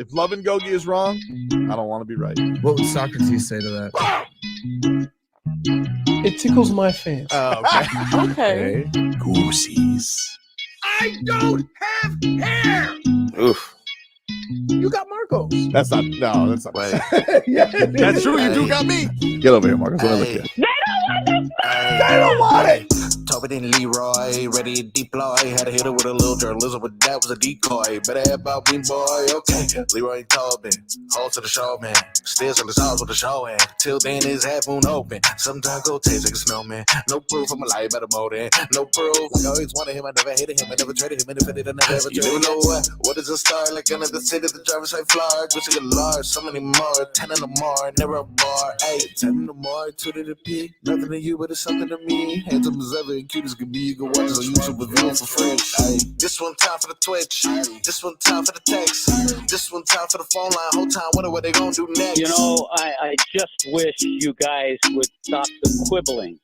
If Love and Gogi is wrong, I don't want to be right. What would Socrates say to that? It tickles my fancy. Oh, Okay. Goosies. I don't have hair. Oof. You got Marcos. That's not. Wait. Yeah. That's true. You do got me. Get over here, Marcus. Let me look Hey. at. They don't want it. Tobin and Leroy, ready to deploy. Had to hit it with a little journalism, but that was a decoy. Better have about me, boy. Okay, Leroy and Tobin, hold to the show, man. Still on the sauce with the show, and till then his half moon open. Sometimes go taste like a snowman. No proof of my life, better more than no proof. I always wanted him, I never hated him, I never traded him, independent, I never ever traded him. You know what is a star? Like another city, the driver's like Florida. Wish I could large, so many more. 10 in the more, never a bar. 8, 10 in the more, 2 to the P. Nothing to you, but it's something to me. Handsome as ever and cute as can be. You can watch us on YouTube with view for free. Ay. This one time for the Twitch. This one time for the text. This one time for the phone line. Whole time wondering what they gonna do next. You know, I just wish you guys would stop the quibbling.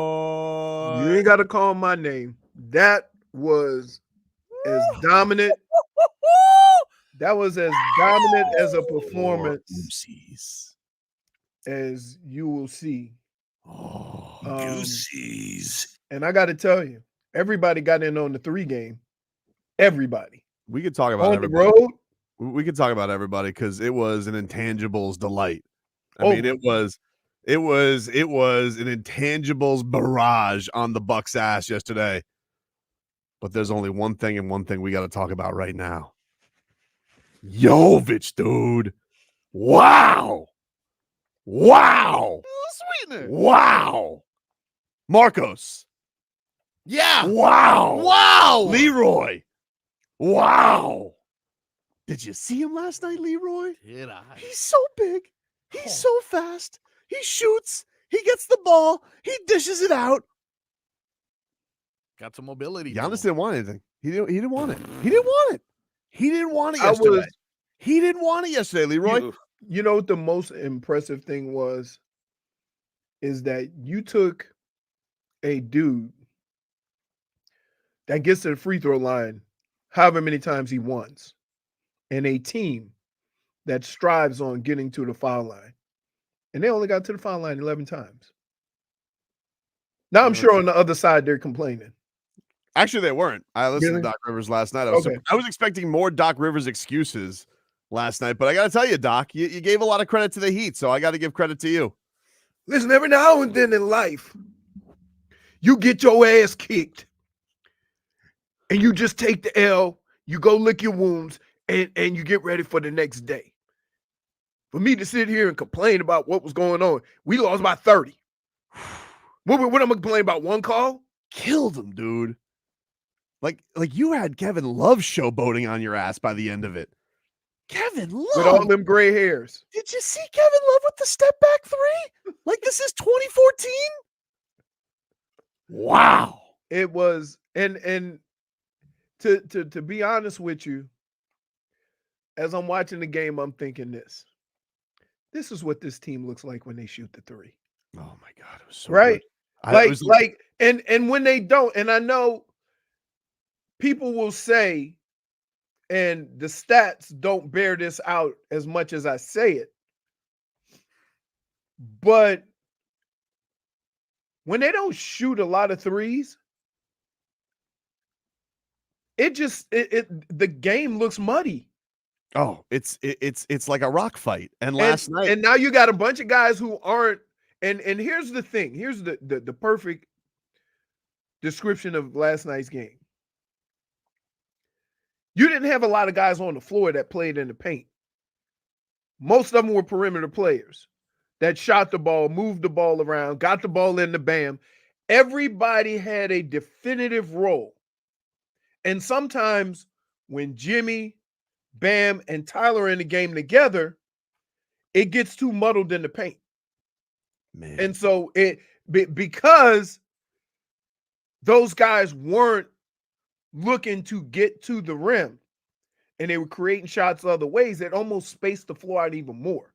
Leroy. You ain't got to call my name. That was as dominant. That was as dominant as a performance Goosies. as you will see. Oh, Goosies. And I got to tell you, everybody got in on the 3 game. Everybody. We could talk about On everybody. the road. We could talk about everybody because it was an intangibles delight. I Oh. mean, it was an intangibles barrage on the Bucks' ass yesterday. But there's only one thing and one thing we got to talk about right now. Jovic, dude. Wow. Sweetener. Wow. Marcos. Yeah. Wow. Wow. Leroy. Wow. Did you see him last night, Leroy? Did I? He's so big. He's so fast. He shoots. He gets the ball. He dishes it out. Got some mobility. Giannis didn't want anything. He didn't want it. He didn't want it. He didn't want it yesterday. He didn't want it yesterday, Leroy. You know what the most impressive thing was? Is that you took a dude that gets to the free throw line however many times he wants, and a team that strives on getting to the foul line, and they only got to the foul line 11 times. Now I'm sure on the other side they're complaining. Actually, they weren't. I listened Really? to Doc Rivers last night. I was expecting more Doc Rivers excuses last night, but I got to tell you, Doc, you gave a lot of credit to the Heat, so I got to give credit to you. Listen, every now and then in life, you get your ass kicked, and you just take the L, you go lick your wounds, and you get ready for the next day. For me to sit here and complain about what was going on, we lost by 30. What am I complaining about? One call? Killed him, dude. Like you had Kevin Love showboating on your ass by the end of it. Kevin Love. With all them gray hairs. Did you see Kevin Love with the step back 3? Like this is 2014? Wow. It was, and to be honest with you, as I'm watching the game, I'm thinking this. This is what this team looks like when they shoot the 3. Oh my God. It was so Right? good. And when they don't, and I know people will say, and the stats don't bear this out as much as I say it, but when they don't shoot a lot of 3s, the game looks muddy. Oh, it's like a rock fight. And last night, and now you got a bunch of guys who aren't. And here's the thing. Here's the perfect description of last night's game. You didn't have a lot of guys on the floor that played in the paint. Most of them were perimeter players that shot the ball, moved the ball around, got the ball in the bam. Everybody had a definitive role. And sometimes when Jimmy, Bam, and Tyler are in the game together, it gets too muddled in the paint. man. And so because those guys weren't looking to get to the rim and they were creating shots other ways, it almost spaced the floor out even more.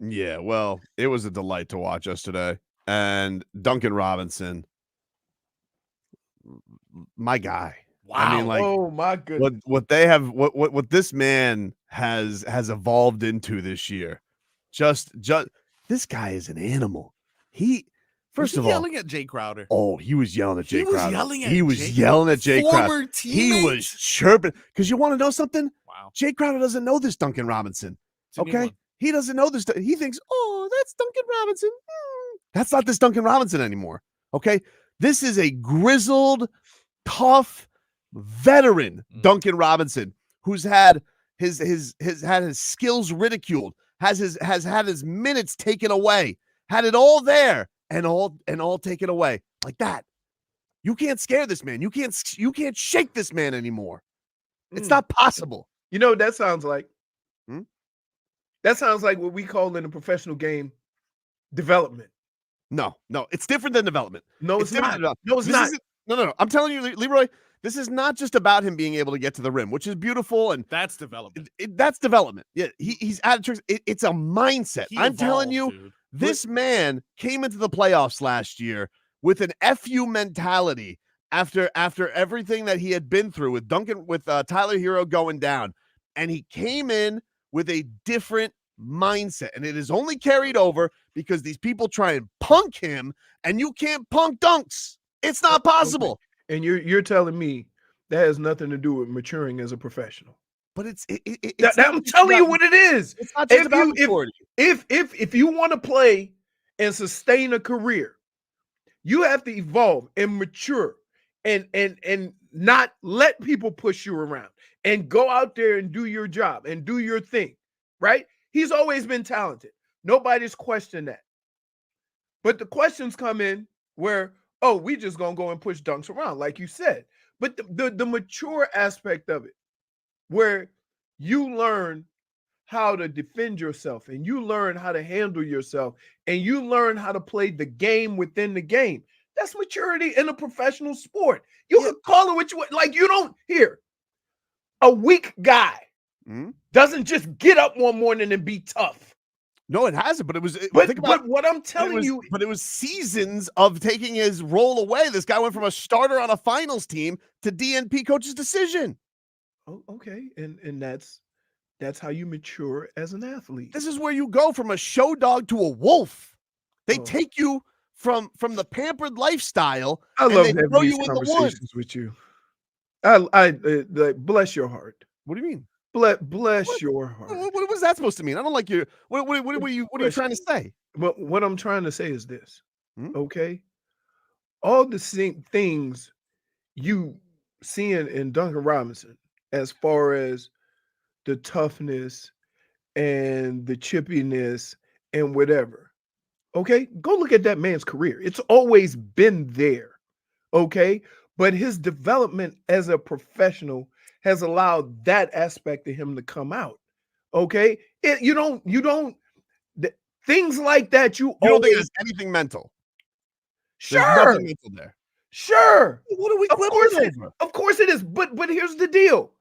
Yeah, well, it was a delight to watch yesterday. And Duncan Robinson, my guy. I mean, Wow. like Oh my goodness. what they have what this man has evolved into this year. Just this guy is an animal. He Was first he of all, yelling at Jay Crowder? oh, he was yelling at Jay He was Crowder. yelling at He was Jay yelling at Jay Crowder. Former He was teammates? chirping because you want to know something? Wow. Jay Crowder doesn't know this Duncan Robinson. It's a new Okay, one. he doesn't know this. He thinks, oh, that's Duncan Robinson. That's not this Duncan Robinson anymore. Okay, this is a grizzled, tough veteran Duncan Robinson who's had his skills ridiculed, has had his minutes taken away, had it all there and all taken away like that. You can't scare this man. You can't shake this man anymore. It's not possible. You know what that sounds like? Hmm? That sounds like what we call in the professional game development. No, it's different than development. No, it's different not. than No, it's this not. isn't- No. I'm telling you, Leroy, this is not just about him being able to get to the rim, which is beautiful, and That's development. that's development. Yeah, he's added tricks. It's a mindset. He I'm telling you, evolved, dude. this man came into the playoffs last year with an FU mentality after everything that he had been through with Tyler Hero going down, and he came in with a different mindset, and it is only carried over because these people try and punk him, and you can't punk dunks. It's not possible. And you're telling me that has nothing to do with maturing as a professional. But it's I'm telling you what it is. It's not just If about you- if- maturity. If you want to play and sustain a career, you have to evolve and mature and not let people push you around and go out there and do your job and do your thing, right? He's always been talented. Nobody's questioned that. But the questions come in where, oh, we just gonna go and push dunks around, like you said. But the mature aspect of it, where you learn how to defend yourself and you learn how to handle yourself and you learn how to play the game within the game. That's maturity in a professional sport. You can call it what you want. Like, you don't hear a weak guy doesn't just get up one morning and be tough. No, it hasn't. But it was. But what I'm telling you, but it was seasons of taking his role away. This guy went from a starter on a finals team to DNP coach's decision. oh, okay, and that's how you mature as an athlete. This is where you go from a show dog to a wolf. They Oh. take you from the pampered lifestyle. I and love they having throw these you in the woods. conversations with you. I bless your heart. What do you mean? Bless your heart. What was that supposed to mean? I don't like your. What are you trying to say? But what I'm trying to say is this, Hmm? okay? All the same things you seeing in Duncan Robinson, as far as the toughness and the chippiness and whatever, okay? Go look at that man's career. It's always been there, okay? But his development as a professional has allowed that aspect of him to come out, okay? You don't things like that. You don't think always there's anything mental? sure. There's nothing mental there. Sure. What are we Of course, quibbling over? of course it is. But here's the deal.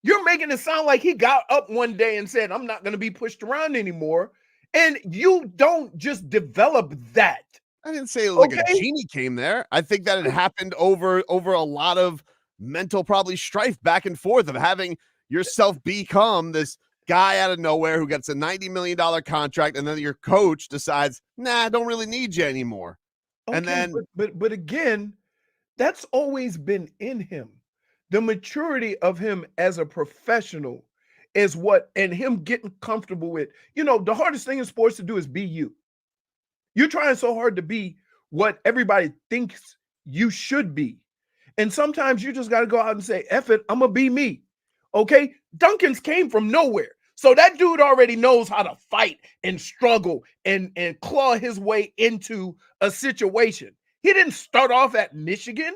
You're making it sound like he got up one day and said, I'm not going to be pushed around anymore. And you don't just develop that. I didn't say like a Okay. genie came there. I think that it happened over a lot of mental probably strife back and forth of having yourself become this guy out of nowhere who gets a $90 million contract, and then your coach decides, nah, I don't really need you anymore. And Okay, then but again, that's always been in him. The maturity of him as a professional is what, and him getting comfortable with, the hardest thing in sports to do is be you. You're trying so hard to be what everybody thinks you should be. And sometimes you just got to go out and say, F it, I'm going to be me. Okay? Duncan's came from nowhere. So that dude already knows how to fight and struggle and claw his way into a situation. He didn't start off at Michigan.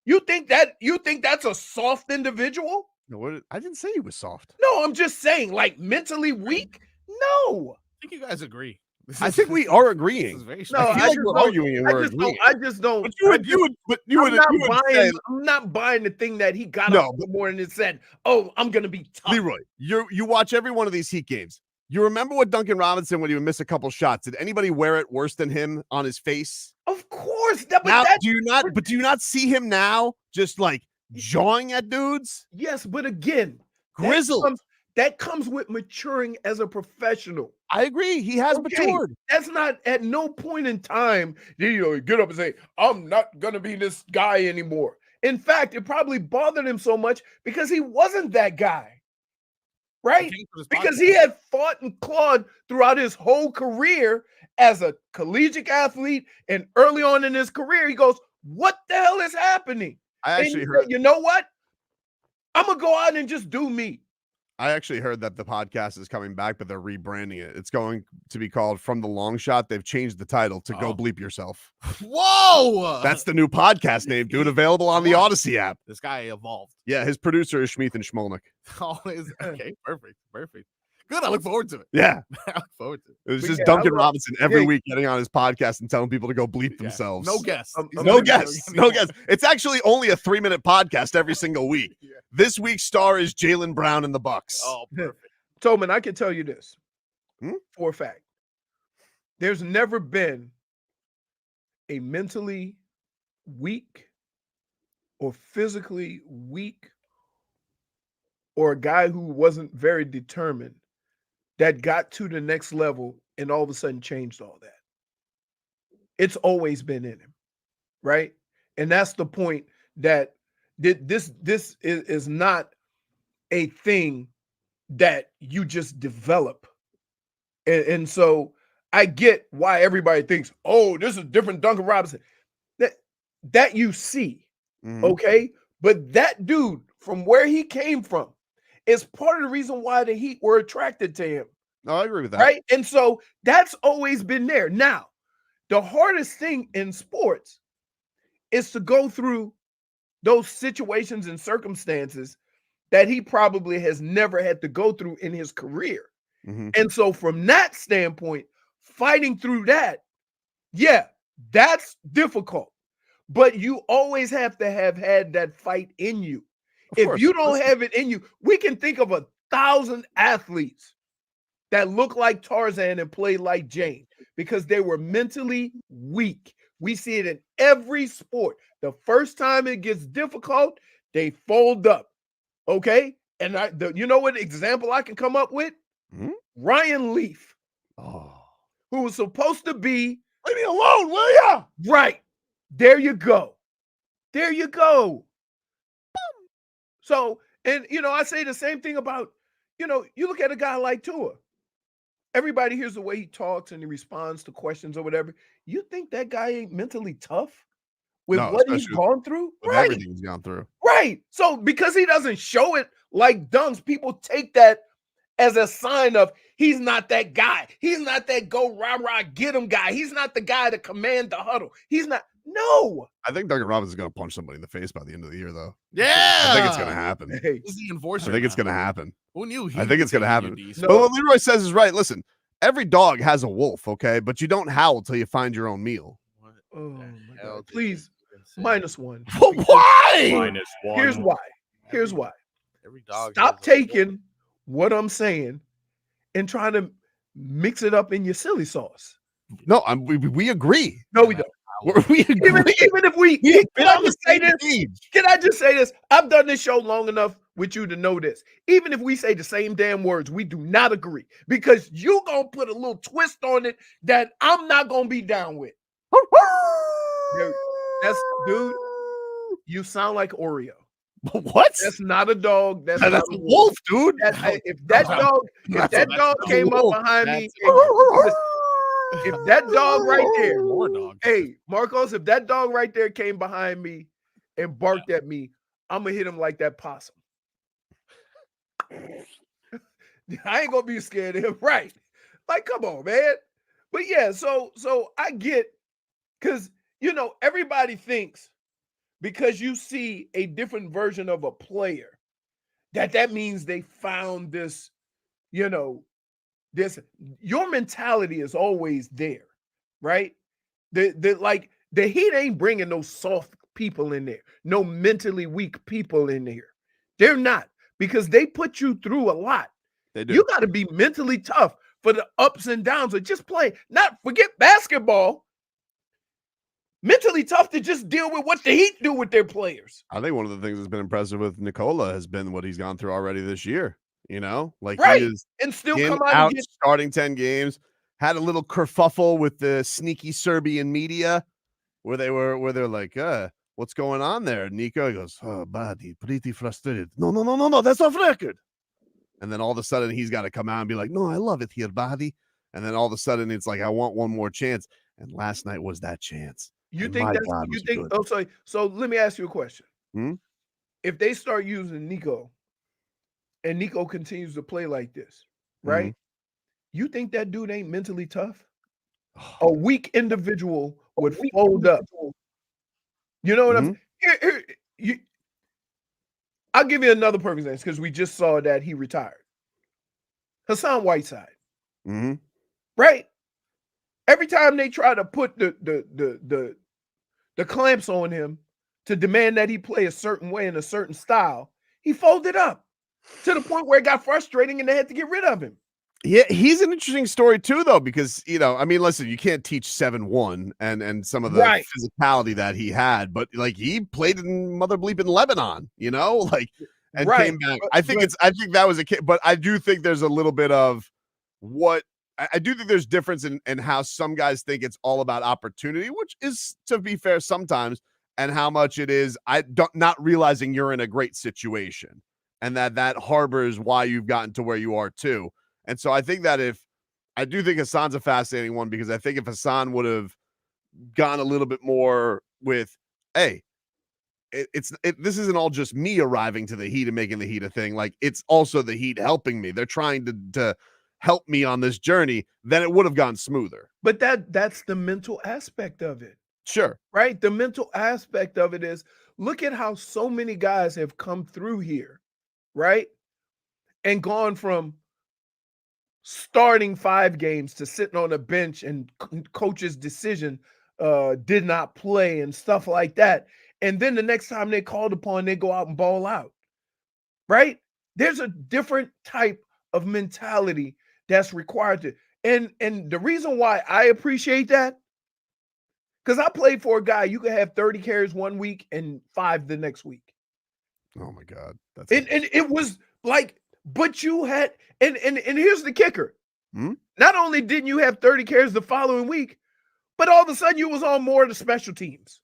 You think that's a soft individual? no, I didn't say he was soft. No, I'm just saying, like, mentally weak? No. I think you guys agree. I think we are This agreeing. is very No, I strange. feel like we're arguing and we're agreeing. I just don't. But you would say, I'm not buying the thing that he got No, up in the morning and said, "Oh, I'm gonna be tough." Leroy, you watch every one of these Heat games. You remember what Duncan Robinson when he would miss a couple shots? Did anybody wear it worse than him on his face? Of course. Do you not see him now just like jawing at dudes? Yes, but again, Grizzled. That comes with maturing as a professional. I agree. He has matured. That's not at no point in time did you get up and say, I'm not going to be this guy anymore. In fact, it probably bothered him so much because he wasn't that guy, right? Because he had fought and clawed throughout his whole career as a collegiate athlete. And early on in his career, he goes, what the hell is happening? I actually heard. You know what? I'm going to go out and just do me. I actually heard that the podcast is coming back, but they're rebranding it. It's going to be called From the Long Shot. They've changed the title to Go Bleep Yourself. Whoa! That's the new podcast name, dude. Available on the Odyssey app. This guy evolved. Yeah, his producer is Schmeeth and Schmolnick. Okay, perfect. Good. I look forward to it. Yeah. I look forward to it. It was just Duncan Robinson every week getting on his podcast and telling people to go bleep themselves. No guess. No guess. It's actually only a 3-minute podcast every single week. Yeah. This week's star is Jaylen Brown in the Bucks. Oh, perfect. Tobin, I can tell you this for a fact. There's never been a mentally weak or physically weak or a guy who wasn't very determined that got to the next level and all of a sudden changed all that. It's always been in him, right? And that's the point that this is not a thing that you just develop. And so I get why everybody thinks, oh, this is different Duncan Robinson. That you see, okay? But that dude, from where he came from, is part of the reason why the Heat were attracted to him. No, I agree with that. Right? And so that's always been there. Now, the hardest thing in sports is to go through those situations and circumstances that he probably has never had to go through in his career. And so from that standpoint, fighting through that, yeah, that's difficult. But you always have to have had that fight in you. If you don't have it in you, we can think of 1,000 athletes that look like Tarzan and play like Jane because they were mentally weak. We see it in every sport. The first time it gets difficult, they fold up. Okay? And you know what example I can come up with? Ryan Leaf, who was supposed to be. Leave me alone, will ya? Right. There you go. There you go. So, and, I say the same thing about, you look at a guy like Tua. Everybody hears the way he talks and he responds to questions or whatever. You think that guy ain't mentally tough with what he's gone through? With everything he's gone through. Right. So, because he doesn't show it like Dunks, people take that as a sign of he's not that guy. He's not that go rah-rah, get him guy. He's not the guy to command the huddle. He's not. No. I think Duncan Robinson is going to punch somebody in the face by the end of the year, though. Yeah. I think it's going to happen. Hey, He's the enforcer. I think it's going to happen. Who knew? I think it's going to happen. No. But what Leroy says is right. Listen, every dog has a wolf, okay? But you don't howl till you find your own meal. Oh, my God. Please, -1. Why? -1. Here's why. Here's why. Every dog. Stop taking what I'm saying and trying to mix it up in your silly sauce. No, we agree. No, we don't. We agree. Even if we Can Can I just say this? I've done this show long enough with you to know this. Even if we say the same damn words, we do not agree because you gonna put a little twist on it that I'm not gonna be down with. Dude, you sound like Oreo. What? That's not a dog. That's a wolf, dude. If that dog came up behind me, if that dog right there, More dog. hey, Marcos, if that dog right there came behind me and barked at me, I'm gonna hit him like that possum. I ain't gonna be scared of him, right? Like, come on, man. But yeah, so I get, because everybody thinks because you see a different version of a player that means they found this, your mentality is always there, right? The Heat ain't bringing no soft people in there, no mentally weak people in there. They're not, because they put you through a lot. They do. You got to be mentally tough for the ups and downs of just play. Not forget basketball. Mentally tough to just deal with what the Heat do with their players. I think one of the things that's been impressive with Nikola has been what he's gone through already this year. You know, like Right. he is And still in, come out out and get starting 10 games. Had a little kerfuffle with the sneaky Serbian media where they're like, what's going on there? Nico goes, oh, buddy, pretty frustrated. No, that's off record. And then all of a sudden he's got to come out and be like, no, I love it here, buddy. And then all of a sudden it's like, I want one more chance. And last night was that chance. You And think my that's God, you was he think good. so let me ask you a question. Hmm? If they start using Nico and Nico continues to play like this, right? You think that dude ain't mentally tough? A weak individual would fold up. You know what I'm saying? I'll give you another perfect example because we just saw that he retired. Hassan Whiteside. Mm-hmm. Right? Every time they try to put the clamps on him to demand that he play a certain way in a certain style, he folded up to the point where it got frustrating and they had to get rid of him. Yeah, he's an interesting story too, though, because I mean, listen, you can't teach 7-1 and some of the physicality that he had, but like he played in mother bleeping Lebanon, and came back. I think that was a kid, but I do think there's a little bit of what I do think there's difference in how some guys think it's all about opportunity, which is, to be fair, sometimes, and how much it is not realizing you're in a great situation and that harbors why you've gotten to where you are too. And so I think that I do think Hassan's a fascinating one, because I think if Hassan would have gone a little bit more with, hey, this isn't all just me arriving to the Heat and making the Heat a thing. Like, it's also the Heat helping me. They're trying to help me on this journey. Then it would have gone smoother. But that's the mental aspect of it. Sure. Right? The mental aspect of it is, look at how so many guys have come through here, right? And gone from starting 5 games to sitting on a bench and coach's decision did not play and stuff like that. And then the next time they called upon, they go out and ball out, right? There's a different type of mentality that's required to, and the reason why I appreciate that, because I played for a guy, you could have 30 carries one week and 5 the next week. Oh my God. And it was like, but you had, and here's the kicker. Not only didn't you have 30 carries the following week, but all of a sudden you was on more of the special teams.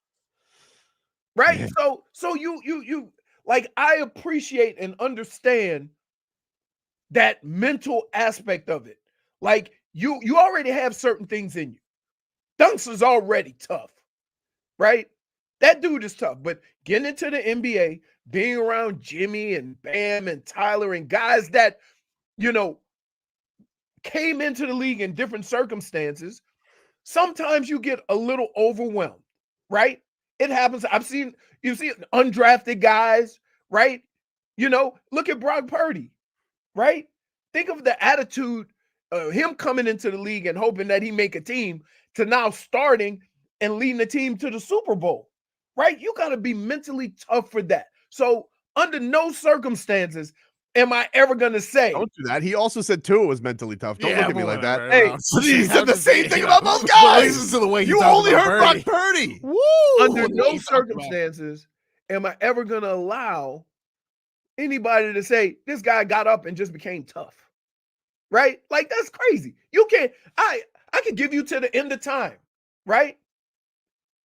Right? Yeah. So you like, I appreciate and understand that mental aspect of it. Like, you already have certain things in you. Dunks is already tough, right? That dude is tough, but getting into the NBA, being around Jimmy and Bam and Tyler and guys that, came into the league in different circumstances, sometimes you get a little overwhelmed, right? It happens. You see undrafted guys, right? Look at Brock Purdy, right? Think of the attitude of him coming into the league and hoping that he make a team to now starting and leading the team to the Super Bowl, right? You got to be mentally tough for that. So under no circumstances am I ever going to say. Don't do that. He also said Tua was mentally tough. Don't look at me like that. Hey, he said the same thing about those guys. Listen to the way you only heard Brock Purdy. Woo! Under no circumstances am I ever going to allow anybody to say this guy got up and just became tough, right? Like, that's crazy. You can't. I could give you to the end of time, right?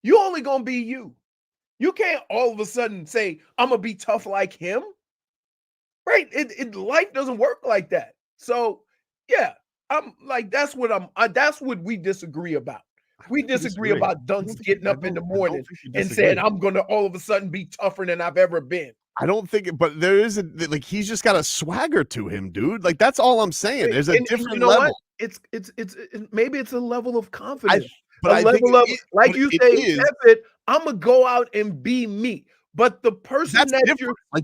You only gonna be you. You can't all of a sudden say I'm gonna be tough like him, right? Life doesn't work like that. So yeah, I'm like, that's what we disagree about. We disagree about Dunks getting up in the morning and saying I'm gonna all of a sudden be tougher than I've ever been. I don't think it, but there is he's just got a swagger to him, dude. Like, that's all I'm saying. There's a different level. What? It's maybe it's a level of confidence. I think like you say, I'm gonna go out and be me. But the person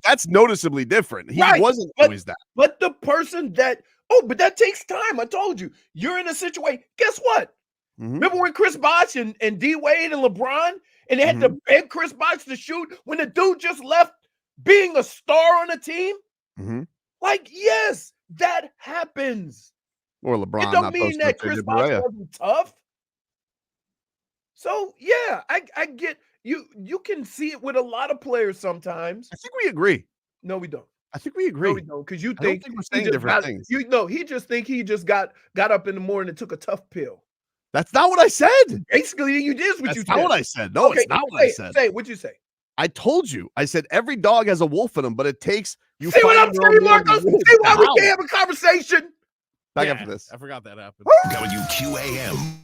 that's noticeably different. He wasn't always that. But the person but that takes time. I told you, you're in a situation. Guess what? Remember when Chris Bosh and D Wade and LeBron and they had to beg Chris Bosh to shoot when the dude just left being a star on a team? Like, yes, That happens. Or It LeBron don't not mean posting that up to Chris Bosh Barea. wasn't tough. So yeah, I get you. You can see it with a lot of players sometimes. I think we agree. No, we don't. I think we No, agree. we don't. Because you I don't think think we're he saying just different got things. he just think he just got up in the morning and took a tough pill. That's not what I said. Basically, you did what That's you not said. what I said. No, it's not what I said. Say what you say. I told you. I said every dog has a wolf in them, but it takes you. See what I'm finding your own saying, wolf. Marcos? See why we How? can't have a conversation? Back Yeah, after this. I forgot that happened. WQAM.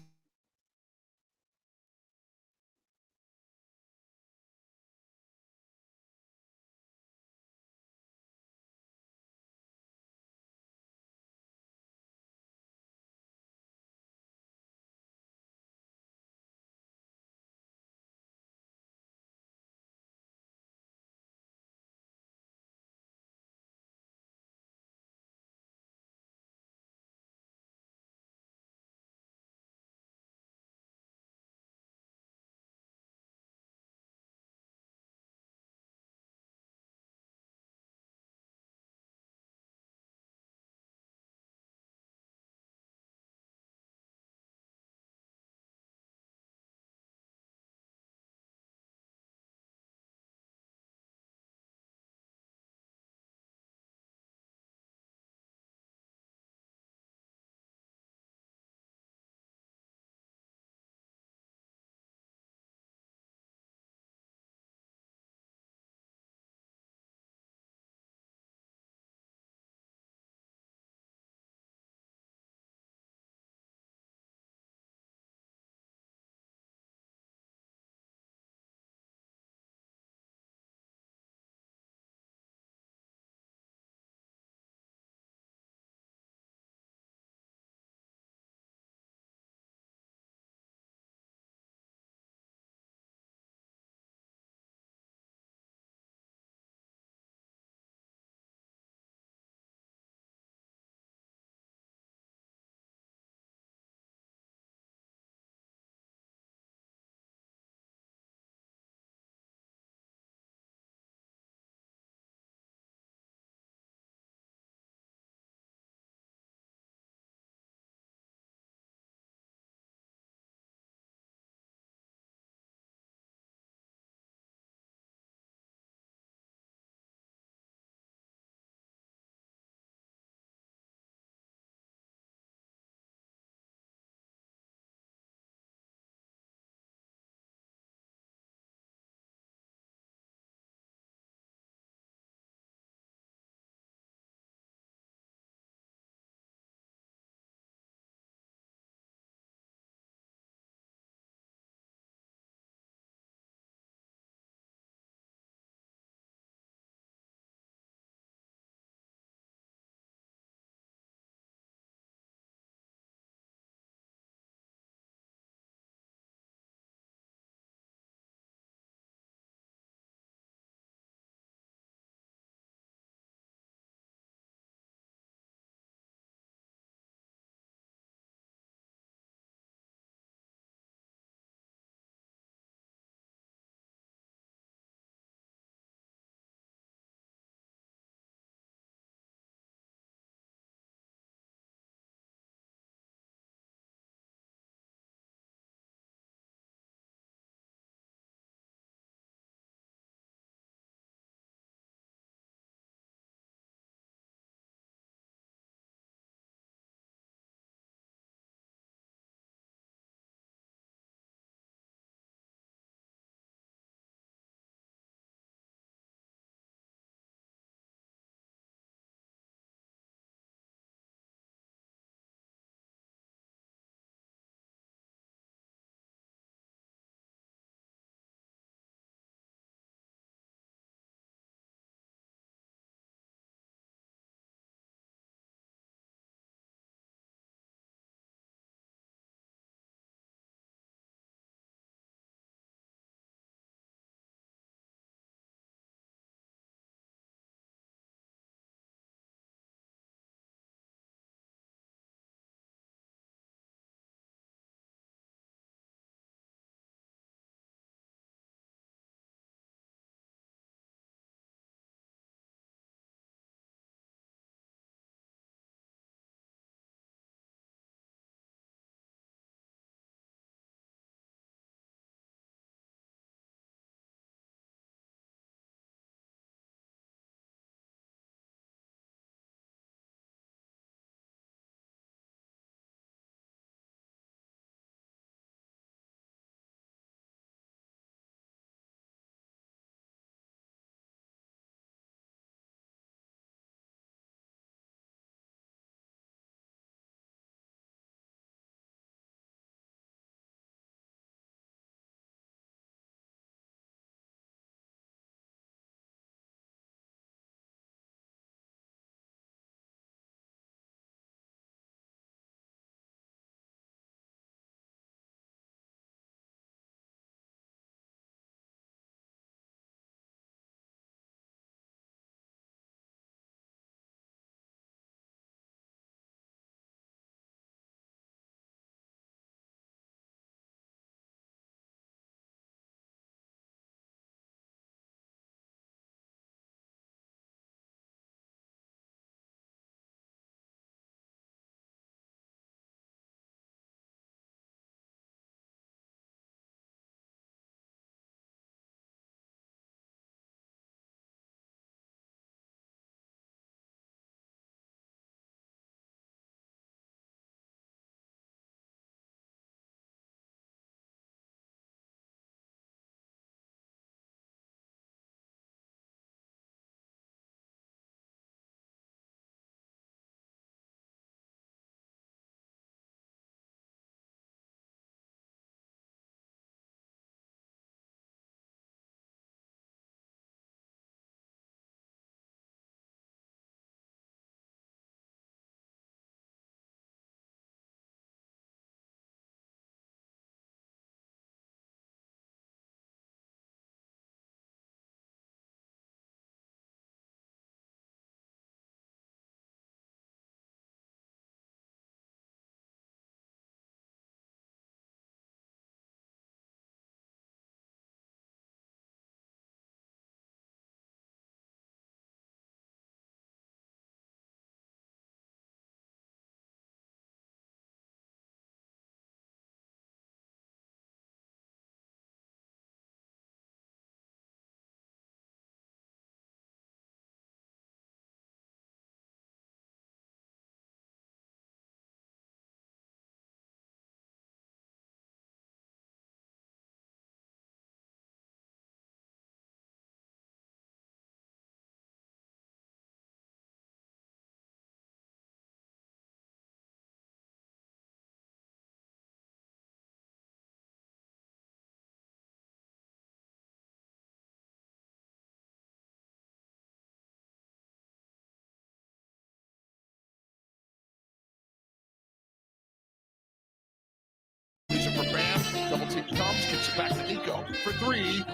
Nico for three.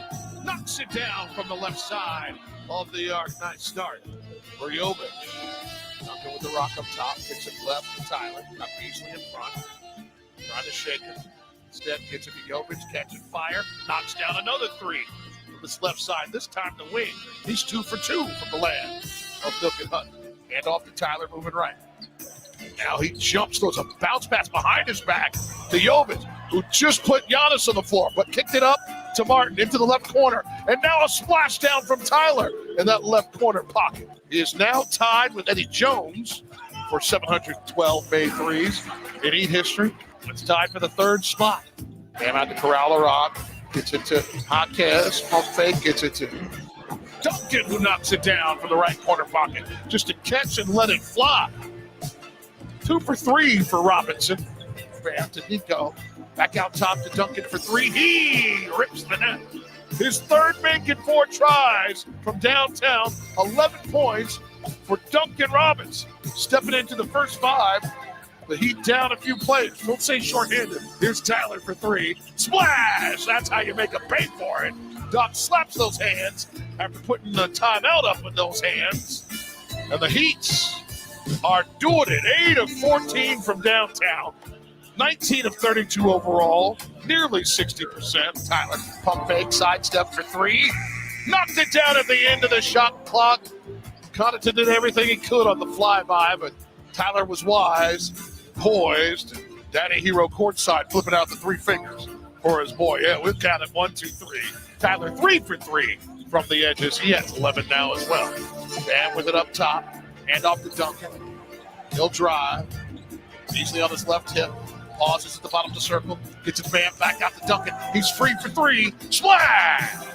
Knocks it down from the left side of the arc. Nice start for Jovic. Duncan with the rock up top. Gets it left to Tyler. Got Beasley in front. Trying to shake it. Instead gets it to Jovic. Catching fire. Knocks down another three from this left side. This time the wing. He's 2 for 2 from the land of Duncan Hunt. Hand off to Tyler moving right. Now he jumps, throws a bounce pass behind his back to Jovic, who just put Giannis on the floor, but kicked it up to Martin into the left corner. And now a splash down from Tyler in that left corner pocket. He is now tied with Eddie Jones for 712 made threes in Heat history. It's tied for the third spot. Bam out to Corral the Rock. Gets it to Jaquez. Pump fake. Gets it to Duncan, who knocks it down from the right corner pocket. Just a catch and let it fly. 2 for 3 for Robinson. Bam to Nico. Back out top to Duncan for 3. He rips the net. His third make in 4 tries from downtown. 11 points for Duncan Robinson. Stepping into the first 5. The Heat down a few players. Don't say shorthanded. Here's Tyler for 3. Splash! That's how you make a pay for it. Doc slaps those hands after putting the timeout up with those hands. And the Heats are doing it. 8 of 14 from downtown. 19 of 32 overall. Nearly 60%. Tyler pump fake, sidestep for 3. Knocked it down at the end of the shot clock. Connaughton did everything he could on the flyby, but Tyler was wise, poised. Daddy Hero courtside flipping out the 3 fingers for his boy. Yeah, we've got it 1, 2, 3. Tyler 3 for 3 from the edges. He has 11 now as well. Bam with it up top. Hand off to Duncan. He'll drive. Beasley on his left hip. Pauses at the bottom of the circle. Gets his man back out to Duncan. He's free for 3. Splash!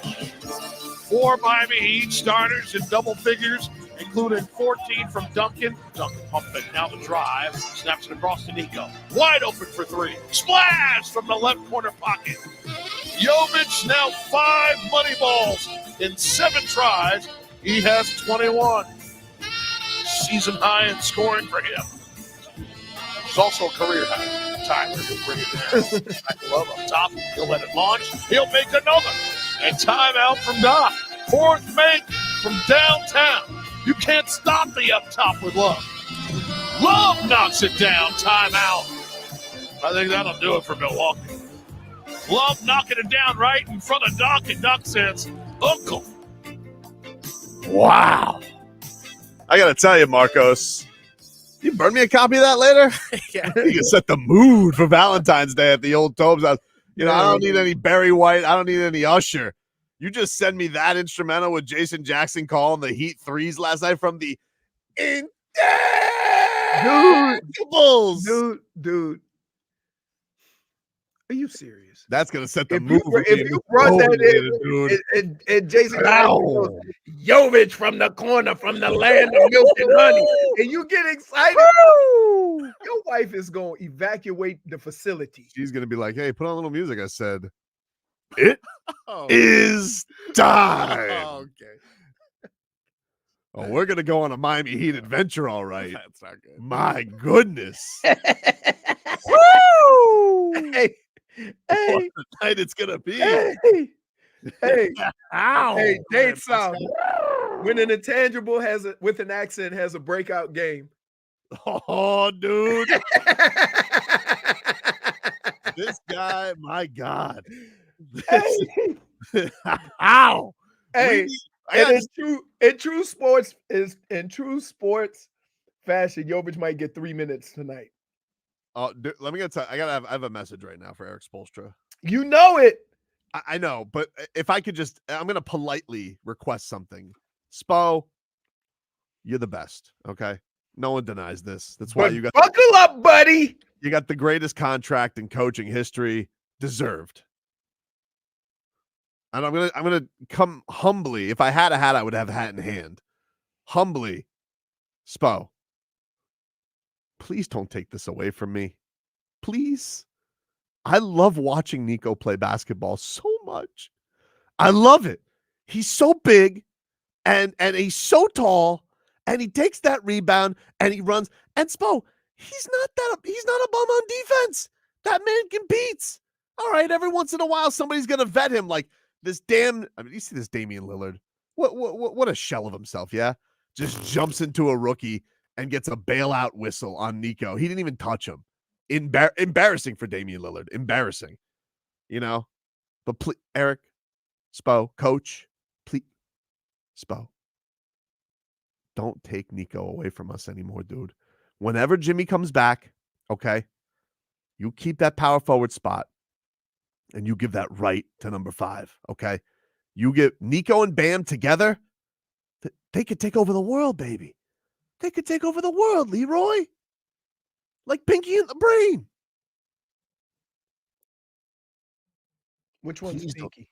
4 Miami Heat starters in double figures, including 14 from Duncan. Duncan pumping now the drive. Snaps it across to Nico. Wide open for 3. Splash from the left corner pocket. Jovic now 5 money balls in 7 tries. He has 21. Season high in scoring for him. It's also a career high. Tyler will bring it down. Love up top. He'll let it launch. He'll make another. And timeout from Doc. 4th make from downtown. You can't stop the up top with Love. Love knocks it down. Timeout. I think that'll do it for Milwaukee. Love knocking it down right in front of Doc, and Doc says, "Uncle." Wow. I got to tell you, Marcos, you burn me a copy of that later? Yeah. You can set the mood for Valentine's Day at the old Tobin's house. You know, I don't need any Barry White. I don't need any Usher. You just send me that instrumental with Jason Jackson calling the Heat threes last night from the Intangibles. Dude. Are you serious? That's going to set the If mood. you brought that in, and Jason goes, Jovic from the corner, from the land of milk and honey, and you get excited, your wife is going to evacuate the facility. She's going to be like, hey, put on a little music. I said, it is time. Okay. Oh, we're going to go on a Miami Heat adventure, all right. That's not good. My goodness. Woo! Hey, What a night it's going to be. hey, Ow. hey, Date South. When an intangible with an accent has a breakout game. Oh, dude. This guy, my God. Ow. Hey, and in true sports fashion, Jovic might get 3 minutes tonight. Oh, dude, let me get to. I have a message right now for Eric Spoelstra. You know it. I know, but if I could just, I'm going to politely request something. Spo, you're the best. Okay, no one denies this. That's why you got buckle up, buddy. You got the greatest contract in coaching history, deserved. And I'm gonna come humbly. If I had a hat, I would have a hat in hand. Humbly, Spo, please don't take this away from me. Please. I love watching Nico play basketball so much. I love it. He's so big and he's so tall and he takes that rebound and he runs. And Spo, he's not a bum on defense. That man competes. All right, every once in a while, somebody's gonna vet him. Like this damn. I mean, you see this Damian Lillard. What a shell of himself. Yeah, just jumps into a rookie and gets a bailout whistle on Nico. He didn't even touch him. Embarrassing for Damian Lillard. Embarrassing. You know. But please, Eric, Spo, Coach, please, Spo. Don't take Nico away from us anymore, dude. Whenever Jimmy comes back, okay, you keep that power forward spot and you give that right to number 5, okay? You get Nico and Bam together, they could take over the world, baby. They could take over the world, Leroy. Like Pinky and the Brain. Which one's Please don't. Pinky?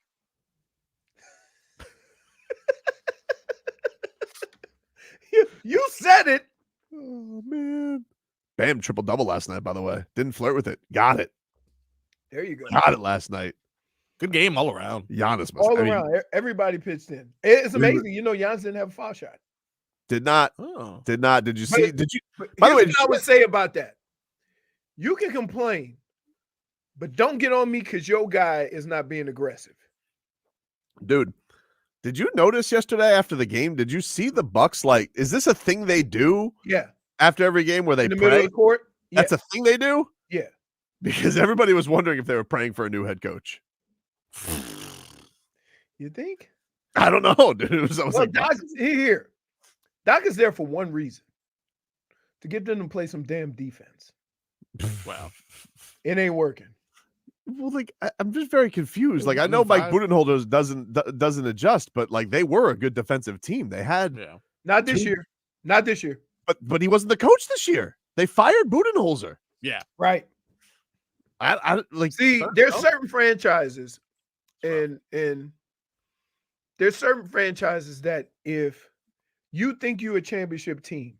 You said it. Oh, man. Bam, triple-double last night, by the way. Didn't flirt with it. Got it. There you go. Got it last night. Good game all around. Giannis must. All around. Everybody pitched in. It's We were- amazing. You know, Giannis didn't have a foul shot. Did not. Oh. Did not. Did you see? Did you? But By the way, here's what I would say about that. You can complain, but don't get on me because your guy is not being aggressive. Dude, did you notice yesterday after the game? Did you see the Bucks? Like, is this a thing they do Yeah. after every game where they In the middle pray? of the court? Yeah. That's a thing they do? Yeah. Because everybody was wondering if they were praying for a new head coach. You think? I don't know, dude. I was Well, like, Doc is here. Doc is there for one reason: to get them to play some damn defense. Wow. It ain't working. well, like I'm just very confused. Like I Wasn't know it Mike 5? Budenholzer doesn't adjust, but like they were a good defensive team. They had, Yeah. Not this year. Not this year. but he wasn't the coach this year. They fired Budenholzer. Yeah. Right. I like See, fair there's enough. certain franchises, and there's certain franchises that if you think you're a championship team,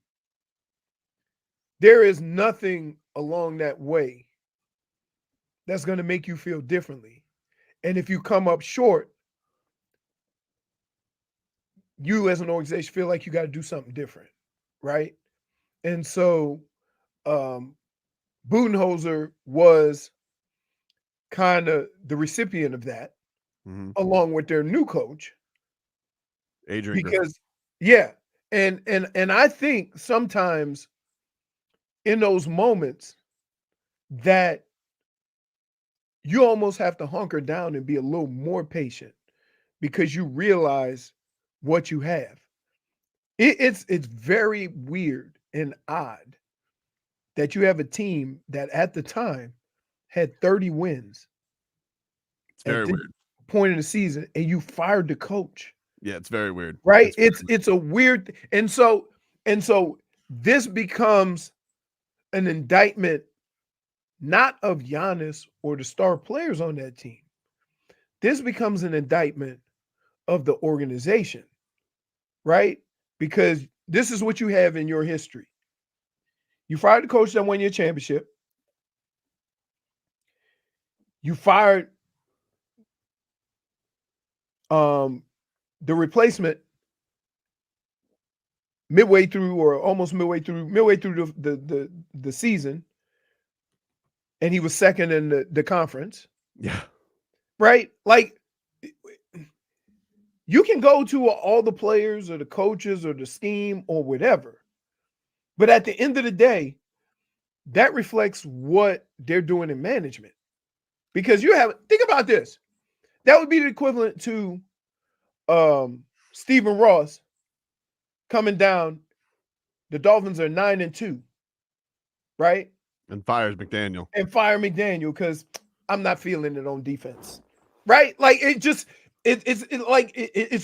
there is nothing along that way that's going to make you feel differently. And if you come up short, you as an organization feel like you got to do something different, right? And so Budenholzer was kind of the recipient of that, Mhm. along with their new coach. Adrian Griffin. Because yeah, and I think sometimes in those moments that you almost have to hunker down and be a little more patient because you realize what you have. It's very weird and odd that you have a team that at the time had 30 wins It's very at this weird. point in the season, and you fired the coach. Yeah, it's very weird. Right? It's It's a weird, and so this becomes an indictment not of Giannis or the star players on that team. This becomes an indictment of the organization, right? Because this is what you have in your history. You fired the coach that won your championship. You fired the replacement midway through or almost midway through the season, and he was second in the conference. Yeah. Right? Like, you can go to all the players or the coaches or the scheme or whatever, but at the end of the day, that reflects what they're doing in management. Because think about this. That would be the equivalent to Stephen Ross coming down. The Dolphins are 9-2, right? And fires McDaniel. And fire McDaniel because I'm not feeling it on defense, right? Like it's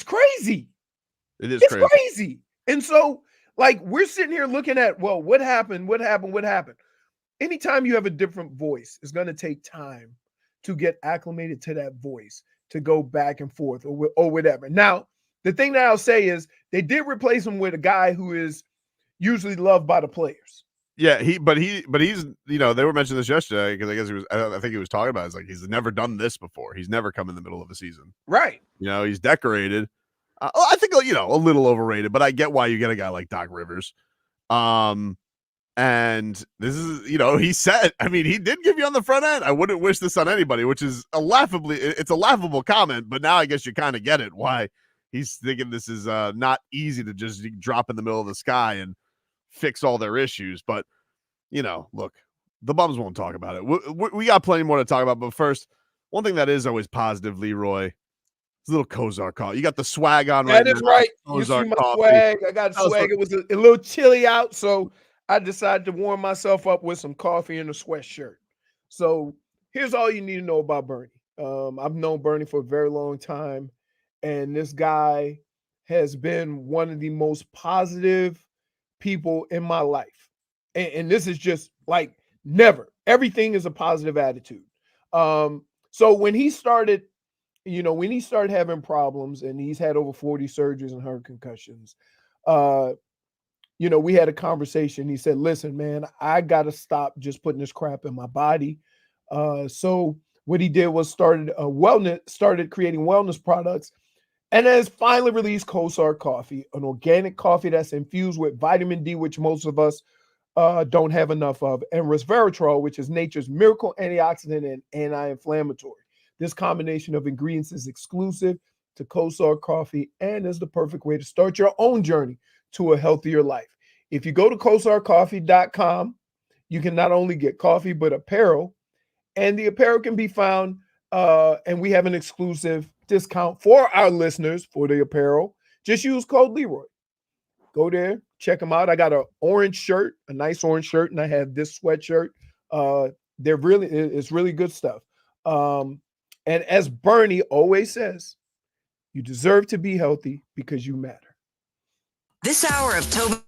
crazy. It's crazy. And so, like, we're sitting here looking at, well, what happened? Anytime you have a different voice, it's going to take time to get acclimated to that voice, to go back and forth or whatever. Now, the thing that I'll say is they did replace him with a guy who is usually loved by the players. Yeah, he's they were mentioning this yesterday because I guess I think he was talking about it. It's like he's never done this before. He's never come in the middle of a season. Right. He's decorated. I think a little overrated, but I get why you get a guy like Doc Rivers. And this is, he said, I mean, he did give you on the front end. I wouldn't wish this on anybody, which is it's a laughable comment, but now I guess you kind of get it why he's thinking this is not easy to just drop in the middle of the sky and fix all their issues. But, look, the bums won't talk about it. We got plenty more to talk about. But first, one thing that is always positive, Leroy, is a little Kozar coffee. You got the swag on right now. That is right. You Kozar see my coffee. swag. I got swag. It was a little chilly out, so I decided to warm myself up with some coffee and a sweatshirt. So here's all you need to know about Bernie. I've known Bernie for a very long time, and this guy has been one of the most positive people in my life. And this is just like never. Everything is a positive attitude. So when he started having problems, and he's had over 40 surgeries and heard concussions, we had a conversation. He said, listen, man, I got to stop just putting this crap in my body. So what he did was started creating wellness products, and has finally released Kozar coffee, an organic coffee that's infused with vitamin D, which most of us don't have enough of, and resveratrol, which is nature's miracle antioxidant and anti-inflammatory. This combination of ingredients is exclusive to Kozar coffee and is the perfect way to start your own journey to a healthier life. If you go to kozarcoffee.com, you can not only get coffee, but apparel. And the apparel can be found, and we have an exclusive discount for our listeners for the apparel. Just use code Leroy. Go there, check them out. I got a nice orange shirt, and I have this sweatshirt. It's really good stuff. And as Bernie always says, you deserve to be healthy because you matter. This hour of Tobin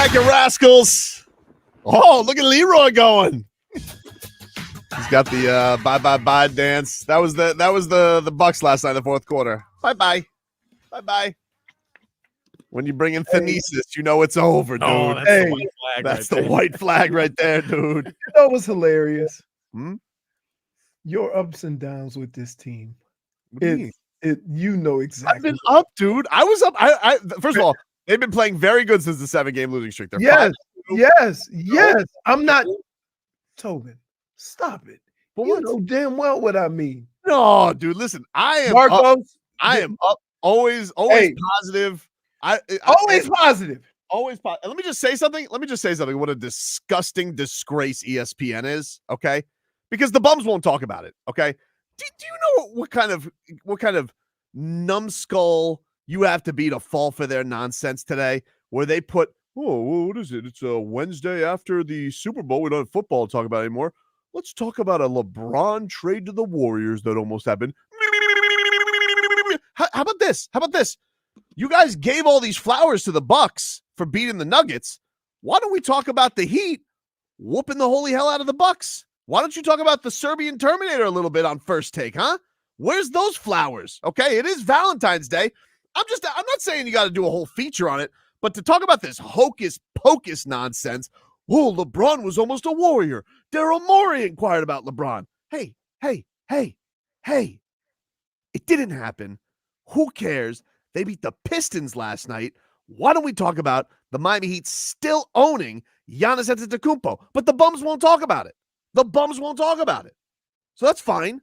back, you rascals. Oh, look at Leroy going. He's got the bye dance. That was the Bucks last night in the fourth quarter. Bye. When you bring in Thenesis, you know it's over, dude. Oh, that's the white flag. That's the white flag right there, dude. You know what's hilarious? Hmm? Your ups and downs with this team. What do you mean? You know exactly. I've been up, dude. I was up. I first of all, they've been playing very good since the 7-game losing streak. They're Yes. I'm not Tobin. Stop it. But You know damn well what I mean. No, dude. Listen, I am Marcos, up. I am up. Always positive. Always positive. Always positive. And let me just say something. What a disgusting disgrace ESPN is. Okay, because the bums won't talk about it. Okay. Do you know what kind of numbskull you have to be to fall for their nonsense today? Where they put, what is it? It's a Wednesday after the Super Bowl. We don't have football to talk about anymore. Let's talk about a LeBron trade to the Warriors that almost happened. How about this? You guys gave all these flowers to the Bucks for beating the Nuggets. Why don't we talk about the Heat whooping the holy hell out of the Bucks? Why don't you talk about the Serbian Terminator a little bit on First Take, huh? Where's those flowers? Okay, it is Valentine's Day. I'm not saying you got to do a whole feature on it, but to talk about this hocus pocus nonsense, LeBron was almost a Warrior. Daryl Morey inquired about LeBron. Hey. It didn't happen. Who cares? They beat the Pistons last night. Why don't we talk about the Miami Heat still owning Giannis Antetokounmpo? But the bums won't talk about it. So that's fine.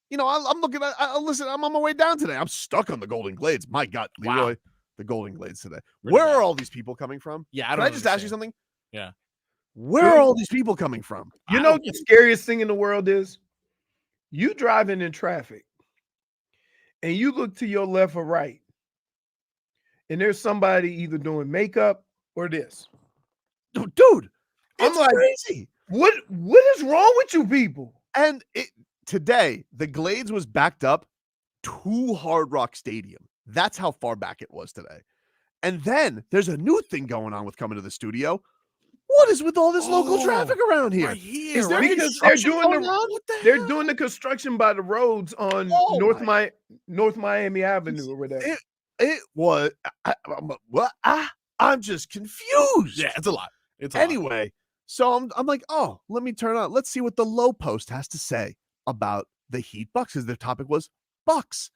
You know, I'm looking at, listen, I'm on my way down today. I'm stuck on the Golden Glades. My God, Leroy, the Golden Glades today. Where are all these people coming from? Yeah, Can I just ask you something? Yeah. Where are all these people coming from? You know what the scariest thing in the world is? You driving in traffic and you look to your left or right, and there's somebody either doing makeup or this. Dude, I'm like, crazy. What is wrong with you people? And today, the Glades was backed up to Hard Rock Stadium. That's how far back it was today. And then there's a new thing going on with coming to the studio. What is with all this local traffic around here? Right here, Is there Because they're construction doing the construction by the roads on North Miami Avenue or whatever. It was. I'm just confused. Yeah, it's a lot. Anyway, so I'm like, let me turn on. Let's see what the Lowe Post has to say about the Heat Bucks, because their topic was Bucks.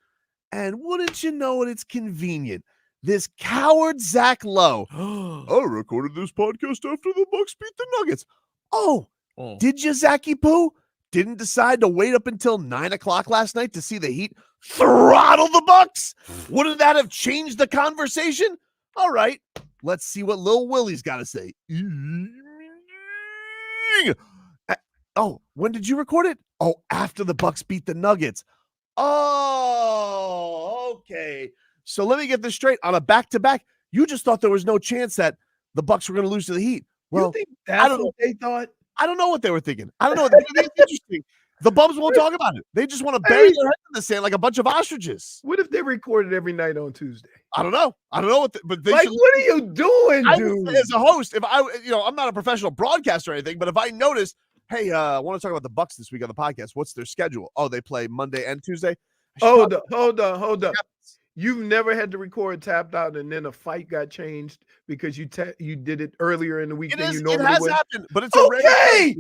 And wouldn't you know it, it's convenient. This coward Zach Lowe. I recorded this podcast after the Bucks beat the Nuggets. Did you, Zachy Poo? Didn't decide to wait up until 9 o'clock last night to see the Heat throttle the Bucks? Wouldn't that have changed the conversation? All right, let's see what Lil Willie's got to say. When did you record it? After the Bucks beat the Nuggets. Okay. So let me get this straight. On a back-to-back, you just thought there was no chance that the Bucks were going to lose to the Heat. Well, you think that's what they thought? I don't know what they were thinking. I don't know. That's interesting. The bums won't talk about it. They just want to bury their head in the sand like a bunch of ostriches. What if they recorded every night on Tuesday? I don't know. But they what are you doing, dude? As a host, if I'm not a professional broadcaster or anything, but if I notice, hey, I want to talk about the Bucks this week on the podcast. What's their schedule? They play Monday and Tuesday. Hold up. You've never had to record tapped out and then a fight got changed because you did it earlier in the week than you normally would? It has happened, but it's okay.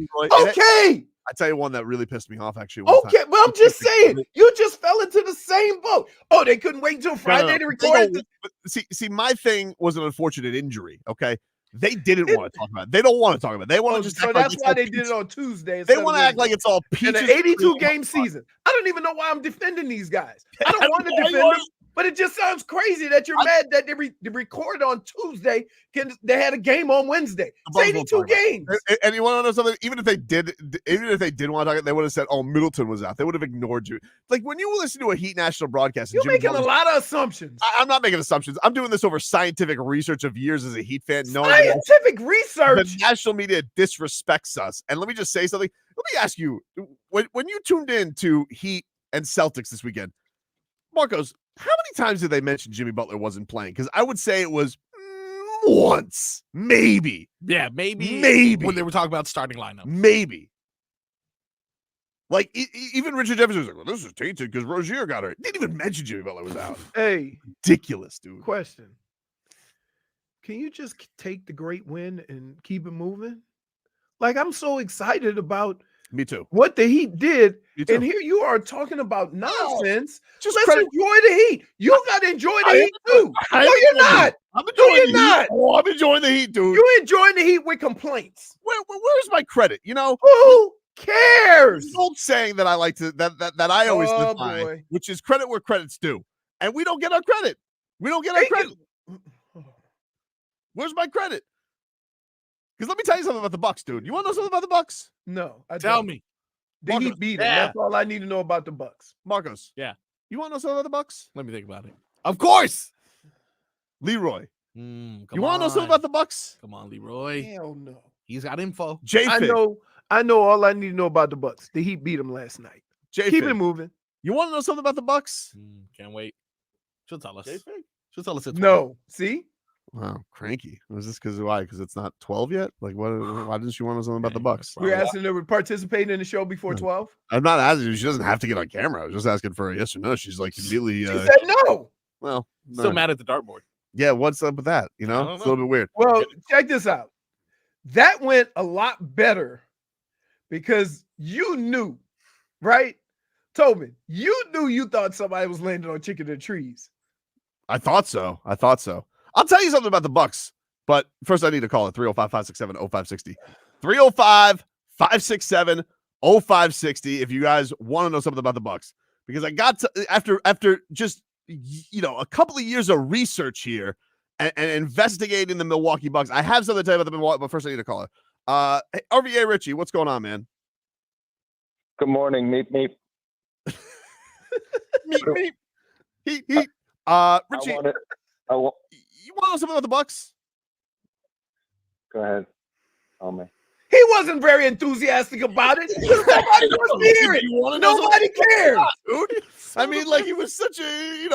I tell you one that really pissed me off, actually. Okay, well, I'm just saying, you just fell into the same boat. They couldn't wait until Friday to record it. See, my thing was an unfortunate injury, okay? They didn't want to talk about it. They don't want to talk about it. They want to just so that's why they did it on Tuesday. They want to act like it's all peaches. In an 82-game season. I don't even know why I'm defending these guys. I don't want to defend them. But it just sounds crazy that you're mad that they recorded on Tuesday. They had a game on Wednesday. It's 82 games. And you want to know something? Even if they did want to talk, they would have said, Middleton was out. They would have ignored you. Like when you listen to a Heat national broadcast, you're making a lot of assumptions. I'm not making assumptions. I'm doing this over scientific research of years as a Heat fan. Scientific research. The national media disrespects us. And let me just say something. Let me ask you, when you tuned in to Heat and Celtics this weekend, Marcos, how many times did they mention Jimmy Butler wasn't playing? Because I would say it was once, maybe. Yeah, maybe when they were talking about starting lineup. Maybe. Like, even Richard Jefferson was like, well, this is tainted because Rozier got hurt. Didn't even mention Jimmy Butler was out. Hey, Ridiculous, dude. question. Can you just take the great win and keep it moving? Like, I'm so excited about Me too. what the Heat did. Me too. And here you are talking about nonsense. Just Let's credit. enjoy the Heat. You got to enjoy the I Heat too. I No, am you're enjoying the not. Heat. I'm enjoying you're the not. Heat. Oh, I'm enjoying the Heat, dude. You're enjoying the Heat with complaints. Where's my credit? You know, Who cares? there's an old saying that I like to that I always Oh, live by, boy. which is credit where credit's due, and we don't get our credit. We don't get our Thank credit. you. Where's my credit? Because let me tell you something about the Bucks, dude. You want to know something about the Bucks? No, I Tell don't. me. The Marcos. Heat beat them. Yeah. That's all I need to know about the Bucks. Marcos. Yeah. You want to know something about the Bucks? Let me think about it. Of course. Leroy. Come You want to know something on. about the Bucks? Come on, Leroy. Hell no. He's got info. J-Fig. I know all I need to know about the Bucks. The Heat beat them last night. J-Fig. Keep it moving. You want to know something about the Bucks? Can't wait. She'll tell us. J-Fig? She'll tell us it's No. See? Wow, cranky. Was this because why? Because it's not 12 yet? Like, what? Why didn't you want to know something about the Okay, Bucks? that's We're asking her to participate in the show before No. 12. I'm not asking you. She doesn't have to get on camera. I was just asking for a yes or no. She's like immediately. She said no. Well, Still no. mad at the dartboard. Yeah, what's up with that? You I know, don't it's a little bit weird. Well, check this out. That went a lot better because you knew, right? Tobin, you knew you thought somebody was landing on chicken and trees. I thought so. I'll tell you something about the Bucks, but first I need to call it 305-567-0560. 305-567-0560 if you guys want to know something about the Bucks. Because I got to after just a couple of years of research here and investigating the Milwaukee Bucks. I have something to tell you about the Milwaukee, but first I need to call it. Hey, RVA Richie, what's going on, man? Good morning, meep meep. Meep. Heat. Richie, I want you want to know something about the Bucks? go ahead. Oh man. He wasn't very enthusiastic about it. Nobody wants to hear it. You wanna know Nobody cares. dude. I mean, like, he was such a, it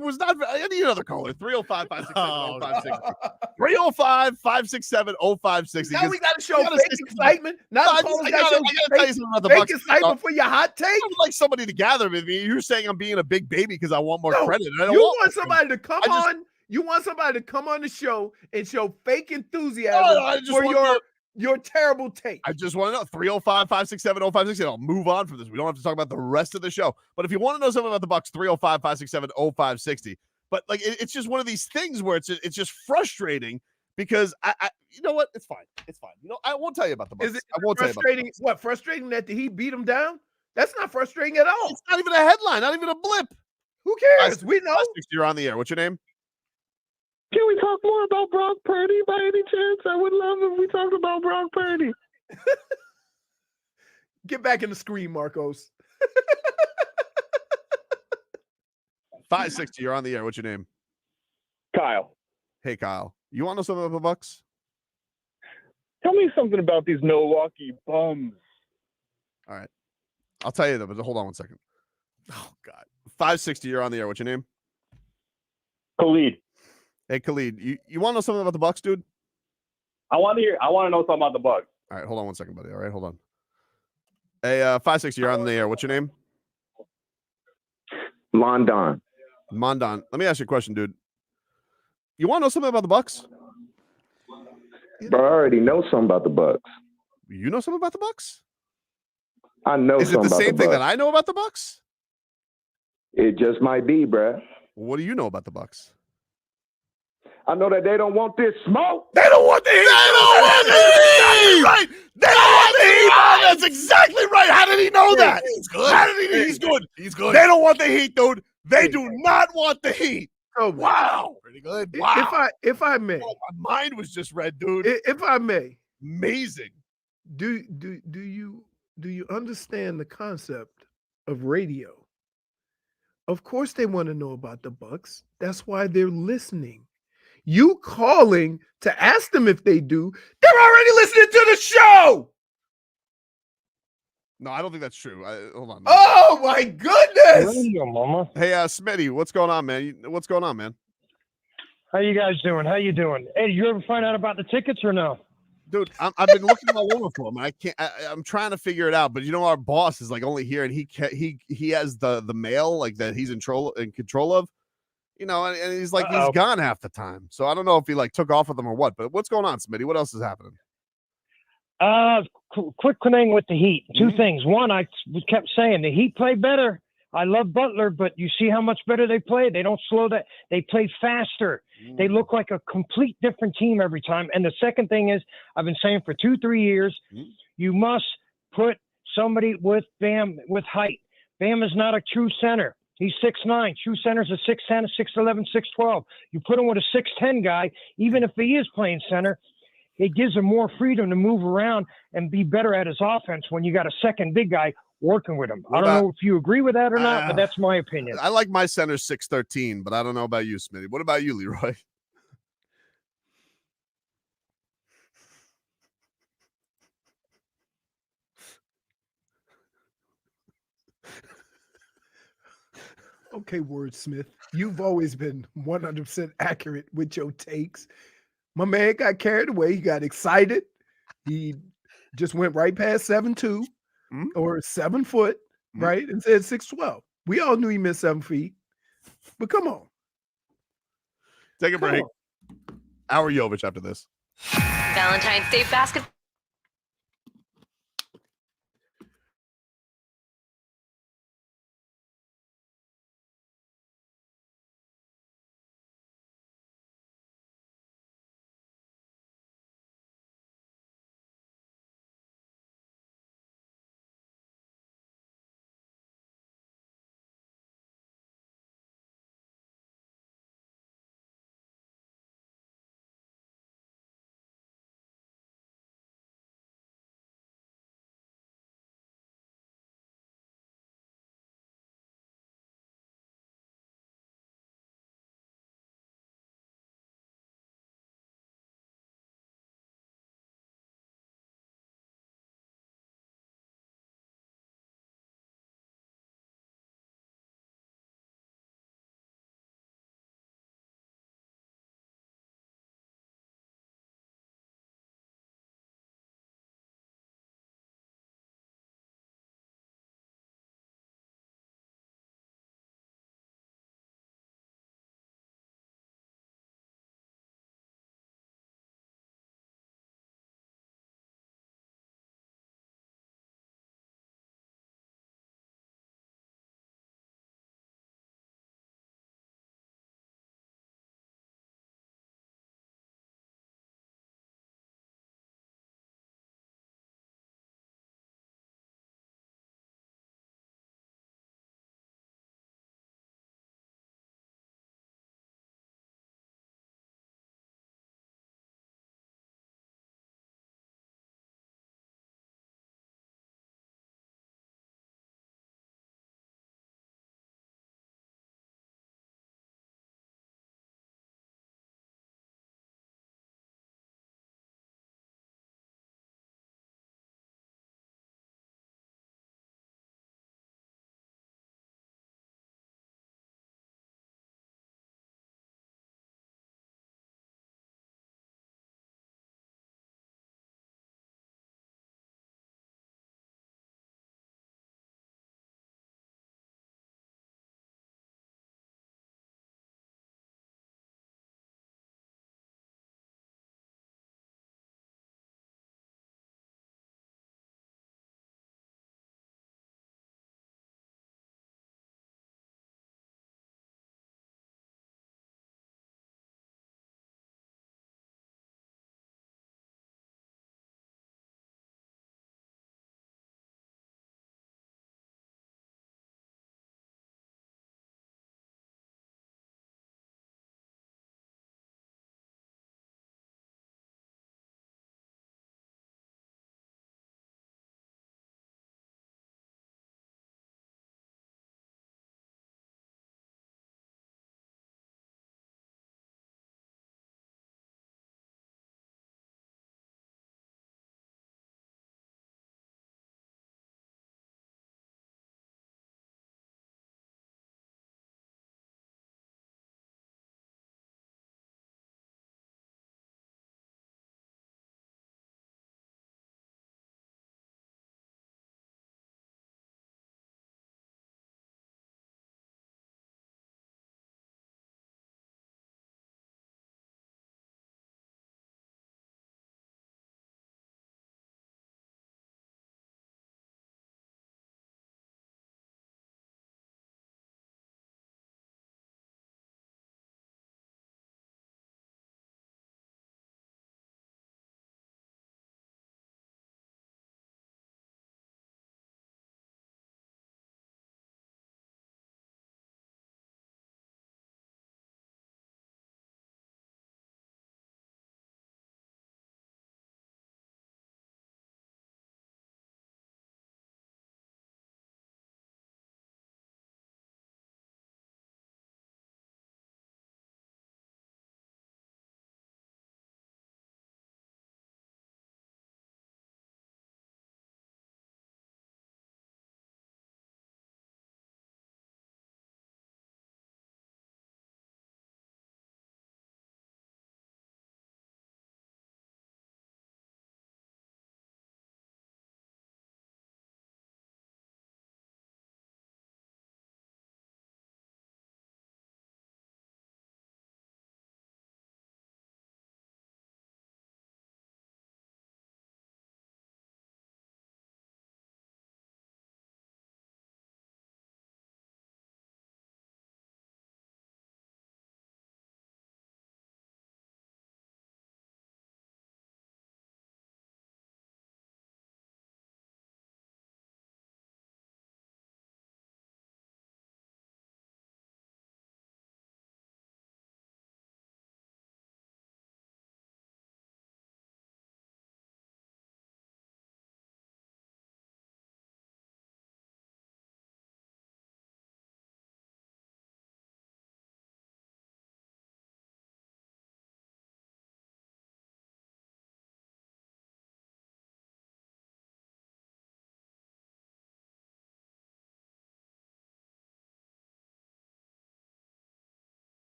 was not any other caller. 305-567-0560. 305-567-0560. Now we got to show you gotta fake say- excitement. Now No, the I callers gotta got to tell you show something about the fake Bucks. excitement for your hot take. I would like somebody to gather with me. You're saying I'm being a big baby because I want more No, credit. I don't You want want somebody to come on. You want somebody to come on the show and show fake enthusiasm I just for want your terrible take. I just want to know 305-567-0560. I'll move on from this. We don't have to talk about the rest of the show. But if you want to know something about the Bucks, 305-567-0560. But like it's just one of these things where it's just frustrating because I you know what? It's fine. I won't tell you about the Bucks. Is it I won't tell you about the frustrating? Bucks. What frustrating that the Heat beat him down? That's not frustrating at all. It's not even a headline, not even a blip. Who cares? We know. 560, you're on the air. What's your name? Can we talk more about Brock Purdy by any chance? I would love if we talked about Brock Purdy. Get back in the screen, Marcos. 560, you're on the air. What's your name? Kyle, Hey, Kyle. You want to know something about the Bucks? tell me something about these Milwaukee bums. All right. I'll tell you that, but hold on one second. Oh, God. 560, you're on the air. What's your name? Khalid, Hey, Khalid. You want to know something about the Bucks, dude? I want to know something about the Bucks. All right, hold on one second, buddy. All right, hold on. Hey, 560, you're on the air. What's your name? London. Mondon. Let me ask you a question, dude. You want to know something about the Bucks? But I already know something about the Bucks. You know something about the Bucks? I know Is it something the about same the thing Bucks. that I know about the Bucks? It just might be, bruh. What do you know about the Bucks? I know that they don't want this smoke. They don't want the Heat. They don't want the Heat. Right. They don't want the Heat. Oh, that's exactly right. How did he know that? He's good. How did he? He's good. He's good. They don't want the Heat, dude. They do not want the Heat. Oh, Wow. Pretty good. Wow. If I may, Oh, my mind was just read, dude. if I may, Amazing. do you understand the concept of radio? Of course they want to know about the Bucks. That's why they're listening. You calling to ask them if they do, they're already listening to the show. No, I don't think that's true. Hold on. Oh my goodness. Radio, mama. Hey, Smitty, what's going on, man? What's going on, man? How you guys doing? How you doing? Hey, did you ever find out about the tickets or no? Dude, I've been looking all over for him. I'm trying to figure it out, but our boss is like only here, and he has the mail like that he's in control of, and he's like he's gone half the time. So I don't know if he like took off with them or what. But what's going on, Smitty? What else is happening? Quick thing with the Heat. Two things. One, I kept saying the Heat play better. I love Butler, but you see how much better they play. They don't slow that. They play faster. They look like a complete different team every time. And the second thing is, I've been saying for 2-3 years, you must put somebody with Bam with height. Bam is not a true center. He's 6'9". True centers are 6'10", 6'11", 6'12". You put him with a 6'10" guy, even if he is playing center, it gives him more freedom to move around and be better at his offense when you got a second big guy working with him. I don't know if you agree with that or not, but that's my opinion. I like my center 6'13", but I don't know about you, Smitty. What about you, Leroy? Okay, wordsmith. You've always been 100% accurate with your takes. My man got carried away. He got excited. He just went right past 7'2" or 7 foot, right? And said 6'12". We all knew he missed 7 feet. But come on. Take a break. Our Jovic after this. Valentine's Day basketball.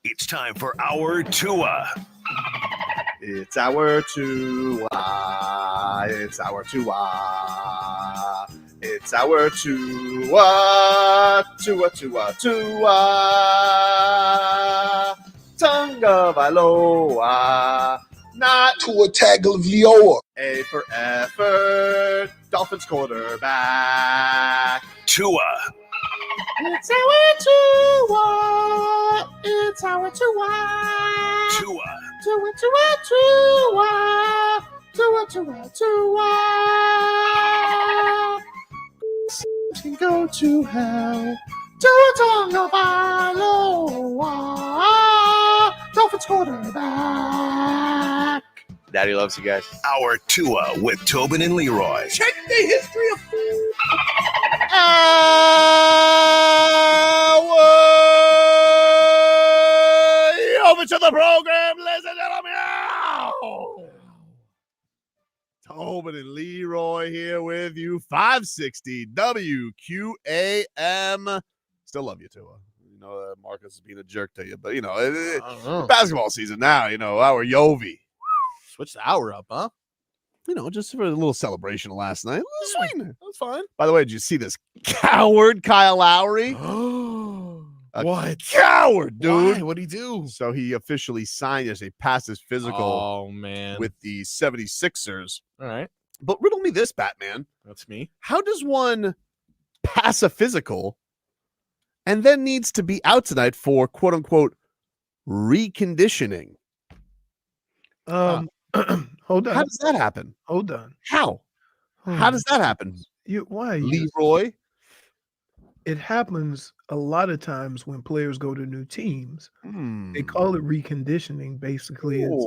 It's time for our Tua. It's our Tua. It's our Tua. It's our Tua. Tua, Tua, Tua. Tonga Valoa. Not Tua Tagovailoa. A for effort. Dolphins quarterback. Tua. It's our Tua. It's our Tua. Tua. Tua, Tua, Tua. Tua, Tua, Tua. Can go to hell. Tua Tagovailoa. Dolphins quarterback. Daddy loves you guys. Our Tua with Tobin and Leroy. Check the history of food. Over to the program, ladies and gentlemen. Tobin and Leroy here with you. 560 WQAM. Still love you, Tua. You know, Marcus is being a jerk to you, but, you know, basketball season now, you know, our Jovi. Switch the hour up, huh? You know, just for a little celebration last night. A little sweetener. That's fine. By the way, did you see this coward Kyle Lowry? What? Coward, dude. Why? What'd he do? So he officially signed as he passed his physical Oh, man. with the 76ers. All right. But riddle me this, Batman. That's me. How does one pass a physical and then needs to be out tonight for quote unquote reconditioning? Hold on. How does that happen? Hold on. How? How does that happen? Why? Leroy? It happens a lot of times when players go to new teams. They call it reconditioning. Basically, it's,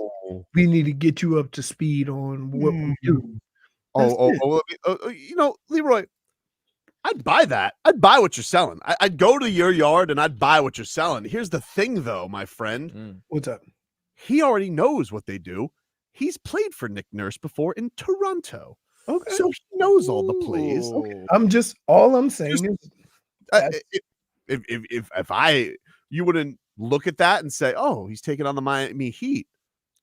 we need to get you up to speed on what we do. You know, Leroy, I'd buy that. I'd buy what you're selling. I'd go to your yard and I'd buy what you're selling. Here's the thing, though, my friend. What's up? He already knows what they do. He's played for Nick Nurse before in Toronto. Okay. So he knows all the plays. Okay. All I'm saying is if you wouldn't look at that and say, oh, he's taking on the Miami Heat,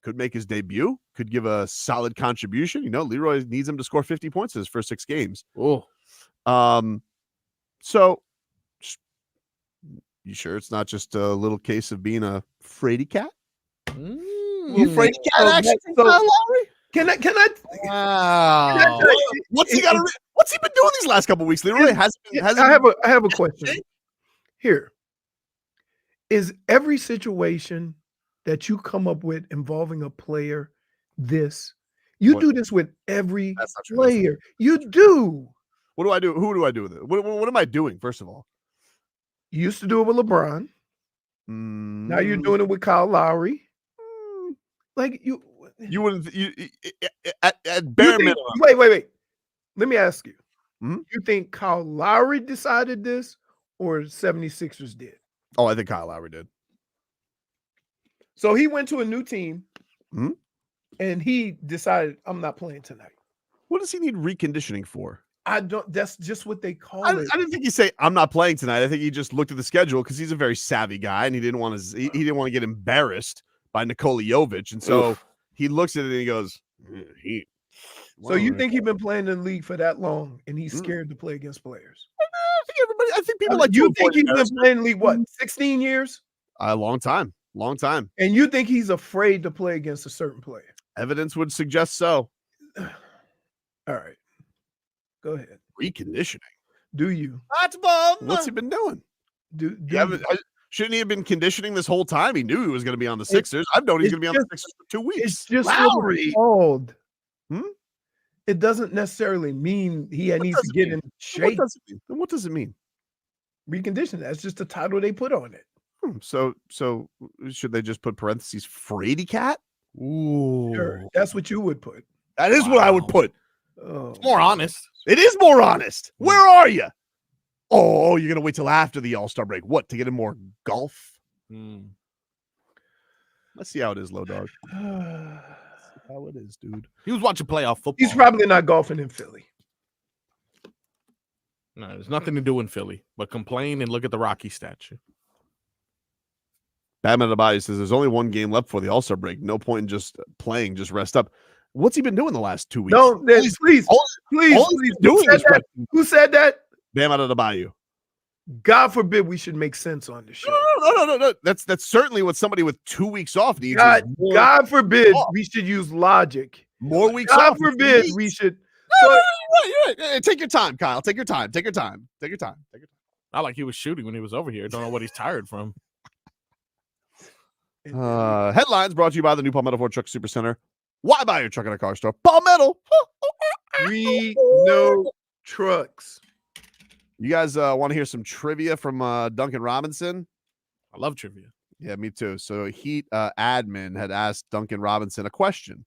could make his debut, could give a solid contribution. You know, Leroy needs him to score 50 points in his first 6 games. Oh, so you sure it's not just a little case of being a fraidy cat? You fraidy cat action, Kyle Lowry? Can I? wow. What's he been doing these last couple of weeks, Leroy? I have a question. Here. Is every situation that you come up with involving a player this? You do this with every player. You do. What do I do? Who do I do with it? What am I doing, first of all? You used to do it with LeBron. Now you're doing it with Kyle Lowry. Like you wouldn't at bare minimum. Wait. Let me ask you. You think Kyle Lowry decided this or 76ers did? Oh, I think Kyle Lowry did. So he went to a new team and he decided, I'm not playing tonight. What does he need reconditioning for? That's just what they call it. I didn't think he say I'm not playing tonight. I think he just looked at the schedule because he's a very savvy guy and he didn't want to. He didn't want to get embarrassed by Nikola Jović, and so he looks at it and he goes, So you think he's been playing in the league for that long and he's scared to play against players? I think people like you think he's been playing in the league what 16 years? A long time. And you think he's afraid to play against a certain player? Evidence would suggest so. All right. Go ahead. Reconditioning. Do you? What's he been doing? Shouldn't he have been conditioning this whole time? He knew he was going to be on the Sixers. I've known he's going to be on the Sixers for 2 weeks. It's just Lowry. called. It doesn't necessarily mean he needs to get in shape. What does it mean? Reconditioning. That's just the title they put on it. So should they just put parentheses fraidy cat? Ooh, sure. That's what you would put. That is what I would put. It's more honest. It is more honest. Where are you? Oh, you're gonna wait till after the All-Star break. What, to get in more golf? Let's see how it is, Low Dog. How it is, dude. He was watching playoff football. He's probably not golfing in Philly. No, there's nothing to do in Philly but complain and look at the Rocky statue. Batman Adebayo says there's only one game left for the All-Star break. No point in just playing, just rest up. What's he been doing the last 2 weeks? No, please. Who said that? Bam Adebayo. God forbid we should make sense on this show. No. That's certainly what somebody with 2 weeks off needs. God forbid we should use logic. More weeks God off. forbid we should. Right. Take your time, Kyle. Take your time. Not like he was shooting when he was over here. Don't know what he's tired from. Headlines brought to you by the new Palmetto Ford Truck Supercenter. Why buy your truck at a car store? Palmetto. We know trucks. You guys want to hear some trivia from Duncan Robinson? I love trivia. Yeah, me too. So Heat admin had asked Duncan Robinson a question,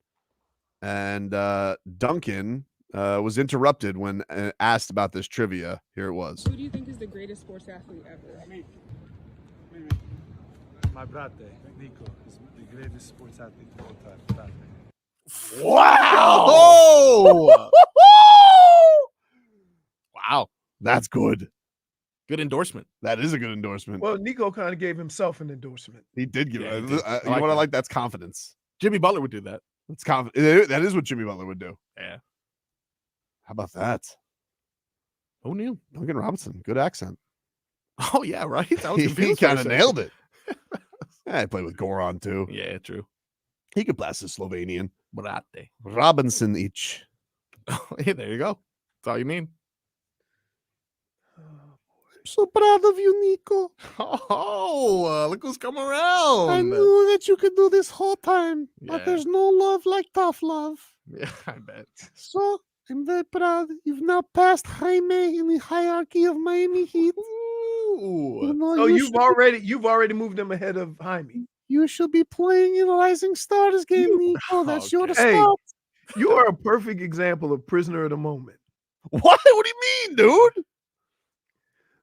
and Duncan was interrupted when asked about this trivia. Here it was. Who do you think is the greatest sports athlete ever? My brother, Nico, is the greatest sports athlete of all time. Wow! Wow. That's good. Good endorsement. That is a good endorsement. Well, Nico kind of gave himself an endorsement. He did give Yeah, it. he did. You know what I like? That's confidence. Jimmy Butler would do that. That's confidence. That is what Jimmy Butler would do. Yeah. How about that? Who knew? Duncan Robinson, good accent. Oh, yeah, right? I was He confused for a kind of second. nailed it. Yeah, he played with Goran too. Yeah, true. He could blast his Slovenian. Brate. Robinson each. Hey, there you go. That's all you need. I'm so proud of you, Nico. Oh, look who's come around. I knew that you could do this whole time, Yeah. but there's no love like tough love. Yeah, I bet. So I'm very proud. You've now passed Jaime in the hierarchy of Miami Heat. Ooh. You know, So you you've already moved him ahead of Jaime. You should be playing in Rising Stars game, Nico. That's your Okay. spot. You are a perfect example of prisoner of the moment. What? What do you mean, dude?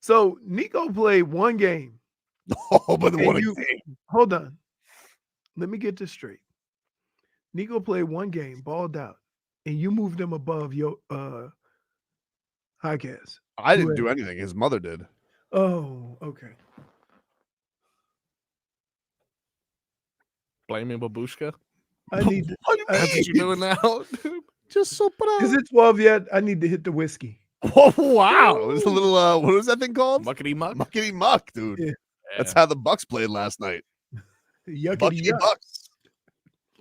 So Nico played one game. Oh, but And what a you- game. Hold on. Let me get this straight. Nico played one game, balled out, and you moved him above your Jaquez. I didn't do anything. His mother did. Oh, okay. Blaming Babushka. I need to, That's what you're doing now, dude. Just so proud. is it 12 yet? I need to hit the whiskey. Oh, wow. It's a little, what was that thing called? Muckety muck. Muckety muck, dude. Yeah. That's how the Bucks played last night. Yuckity Buckety yuck. Bucks.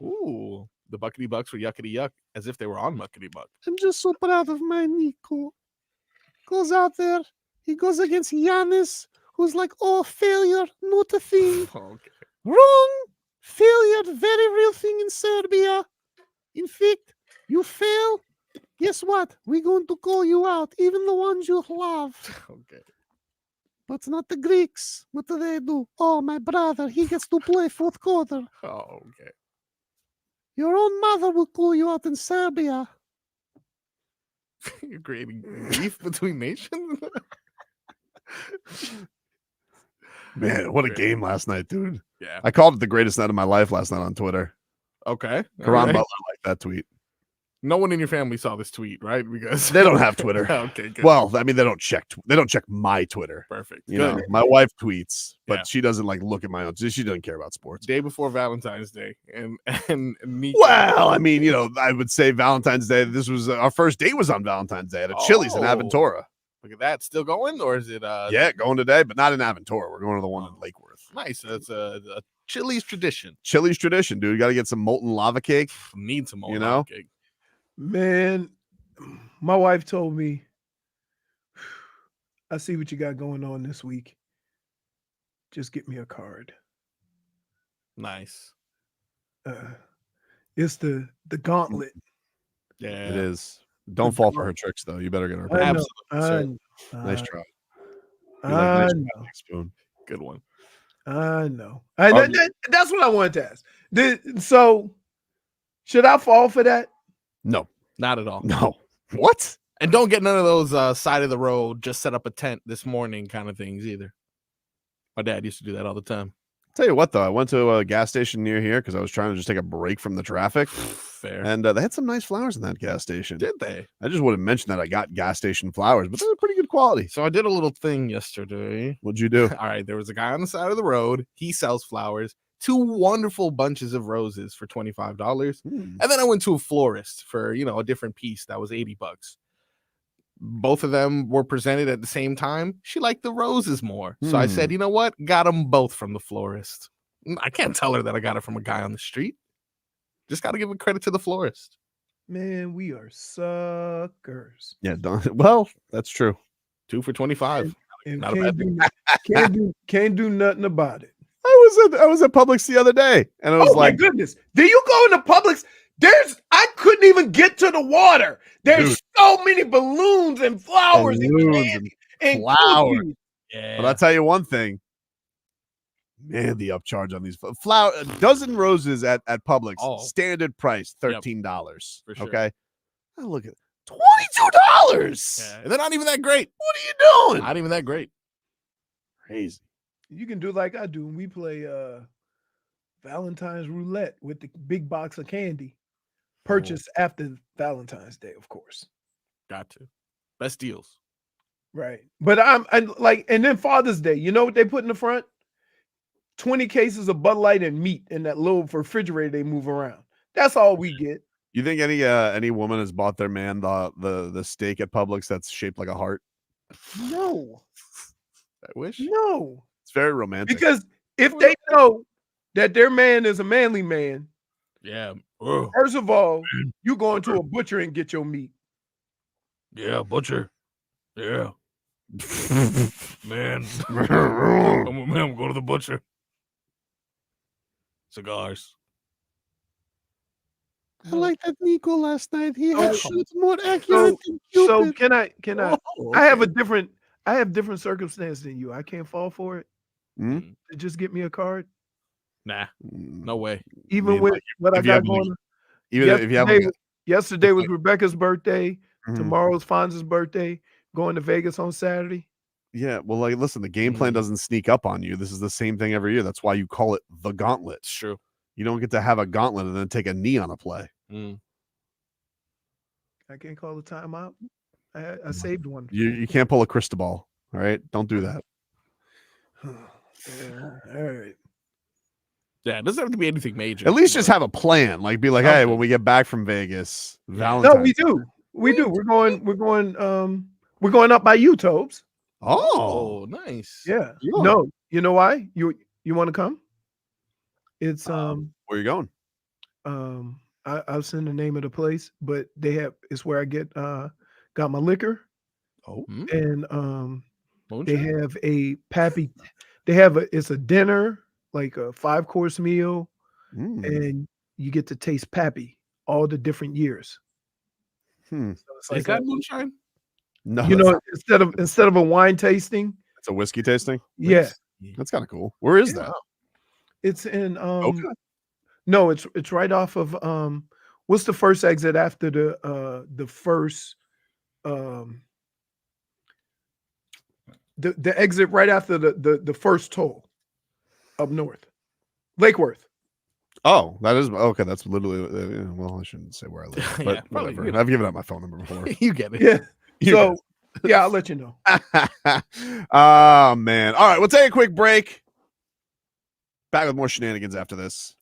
Ooh, the Buckety Bucks were yuckety yuck, as if they were on Muckety Buck. I'm just so proud of my Nico. Goes out there. He goes against Giannis, who's like, oh, failure, not a thing. Okay. Wrong. Failure, very real thing in Serbia. In fact, you fail. Guess what? We're going to call you out, even the ones you love. Okay. But not the Greeks. What do they do? Oh, my brother, he gets to play fourth quarter. Oh, okay. Your own mother will call you out in Serbia. You're creating beef between nations. Man, what a Great. game last night, dude. Yeah. I called it the greatest night of my life last night on Twitter. Okay. Karan All right. Butler liked that tweet. No one in your family saw this tweet, right? Because They don't have Twitter. Okay, good. Well, I mean, they don't check my Twitter. Perfect. You Good. know, my wife tweets, but Yeah. she doesn't like look at my own. She doesn't care about sports. Day before Valentine's Day, and Nico. Well, I mean, you know, I would say Valentine's Day. This was our first date was on Valentine's Day at a Chili's in Oh. Aventura. Look at that, still going, or is it? Yeah, going today, but not in Aventura. We're going to the one in Lake Worth. Nice. That's a Chili's tradition. Chili's tradition, dude. You got to get some molten lava cake. Need some more. You know? cake. Man, my wife told me, I see what you got going on this week. Just get me a card. Nice. It's the gauntlet. Yeah. It is. Don't fall for her tricks, though. You better get her. I know, Absolutely. Nice try. You I like nice know. spoon. Good one. I know. Oh, That's what I wanted to ask. So, should I fall for that? No, Not at all. no. What? And don't get none of those side of the road, just set up a tent this morning kind of things either. My dad used to do that all the time. Tell you what, though, I went to a gas station near here because I was trying to just take a break from the traffic. fair. And they had some nice flowers in that gas station. Did they? I just wouldn't mention that I got gas station flowers, but they're pretty good quality. So I did a little thing yesterday. What'd you do? All right, there was a guy on the side of the road. He sells flowers. 2 wonderful bunches of roses for $25. And then I went to a florist for, a different piece that was $80. Both of them were presented at the same time. She liked the roses more. So I said, you know what? Got them both from the florist. I can't tell her that I got it from a guy on the street. Just got to give credit to the florist. Man, we are suckers. Yeah, well, that's true. 2 for $25. And Not a bad thing. can't do nothing about it. I was at Publix the other day, and I was my goodness. Do you go into Publix? I couldn't even get to the water. There's so many balloons and flowers and flowers. cookies. Yeah. But I'll tell you one thing. Man, the upcharge on these flower, a dozen roses at Publix, standard price $13. For sure. Okay, I look at $22. Yeah, they're not even that great. What are you doing? Not even that great. Crazy. You can do like I do when we play Valentine's roulette with the big box of candy. Purchased after Valentine's Day, of course. Got to. Best deals. Right. But and then Father's Day, you know what they put in the front? 20 cases of Bud Light and meat in that little refrigerator they move around. That's all we get. You think any woman has bought their man the steak at Publix that's shaped like a heart? No. I wish. No. It's very romantic. Because if they know that their man is a manly man, yeah. First of all, you going to a butcher and get your meat. Yeah, butcher. Yeah. Man. I'm going to the butcher. Cigars. I like that Nico last night. He had shoots more accurate than Cupid. So can I okay. I have different circumstances than you. I can't fall for it. Just get me a card. Nah, no way. Even with what I got going on. Yesterday was Rebecca's birthday. Tomorrow's Fonz's birthday. Going to Vegas on Saturday. Yeah, well, listen, the game plan doesn't sneak up on you. This is the same thing every year. That's why you call it the gauntlet. It's true. You don't get to have a gauntlet and then take a knee on a play. I can't call the timeout. I saved one. You can't pull a Cristobal. All right, don't do that. Yeah, all right. Yeah, it doesn't have to be anything major. At least just have a plan. Be like, hey, when we get back from Vegas, Valentine. No, we do. We do. We're going up by you, Tobes. Oh, nice. Yeah. No, you know why? You want to come? It's where you going? I'll send the name of the place, but it's where I got my liquor. Oh. And they have a pappy. It's a dinner, like a 5-course meal, and you get to taste pappy all the different years. So it's Is that moonshine? No, instead of a wine tasting, it's a whiskey tasting. Yeah, that's kind of cool. Where is that? It's in no, it's right off of what's the first exit after the first the exit right after the first toll up north, Lake Worth. Oh, that is okay. That's literally well, I shouldn't say where I live, but Yeah, whatever. I've given out my phone number before. You get it. Yeah. So yeah, I'll let you know. Oh man. All right, we'll take a quick break. Back with more shenanigans after this.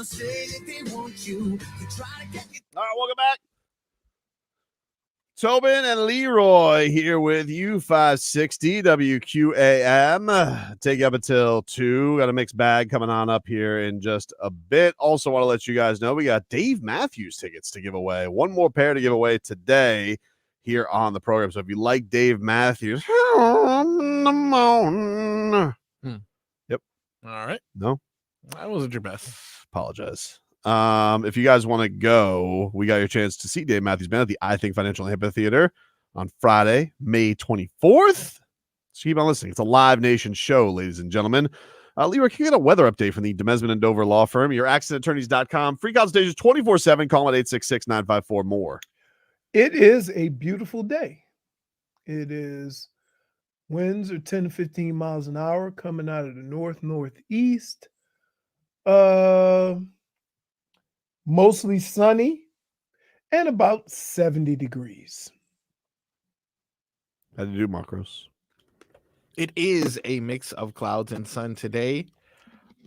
gonna say that they want you. They try to get you. All right, welcome back. Tobin and Leroy here with you, 560 WQAM. Take you up until 2. Got a mixed bag coming on up here in just a bit. Also want to let you guys know we got Dave Matthews tickets to give away. One more pair to give away today here on the program. So if you like Dave Matthews, on the mountain. Yep. All right. No? That wasn't your best. Apologize. If you guys want to go, we got your chance to see Dave Matthews Band at the I Think Financial Amphitheater on Friday, May 24th. So keep on listening. It's a Live Nation show, ladies and gentlemen. Leroy, can you get a weather update from the Demesman and Dover Law Firm? Your accidentattorneys.com. Free consultations 24/7. Call them at 866-954-MORE. It is a beautiful day. It is winds are 10 to 15 miles an hour coming out of the northeast. Mostly sunny and about 70 degrees. How do you do, Macros? It is a mix of clouds and sun today.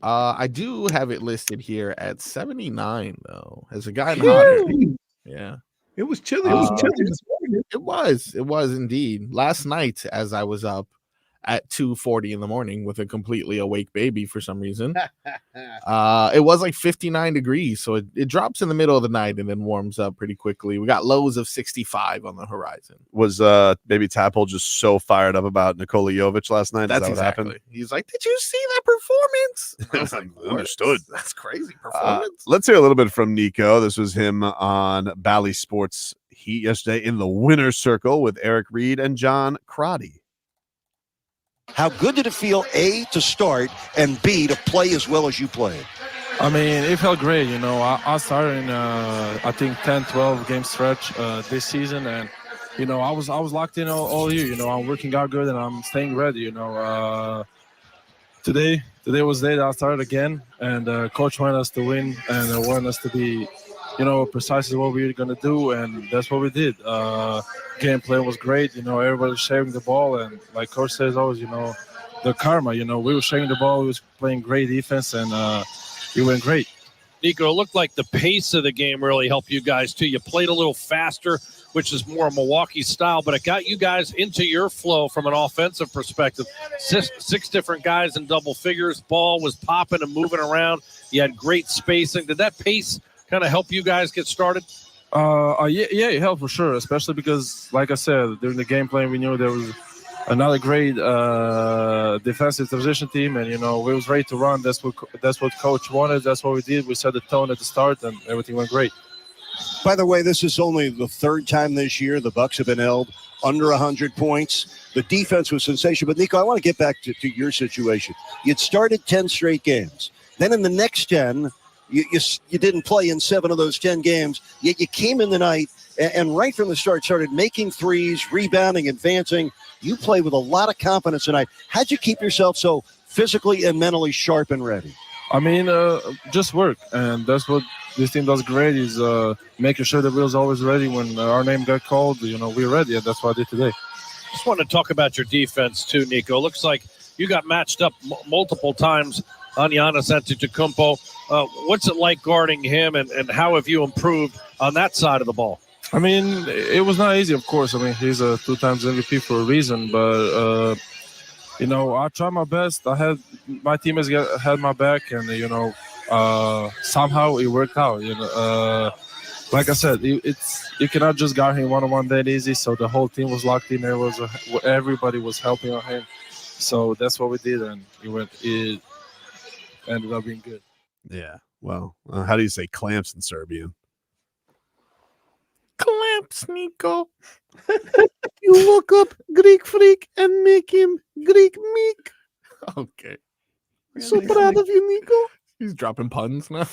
I do have it listed here at 79, though. Has it gotten hotter? Yeah. It was chilly. It was chilly this morning. It was indeed. Last night, as I was up at 2:40 in the morning with a completely awake baby for some reason, it was like 59 degrees. So it drops in the middle of the night and then warms up pretty quickly. We got lows of 65 on the horizon. Was baby Tadpole just so fired up about Nikola Jović last night? That's that exactly. What happened? He's like, did you see that performance? I was like, Understood. That's crazy performance. Let's hear a little bit from Nico. This was him on Bally Sports Heat yesterday in the winner's circle with Eric Reed and John Crotty. How good did it feel, A, to start, and B, to play as well as you played? I mean, it felt great. You know, I started in, I think, 10, 12 game stretch this season. And, you know, I was locked in all year. You know, I'm working out good and I'm staying ready. You know, today was the day that I started again. And coach wanted us to win and wanted us to be, you know, precisely what we were going to do. And that's what we did. Gameplay was great. You know, everybody was sharing the ball. And like coach says always, you know, the karma, you know, we were sharing the ball. We was playing great defense and it went great. Nico, it looked like the pace of the game really helped you guys too. You played a little faster, which is more Milwaukee style, but it got you guys into your flow from an offensive perspective. Six different guys in double figures. Ball was popping and moving around. You had great spacing. Did that pace kind of help you guys get started? Yeah, it helped for sure, especially because, like I said, during the game plan, we knew there was another great defensive transition team, and you know we was ready to run. That's what coach wanted. That's what we did. We set the tone at the start, and everything went great. By the way, this is only the third time this year the Bucks have been held under 100 points. The defense was sensational. But, Nico, I want to get back to your situation. You'd started 10 straight games. Then in the next 10, you didn't play in 7 of those 10 games, yet you came in the night and right from the start started making threes, rebounding, advancing. You played with a lot of confidence tonight. How'd you keep yourself so physically and mentally sharp and ready? I mean, just work, and that's what this team does great is making sure that we was always ready when our name got called. You know, we're ready, and that's what I did today. Just want to talk about your defense too, Nico. Looks like you got matched up multiple times on Giannis Antetokounmpo. What's it like guarding him, and how have you improved on that side of the ball? I mean, it was not easy, of course. I mean, he's a 2 times MVP for a reason, but you know, I tried my best. My teammates had my back, and you know, somehow it worked out. You know, like I said, you cannot just guard him one-on-one that easy. So the whole team was locked in. Everybody was helping on him. So that's what we did, and it ended up being good. Yeah. Well, how do you say clamps in Serbian? Clamps, Nico. You look up Greek freak and make him Greek meek. Okay. So proud of you, Nico. He's dropping puns now.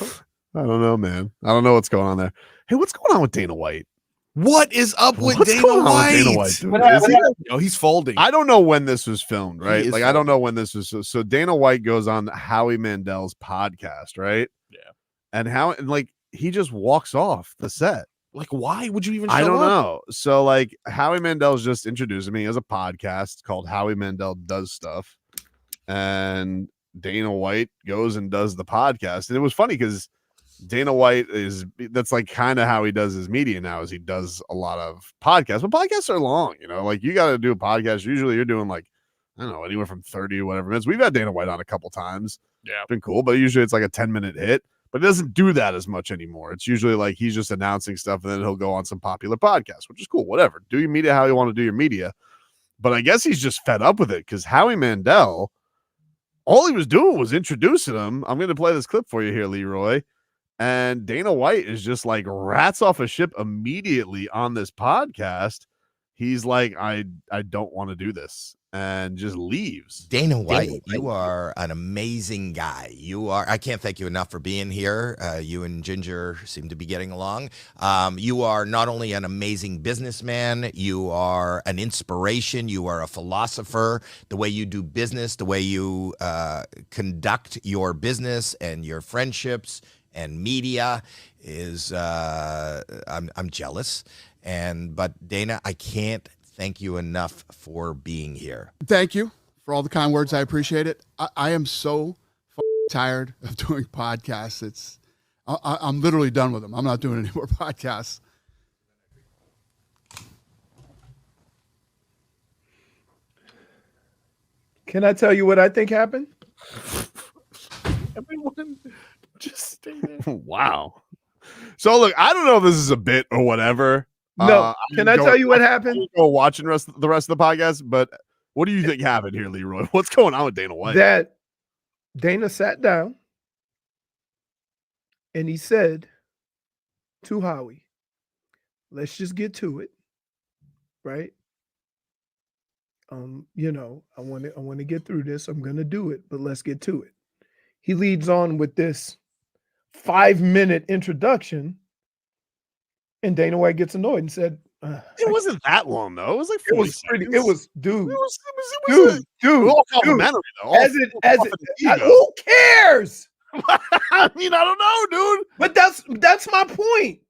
I don't know, man. I don't know what's going on there. Hey, what's going on with Dana White? What is up with Dana White? Dude? He's folding. I don't know when this was filmed, right? Like, folding. I don't know when this was. So Dana White goes on Howie Mandel's podcast, right? Yeah. And like he just walks off the set. Like, why would you even show I don't up? know. So, like, Howie Mandel's just introducing me as a podcast called Howie Mandel Does Stuff. And Dana White goes and does the podcast. And it was funny because Dana White that's like kind of how he does his media now, is he does a lot of podcasts, but podcasts are long, like you got to do a podcast. Usually you're doing like, I don't know, anywhere from 30 to whatever minutes. We've had Dana White on a couple times. Yeah. It's been cool, but usually it's like a 10-minute hit, but it doesn't do that as much anymore. It's usually like he's just announcing stuff and then he'll go on some popular podcast, which is cool. Whatever. Do your media how you want to do your media. But I guess he's just fed up with it because Howie Mandel, all he was doing was introducing him. I'm going to play this clip for you here, Leroy. And Dana White is just like rats off a ship immediately on this podcast. He's like, I don't want to do this, and just leaves. Dana White, you are an amazing guy. I can't thank you enough for being here. You and Ginger seem to be getting along. You are not only an amazing businessman, you are an inspiration. You are a philosopher. The way you do business, the way you conduct your business and your friendships and media is, I'm jealous. But Dana, I can't thank you enough for being here. Thank you for all the kind words. I appreciate it. I am so tired of doing podcasts. I'm literally done with them. I'm not doing any more podcasts. Can I tell you what I think happened? Everyone just stay there. Wow. So look, I don't know if this is a bit or whatever. No. Can I tell you what happened? Go watching the rest of the podcast, but what do you think happened here, Leroy? What's going on with Dana White? That Dana sat down and he said to Howie, let's just get to it, right? I want to get through this. I'm going to do it, but let's get to it. He leads on with this 5-minute introduction, and Dana White gets annoyed and said, it wasn't that long though. It was like 40 seconds. It was, dude. Dude. All complimentary though. Who cares? I mean, I don't know, dude. But that's my point.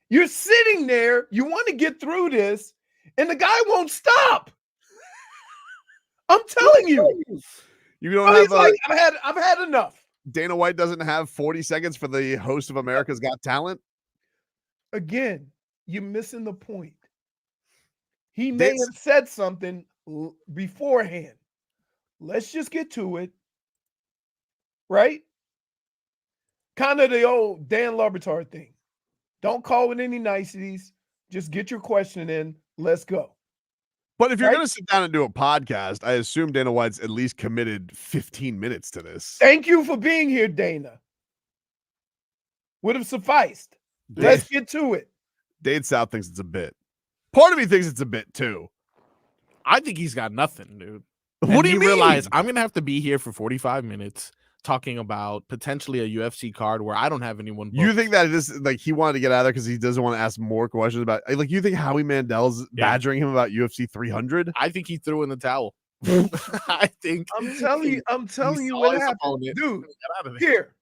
You're sitting there, you want to get through this, and the guy won't stop. I'm telling you. You don't have like, I've had enough. Dana White doesn't have 40 seconds for the host of America's Got Talent. Again, you're missing the point. He may have said something beforehand. Let's just get to it. Right? Kind of the old Dan Lubertard thing. Don't call with any niceties. Just get your question in. Let's go. But if you're going to sit down and do a podcast, I assume Dana White's at least committed 15 minutes to this. Thank you for being here, Dana. Would have sufficed. Let's get to it. Dade South thinks it's a bit. Part of me thinks it's a bit too. I think he's got nothing, dude. What do you mean? Realize I'm going to have to be here for 45 minutes talking about potentially a UFC card where I don't have anyone booked. You think that it is like he wanted to get out of there because he doesn't want to ask more questions about, like, you think Howie Mandel's badgering him about UFC 300? I think he threw in the towel. I think I'm telling you what happened. Dude, here.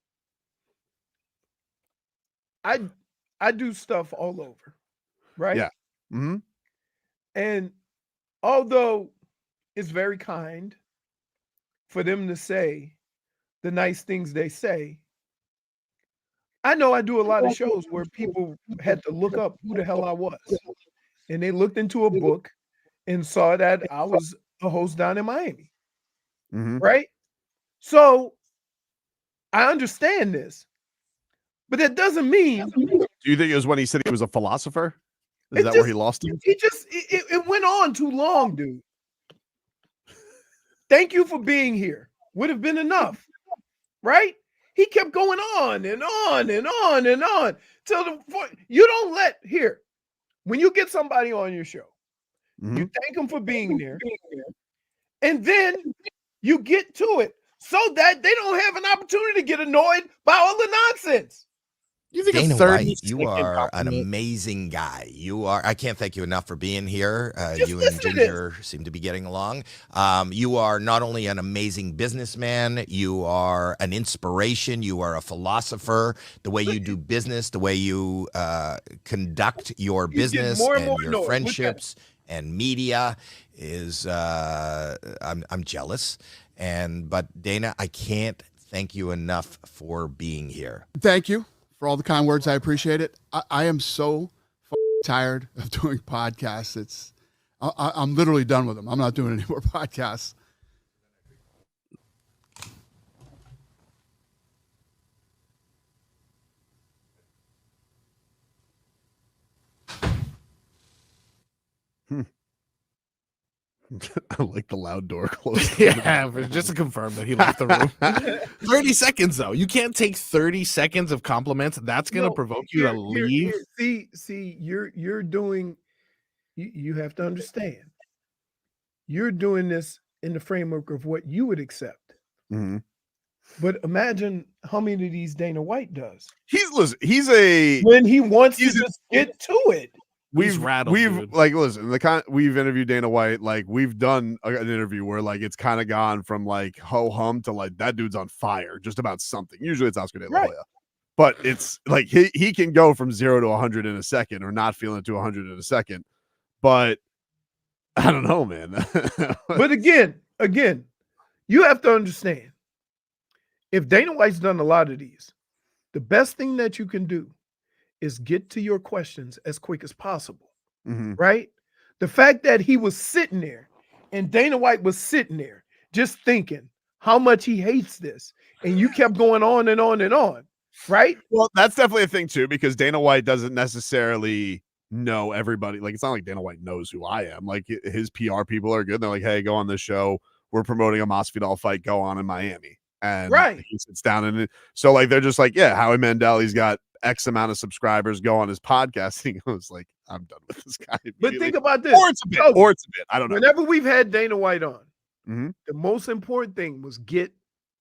I do stuff all over, right? Yeah. Mm-hmm. And although it's very kind for them to say the nice things they say, I know I do a lot of shows where people had to look up who the hell I was. And they looked into a book and saw that I was a host down in Miami. Mm-hmm. Right? So I understand this. But that doesn't mean. Do you think it was when he said he was a philosopher? Is that where he lost him? It went on too long, dude. Thank you for being here. Would have been enough, right? He kept going on and on and on and on till you don't let here. When you get somebody on your show, you thank them for being there, and then you get to it so that they don't have an opportunity to get annoyed by all the nonsense. You think Dana White, you are an amazing guy. I can't thank you enough for being here. You and Ginger seem to be getting along. You are not only an amazing businessman, you are an inspiration. You are a philosopher. The way you do business, the way you conduct your business and your friendships and media is, I'm jealous. But Dana, I can't thank you enough for being here. Thank you for all the kind words. I appreciate it. I am so tired of doing podcasts. I'm literally done with them. I'm not doing any more podcasts. I like the loud door closed. Yeah, but just to confirm that he left the room. 30 seconds, though. You can't take 30 seconds of compliments. That's going to provoke you to leave. See, you're doing, you have to understand, you're doing this in the framework of what you would accept. Mm-hmm. But imagine how many of these Dana White does. When he wants to just get to it. We've like, listen, we've interviewed Dana White, like we've done an interview where like it's kind of gone from like ho hum to like that dude's on fire just about something. Usually it's Oscar De La Hoya, but it's like he can go from 0 to 100 in a second, or not feeling to 100 in a second. But I don't know, man. But again, you have to understand, if Dana White's done a lot of these, the best thing that you can do is get to your questions as quick as possible, right? The fact that he was sitting there and Dana White was sitting there just thinking how much he hates this, and you kept going on and on and on, right? Well, that's definitely a thing too, because Dana White doesn't necessarily know everybody. Like, it's not like Dana White knows who I am. Like, his PR people are good. They're like, hey, go on this show. We're promoting a Masvidal fight. Go on in Miami. And he sits down and so like they're just like, yeah, Howie Mandel, he's got X amount of subscribers, go on his podcast. And he goes like, I'm done with this guy. But think about this. Or it's a bit. I don't know. Whenever we've had Dana White on, the most important thing was get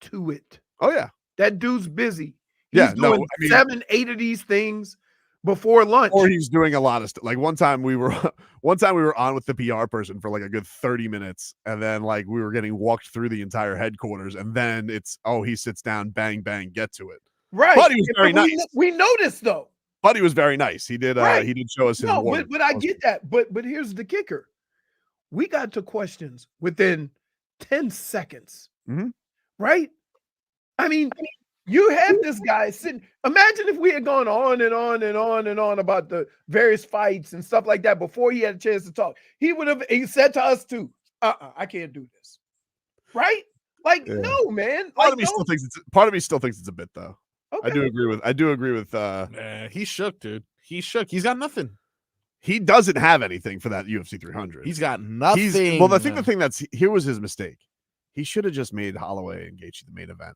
to it. Oh, yeah. That dude's busy. He's doing 7, 8 of these things before lunch. Or he's doing a lot of stuff. Like one time we were on with the PR person for like a good 30 minutes, and then like we were getting walked through the entire headquarters, and then it's he sits down, bang, bang, get to it. Right. But he was very nice. We noticed though. But he was very nice. He did he did show us his award. But I get that. But here's the kicker. We got to questions within 10 seconds. Right? I mean, you had this guy sitting. Imagine if we had gone on and on and on and on about the various fights and stuff like that before he had a chance to talk. He said to us too, I can't do this. Right? Like, no, man. Part of me still thinks it's a bit though. Okay. I do agree with he shook, dude. He shook. He's got nothing. He doesn't have anything for that UFC 300. He's got nothing. I think the thing here was his mistake. He should have just made Holloway and Gaethje the main event.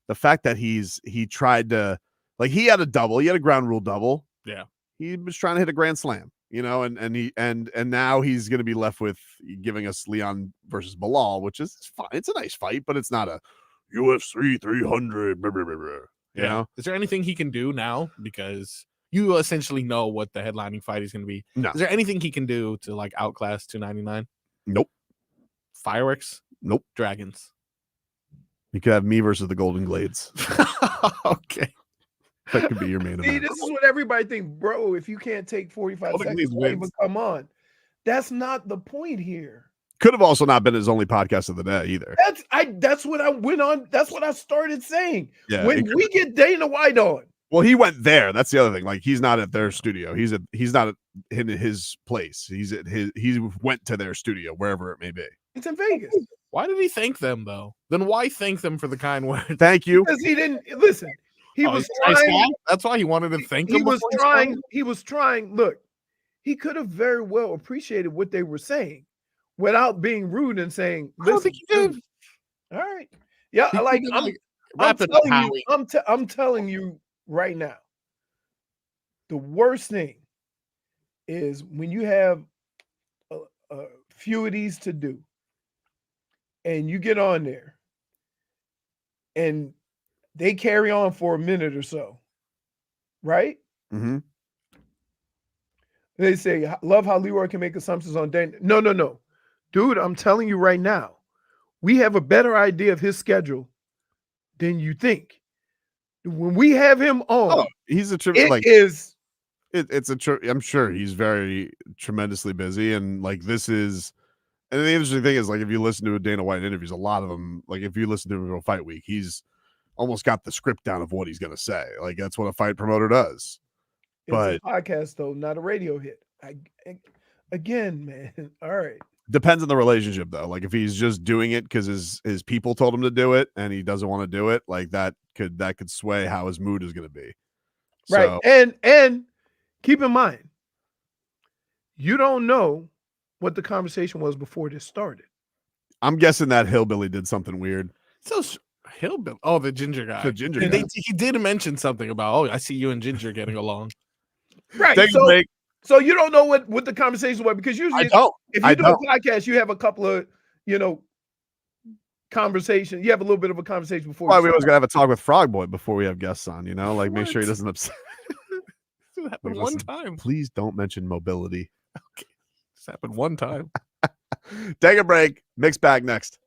The fact that he tried to, like, he had a ground rule double. Yeah. He was trying to hit a grand slam, and now he's going to be left with giving us Leon versus Bilal, which is fine. It's a nice fight, but it's not a UFC 300. Blah, blah, blah, blah, you know? Is there anything he can do now? Because you essentially know what the headlining fight is going to be. No. Is there anything he can do to like outclass 299? Nope. Fireworks? Nope. Dragons? You could have me versus the Golden Glades. Okay. That could be your main event. See, this is what everybody thinks, bro. If you can't take 45 seconds, but come on. That's not the point here. Could have also not been his only podcast of the day either. That's what I went on. That's what I started saying. Yeah, when we get Dana White on. Well, he went there. That's the other thing. Like, he's not at their studio. He's not in his place. He went to their studio, wherever it may be. It's in Vegas. Why did he thank them though? Then why thank them for the kind words? Thank you. Because he didn't listen. He was trying. That's why he wanted to thank them. He was trying. Look, he could have very well appreciated what they were saying without being rude and saying, listen, I don't think he did. All right. Yeah, I'm telling you right now, the worst thing is when you have a few of these to do and you get on there and they carry on for a minute or so, right? Mm-hmm. They say, love how Leroy can make assumptions on Dana. No. Dude, I'm telling you right now, we have a better idea of his schedule than you think. When we have him on, he's a I'm sure he's very tremendously busy, and like this is, and the interesting thing is, like, if you listen to Dana White interviews, a lot of them, like if you listen to him on Fight Week, he's almost got the script down of what he's going to say. Like that's what a fight promoter does. It's But a podcast though, not a radio hit. Again, man. All right. depends on the relationship though. Like if he's just doing it because his people told him to do it and he doesn't want to do it, like that could sway how his mood is going to be. Right. So, And keep in mind, you don't know what the conversation was before this started. I'm guessing that hillbilly did something weird. So hillbilly. Oh, the ginger guy. The ginger And guy. he did mention something about, oh, I see you and Ginger getting along. Right. Take a break. So you don't know what the conversation was because usually I don't. if I you do don't. a podcast, you have a couple of, conversation. You have a little bit of a conversation before. Why we always gotta have a talk with Frog Boy before we have guests on, like make sure he doesn't upset. This happened Like, one listen, time. Please don't mention mobility. This happened one time. Take a break. Mixed bag next.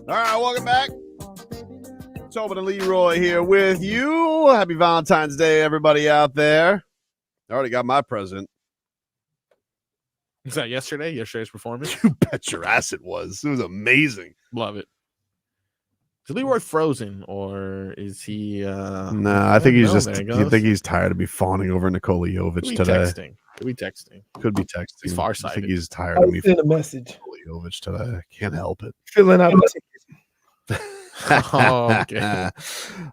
All right, welcome back. Tobin and Leroy here with you. Happy Valentine's Day, everybody out there. I already got my present. Was that yesterday? Yesterday's performance? You bet your ass it was. It was amazing. Love it. Is Leroy frozen or is he? I think he's just. I think he's tired of me fawning over Nikola Jović today. Could be texting. Could be texting. He's farsighted. I think he's tired of me. Send a message. Nikola Jović today. I can't help it. Filling out a ticket. Okay.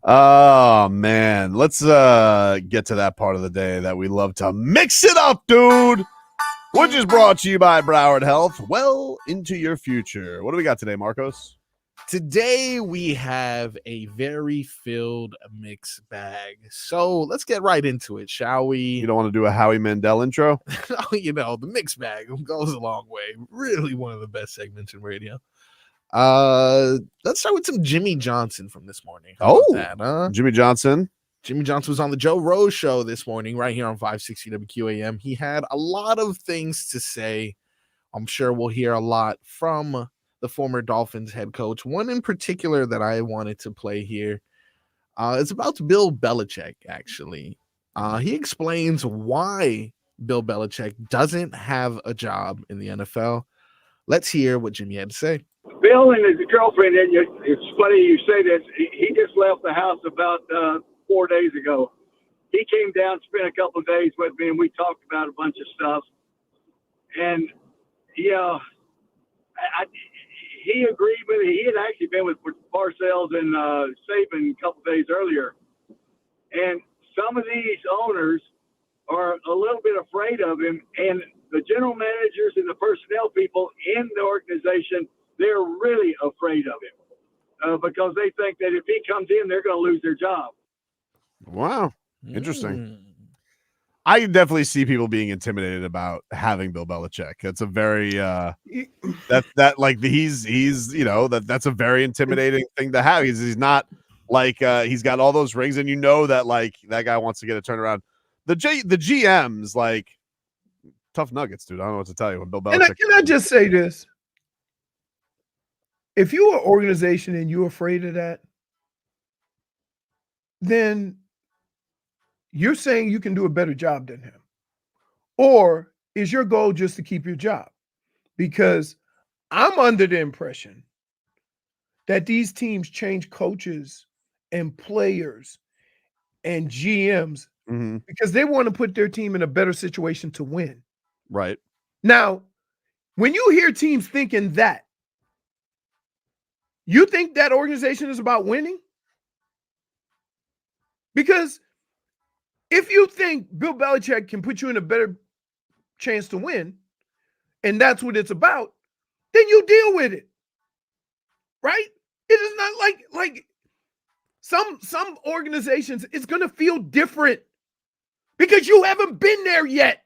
Oh man, let's get to that part of the day that we love to mix it up, dude. Which is brought to you by Broward Health. Well into your future. What do we got today, Marcos? Today we have a very filled mix bag. So let's get right into it, shall we? You don't want to do a Howie Mandel intro? The mix bag goes a long way. Really one of the best segments in radio. Let's start with some Jimmy Johnson from this morning. How about that, huh? Jimmy Johnson. Jimmy Johnson was on the Joe Rose show this morning, right here on 560 WQAM. He had a lot of things to say. I'm sure we'll hear a lot from the former Dolphins head coach. One in particular that I wanted to play here is about Bill Belichick, actually. He explains why Bill Belichick doesn't have a job in the NFL. Let's hear what Jimmy had to say. Bill and his girlfriend, and it's funny you say this, he just left the house about 4 days ago. He came down, spent a couple of days with me, and we talked about a bunch of stuff. And, he agreed with it. He had actually been with Parcells and Saban a couple of days earlier. And some of these owners are a little bit afraid of him. And the general managers and the personnel people in the organization, they're really afraid of him because they think that if he comes in, they're going to lose their job. Wow. Interesting. I can definitely see people being intimidated about having Bill Belichick. That's a very that's a very intimidating thing to have. He's not like he's got all those rings, and that like that guy wants to get a turnaround. The GMs like tough nuggets, dude. I don't know what to tell you when Bill Belichick. Can I just say this? If you're an organization and you're afraid of that, then you're saying you can do a better job than him. Or is your goal just to keep your job? Because I'm under the impression that these teams change coaches and players and GMs because they want to put their team in a better situation to win. Right. Now, when you hear teams thinking that, you think that organization is about winning? Because if you think Bill Belichick can put you in a better chance to win, and that's what it's about, then you deal with it. Right? It is not like some organizations, it's going to feel different because you haven't been there yet.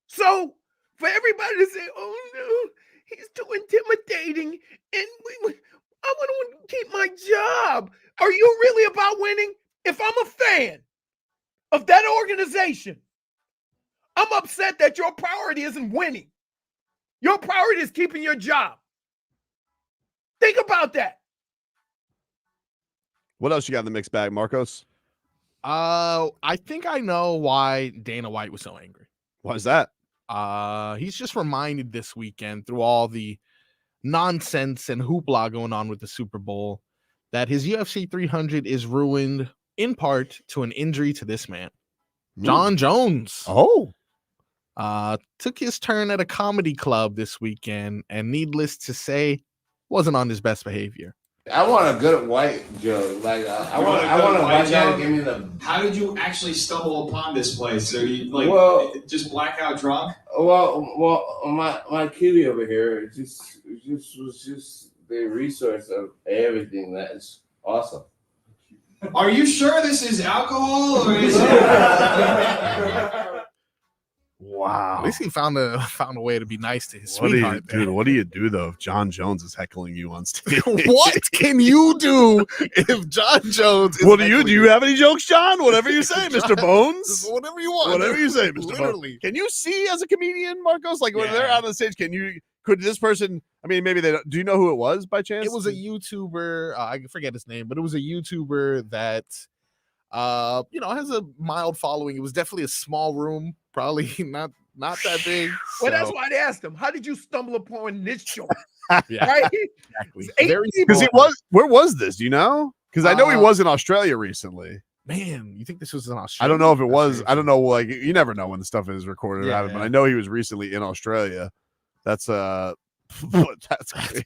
So for everybody to say, oh no, he's too intimidating, and I want to keep my job. Are you really about winning? If I'm a fan of that organization, I'm upset that your priority isn't winning. Your priority is keeping your job. Think about that. What else you got in the mixed bag, Marcos? I think I know why Dana White was so angry. Why is that? He's just reminded this weekend through all the nonsense and hoopla going on with the Super Bowl that his UFC 300 is ruined in part to an injury to this man. Jon Jones. Took his turn at a comedy club this weekend, and needless to say, wasn't on his best behavior. I want a good white joke. Like I want a white guy to give me the. How did you actually stumble upon this place? So you just blackout drunk? Well, my kitty over here was just the resource of everything. That's awesome. Are you sure this is alcohol or is it? Wow. At least he found a way to be nice to his sweetheart. What do you do though if Jon Jones is heckling you on stage? What can you do if Jon Jones is do you have any jokes, John? Whatever you say, Mr. Bones. Whatever you want. Whatever you say, Mr. Literally. Bones. Can you see as a comedian, Marcos? Like when they're out on the stage, could this person I mean, maybe they don't. Do you know who it was by chance? It was a YouTuber. I forget his name, but it was a YouTuber that, has a mild following. It was definitely a small room, probably not that big. Well, that's so- why I asked him, how did you stumble upon this joint? Yeah, Right? exactly. It's 8 Very people. Because where was this? Do you know? Because I know he was in Australia recently. Man, you think this was in Australia? I don't know if it was. I don't know. Like, you never know when the stuff is recorded or Yeah, happened, but yeah. I know he was recently in Australia. That's that's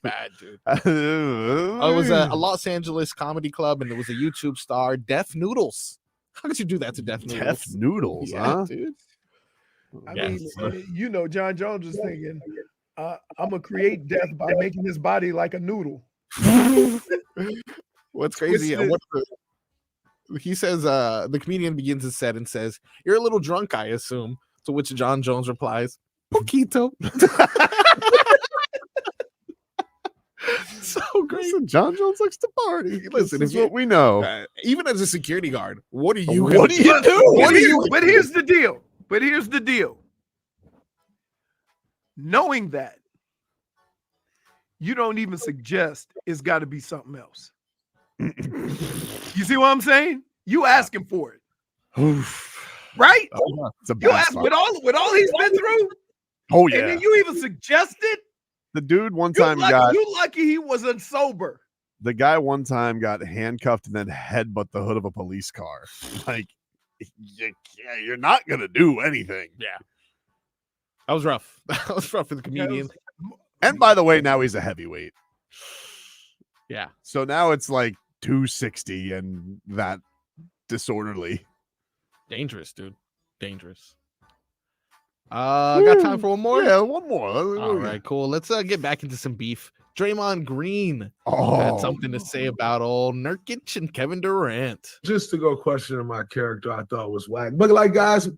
bad, dude. It was a Los Angeles comedy club, and there was a YouTube star, Deaf Noodles. How could you do that to Deaf Noodles? Deaf Noodles, Yeah, huh? dude. I Yes. mean, Jon Jones was thinking, I'm going to create death by making his body like a noodle. What's crazy? He says, the comedian begins his set and says, "You're a little drunk, I assume." To which Jon Jones replies, "Poquito." So great. Listen, Jon Jones likes to party. Listen, This is what we know. Even as a security guard, what are you? What do you do? What do you? But here's the deal. Knowing that, you don't even suggest it's got to be something else. You see what I'm saying? You asking for it, right? It's a You bad ask spot. with all he's been through. Oh And yeah. then you even suggested. The dude one You time lucky he wasn't sober. the guy one time got handcuffed and then headbutt the hood of a police car. Like, you're not gonna do anything. Yeah, that was rough. That was rough for the comedian. And by the way, now he's a heavyweight. Yeah. So now it's like 260 and that disorderly. Dangerous, dude. Dangerous. Got time for one more? Yeah, one more. All right, cool. Let's get back into some beef. Draymond Green Oh, had something to say about old Nurkic and Kevin Durant. Just to go questioning my character, I thought was whack. But like guys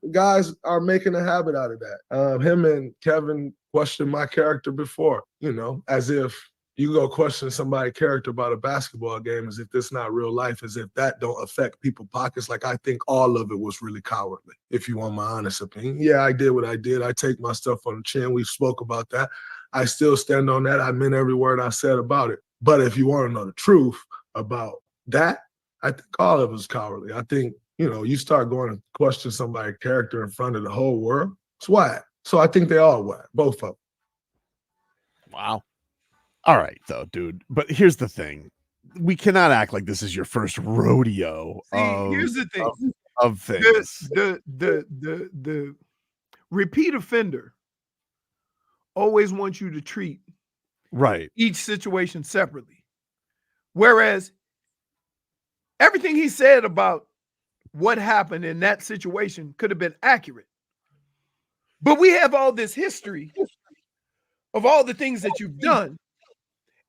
are making a habit out of that. Him and Kevin questioned my character before, as if you go question somebody's character about a basketball game as if this not real life, as if that don't affect people's pockets. Like, I think all of it was really cowardly, if you want my honest opinion. Yeah, I did what I did. I take my stuff on the chin. We spoke about that. I still stand on that. I meant every word I said about it. But if you want to know the truth about that, I think all of it was cowardly. I think, you start going to question somebody's character in front of the whole world, it's whack. So I think they all whack, both of them. Wow. All right, though, dude. But here's the thing: we cannot act like this is your first rodeo. Here's the thing: of things. The repeat offender always wants you to treat Right. each situation separately, whereas everything he said about what happened in that situation could have been accurate. But we have all this history of all the things that you've done.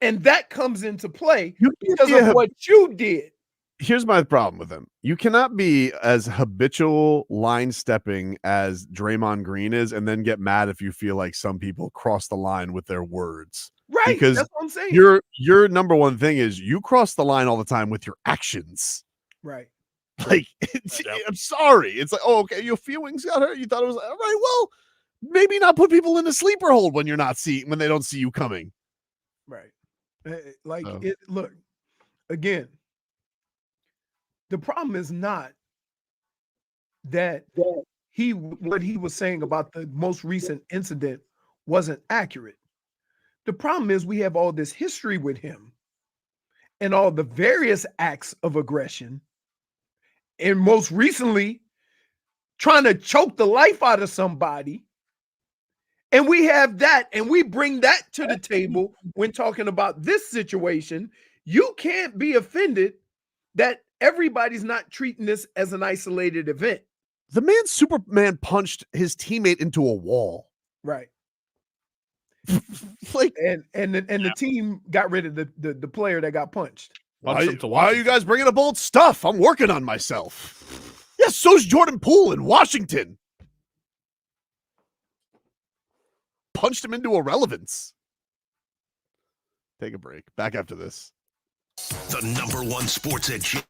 And that comes into play because of what you did. Here's my problem with him. You cannot be as habitual line stepping as Draymond Green is and then get mad if you feel like some people cross the line with their words. Right. Because that's what I'm saying. Your number one thing is you cross the line all the time with your actions. Right. Like, I'm sorry. It's like, oh, okay, your feelings got hurt. You thought it was all right. Well, maybe not put people in the sleeper hold when when they don't see you coming. Right. Look, again, the problem is not that what he was saying about the most recent incident wasn't accurate. The problem is we have all this history with him and all the various acts of aggression, and most recently trying to choke the life out of somebody. And we have that, and we bring that to the table when talking about this situation. You can't be offended that everybody's not treating this as an isolated event. The man Superman punched his teammate into a wall. Right. Like, and the team got rid of the player that got punched. Why are you guys bringing up old stuff? I'm working on myself. Yes, so's Jordan Poole in Washington. Punched him into irrelevance. Take a break. Back after this. The #1 sports edge.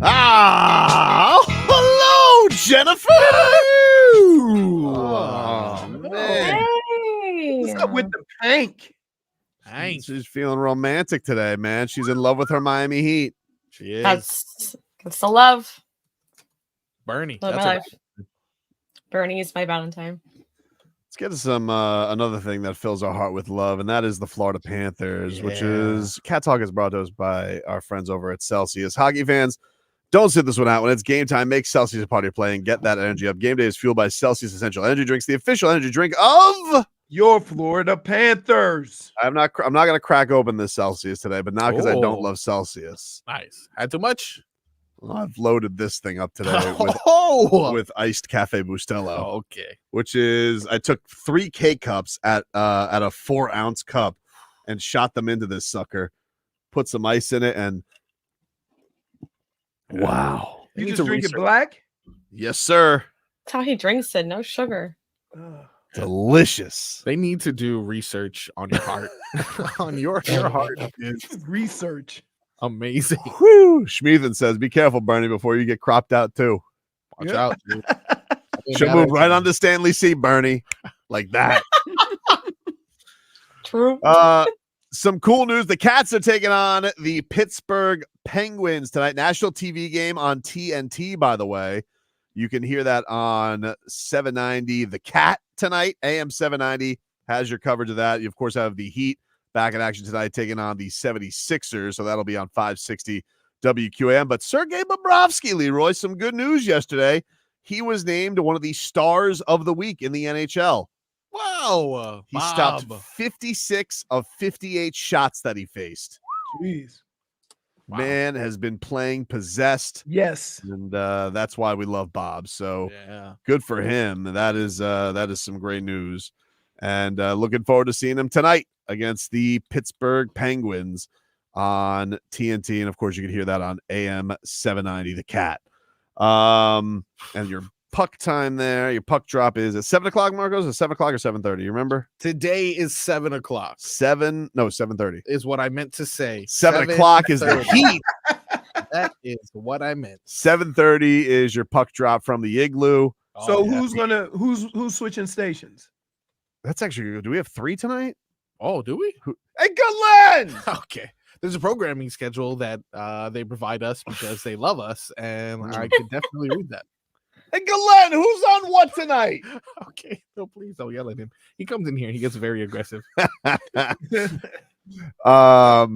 Hello, Jennifer. Oh, man. What's up with the pink? She's feeling romantic today, man. She's in love with her Miami Heat. She is. That's the love. Bernie. Love That's my her. life. Bernie is my Valentine. Let's get to some another thing that fills our heart with love, and that is the Florida Panthers, which is Cat Talk is brought to us by our friends over at Celsius. Hockey fans, don't sit this one out. When it's game time, make Celsius a part of your play and get that energy up. Game day is fueled by Celsius Essential Energy Drinks, the official energy drink of your Florida Panthers. I'm not going to crack open this Celsius today, but not because I don't love Celsius. Nice. Had too much? Well, I've loaded this thing up today with iced Cafe Bustelo. Okay. Which is, I took 3 K-cups at a 4-ounce cup and shot them into this sucker, put some ice in it, and wow. You just drink it black? Yes, sir. That's how he drinks it. No sugar. Delicious. They need to do research on your heart. On your heart. Research. Amazing. Whew. Schmeathan says, be careful, Bernie, before you get cropped out, too. Watch out, dude. She'll move right onto Stanley C, Bernie. Like that. True. Some cool news. The Cats are taking on the Pittsburgh Penguins tonight. National TV game on TNT, by the way. You can hear that on 790 The Cat tonight. AM 790 has your coverage of that. You, of course, have the Heat back in action tonight, taking on the 76ers. So that'll be on 560 WQAM. But Sergei Bobrovsky, Leroy, some good news yesterday. He was named one of the stars of the week in the NHL. Wow. He stopped 56 of 58 shots that he faced. Jeez. Man has been playing possessed. Yes. And that's why we love Bob. So yeah, good for him. That is some great news. And looking forward to seeing him tonight against the Pittsburgh Penguins on TNT. And of course, you can hear that on AM 790, The Cat. And your puck time there, your puck drop is at 7 o'clock, Marcos, or 7 o'clock or 7:30. You remember? Today is 7 o'clock. 7:30 is what I meant to say. 7 o'clock is the Heat. That is what I meant. 7:30 is your puck drop from the Igloo. So who's switching stations? That's actually good. Do we have 3 tonight? Oh, do we? Hey, Glenn! Okay. There's a programming schedule that they provide us because they love us, and I could definitely read that. Hey, Glenn, who's on what tonight? Okay. No, please don't yell at him. He comes in here. He gets very aggressive. All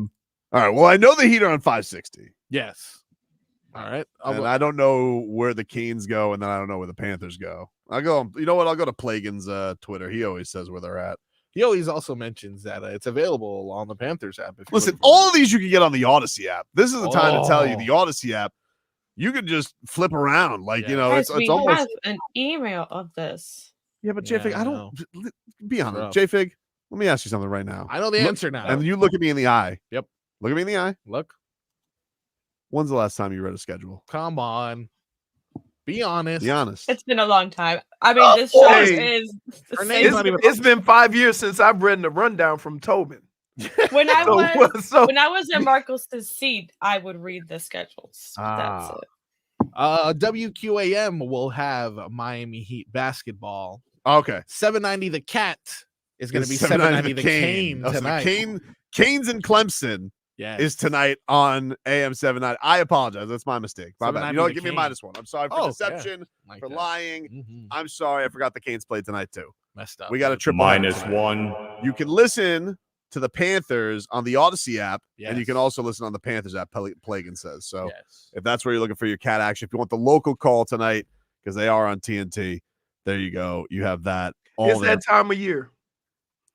right. Well, I know the Heat are on 560. Yes. All right. And I don't know where the Canes go, and then I don't know where the Panthers go. I'll go. You know what? I'll go to Plagan's Twitter. He always says where they're at. He always also mentions that it's available on the Panthers app. Listen, all of these you can get on the Odyssey app. This is the time to tell you the Odyssey app. You can just flip around, like you know. Guys, It's we almost have an email of this. yeah. But JFig, I don't be honest. JFig, let me ask you something right now. I know the answer now. And you look at me in the eye. Yep. Look at me in the eye. Look. When's the last time you read a schedule? Come on. Be honest. Be honest. It's been a long time. I mean, this show is the same. It's been 5 years since I've read the rundown from Tobin. When I was in Marcos's seat, I would read the schedules. That's it. WQAM will have Miami Heat basketball. Okay. 790 The Cat is going to be 790 The Cane tonight. Canes and Clemson is tonight on AM 790. I apologize. That's my mistake. My bad. You know what? Give me a -1. I'm sorry for deception, for lying. I'm sorry. I forgot the Canes played tonight too. Messed up. We got a triple -1. You can listen to the Panthers on the Odyssey app, and you can also listen on the Panthers app, Plagan says. So if that's where you're looking for your cat action, if you want the local call tonight, because they are on TNT, there you go. You have that. It's that time of year.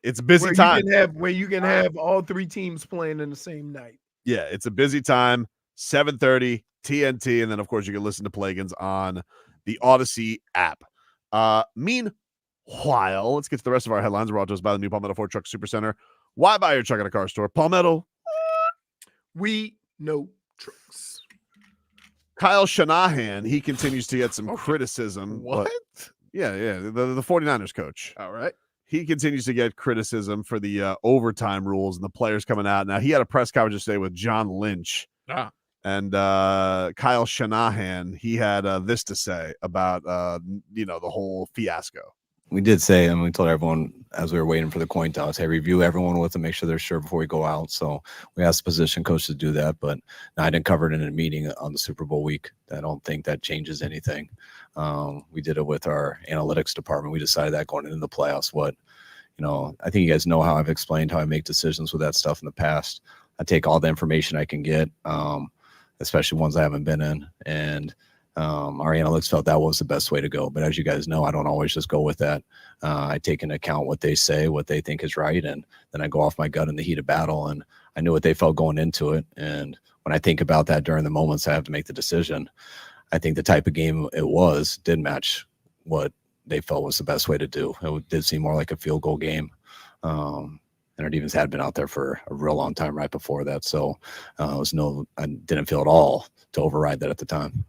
It's a busy time. Where you can have all 3 teams playing in the same night. Yeah, it's a busy time. 7:30 TNT, and then of course you can listen to Plagans on the Odyssey app. Meanwhile, let's get to the rest of our headlines. Brought to us by the new Palmetto Ford Truck Supercenter. Why buy your truck at a car store? Palmetto. We know trucks. Kyle Shanahan, he continues to get some criticism. What? Yeah, the 49ers coach. All right. He continues to get criticism for the overtime rules and the players coming out. Now, he had a press conference today with John Lynch. And Kyle Shanahan, he had this to say about the whole fiasco. We did say, and we told everyone as we were waiting for the coin toss, hey, review everyone with them, make sure they're sure before we go out. So we asked the position coach to do that, but I didn't cover it in a meeting on the Super Bowl week. I don't think that changes anything. We did it with our analytics department. We decided that going into the playoffs. I think you guys know how I've explained how I make decisions with that stuff in the past. I take all the information I can get, especially ones I haven't been in, and our analysts felt that was the best way to go. But as you guys know, I don't always just go with that. I take into account what they say, what they think is right, and then I go off my gut in the heat of battle. And I knew what they felt going into it. And when I think about that during the moments I have to make the decision, I think the type of game it did match what they felt was the best way to do. It did seem more like a field goal game. And our defense had been out there for a real long time right before that. So I didn't feel at all to override that at the time.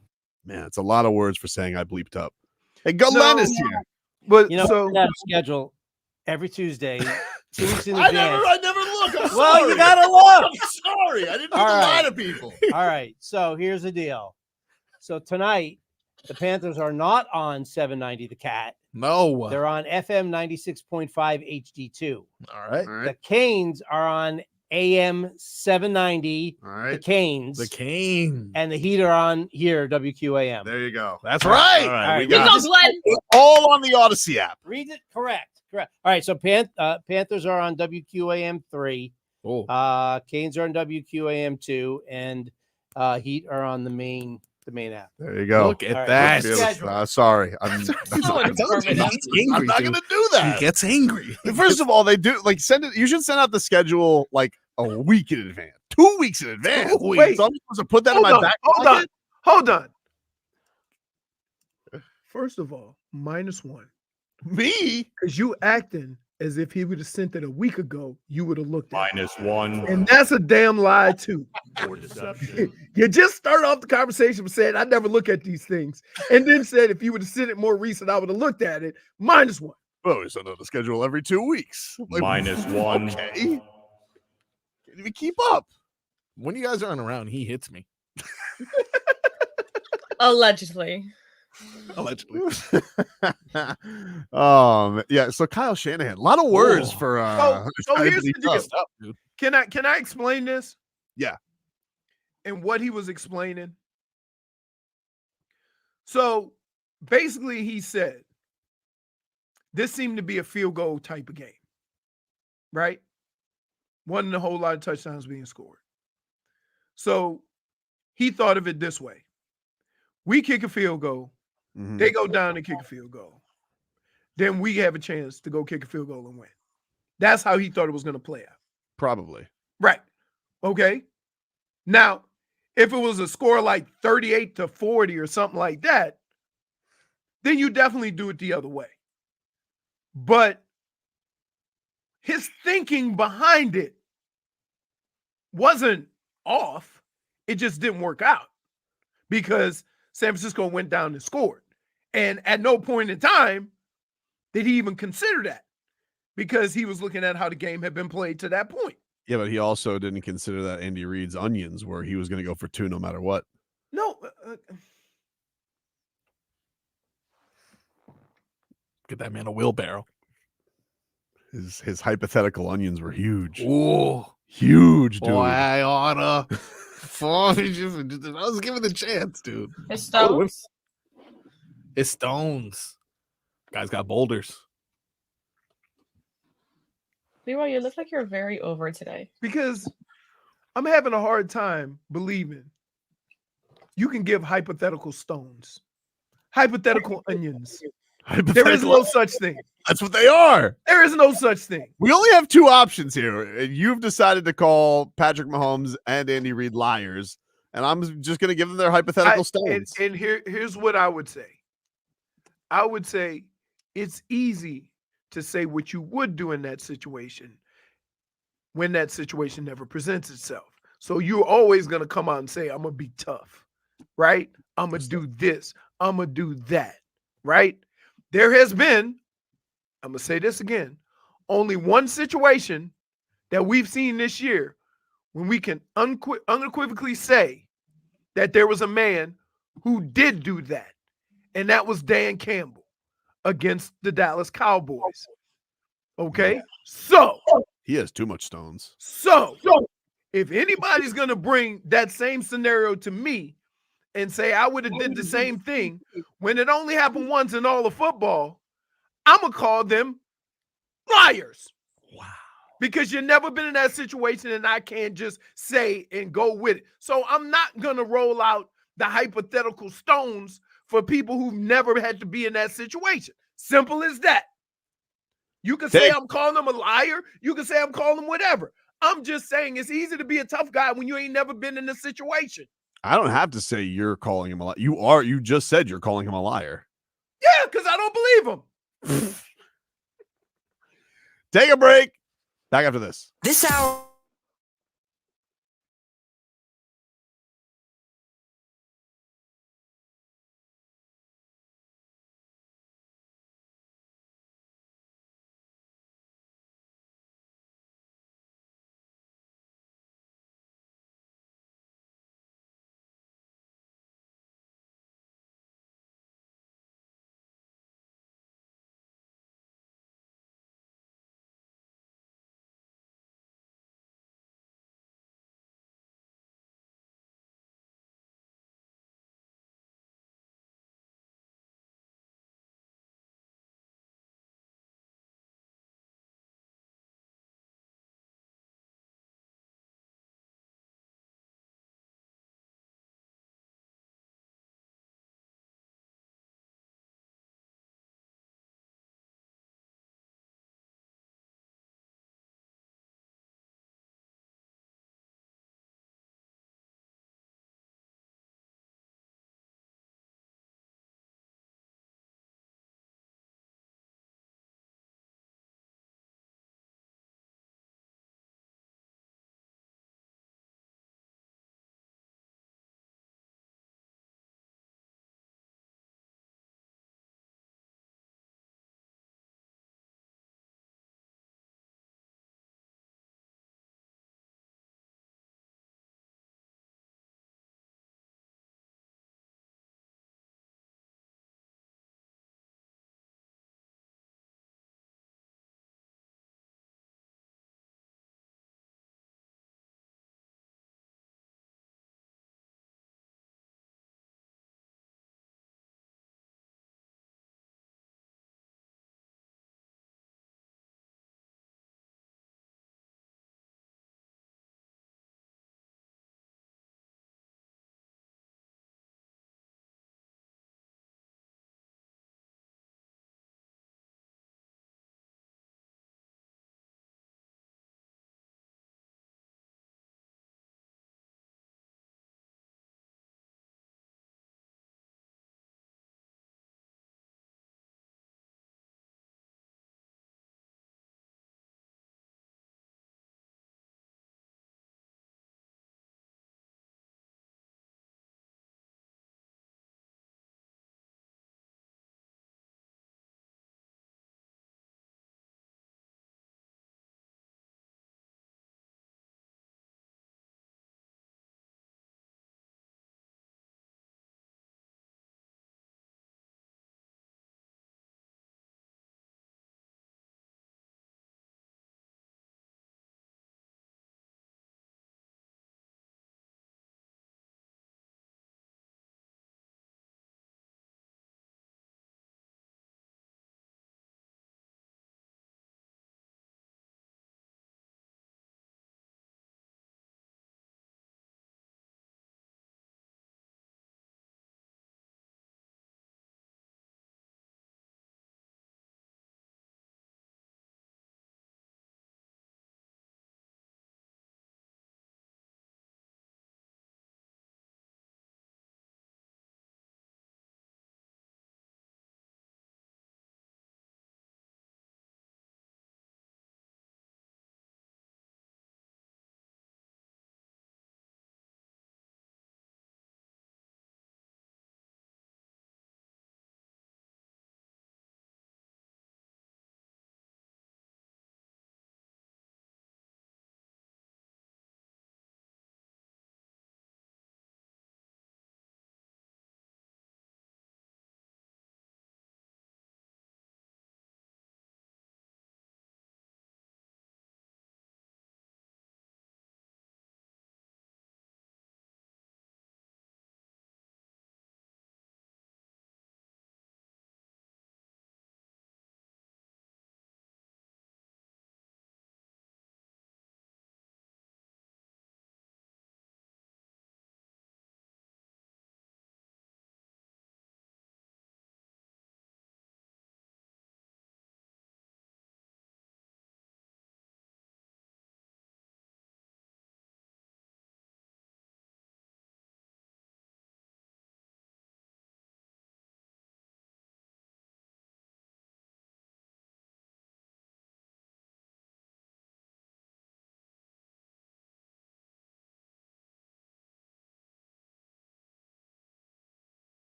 Man, it's a lot of words for saying I bleeped up. Hey, Glenn is here. But that schedule every Tuesday, 2 weeks in I advance. never look. I'm Well, sorry. you gotta look. I'm sorry. I didn't mean All to lie right. to people. All right. So here's the deal. So tonight, the Panthers are not on 790 The Cat. No. They're on FM 96.5 HD2. All right. The Canes are on AM 790. All right. The Canes. The Canes. And the Heat are on here, WQAM. There you go. That's right. All right. We got go, Glenn. it's all on the Odyssey app. Read it correct. All right. So Panthers are on WQAM 3. Oh. Canes are on WQAM 2, and Heat are on the main app. There you go. Look at All right. that. Schedule. Sorry. I'm So not angry, going dude. to do that. He gets angry. First of all, they do send it. You should send out the schedule like a week in advance, 2 weeks in advance. Wait. So I'm supposed to put that in my back Hold on. pocket? Hold on. First of all, -1. Me? Because you acting as if he would have sent it a week ago, you would have looked at it. -1. And that's a damn lie, too. For deception. You just started off the conversation with saying, I never look at these things. And then said, if you would have sent it more recent, I would have looked at it. -1. Oh, we send out the schedule every 2 weeks. Like, -1. Okay. Can't even keep up. When you guys aren't around, he hits me. Allegedly. Allegedly. Yeah. So Kyle Shanahan, a lot of words for. So here's the deal. Stuff, dude. Can I explain this? Yeah. And what he was explaining. So basically, he said this seemed to be a field goal type of game, right? Wasn't a whole lot of touchdowns being scored. So he thought of it this way: we kick a field goal, they go down and kick a field goal, then we have a chance to go kick a field goal and win. That's how he thought it was going to play out. Probably. Right. Okay. Now, if it was a score like 38-40 or something like that, then you definitely do it the other way. But his thinking behind it wasn't off. It just didn't work out because San Francisco went down and scored. And at no point in time did he even consider that because he was looking at how the game had been played to that point. Yeah, but he also didn't consider that Andy Reid's onions where he was going to go for 2 no matter what. No. Get that man a wheelbarrow. His hypothetical onions were huge. Oh, huge, dude. Boy, I oughta. I was given the chance, dude. His stones. His stones. Guy's got boulders. Leroy, you look like you're very over today. Because I'm having a hard time believing you can give hypothetical stones, hypothetical onions. There is no such thing. That's what they are. There is no such thing. We only have 2 options here. And you've decided to call Patrick Mahomes and Andy Reid liars. And I'm just going to give them their hypothetical stones. And here's what I would say. I would say it's easy to say what you would do in that situation when that situation never presents itself. So you're always going to come out and say, I'm going to be tough, right? I'm going to do this. I'm going to do that, right? There has been, I'm going to say this again, only one situation that we've seen this year when we can unequivocally say that there was a man who did do that, and that was Dan Campbell against the Dallas Cowboys. Okay? Yeah. So he has too much stones. So if anybody's going to bring that same scenario to me and say I would have did the same thing when it only happened once in all of football, I'm going to call them liars. Wow. Because you've never been in that situation and I can't just say and go with it. So I'm not going to roll out the hypothetical stones for people who've never had to be in that situation. Simple as that. You can say I'm calling them a liar. You can say I'm calling them whatever. I'm just saying it's easy to be a tough guy when you ain't never been in this situation. I don't have to say you're calling him a liar. You just said you're calling him a liar. Yeah, because I don't believe him. Take a break. Back after this. This hour.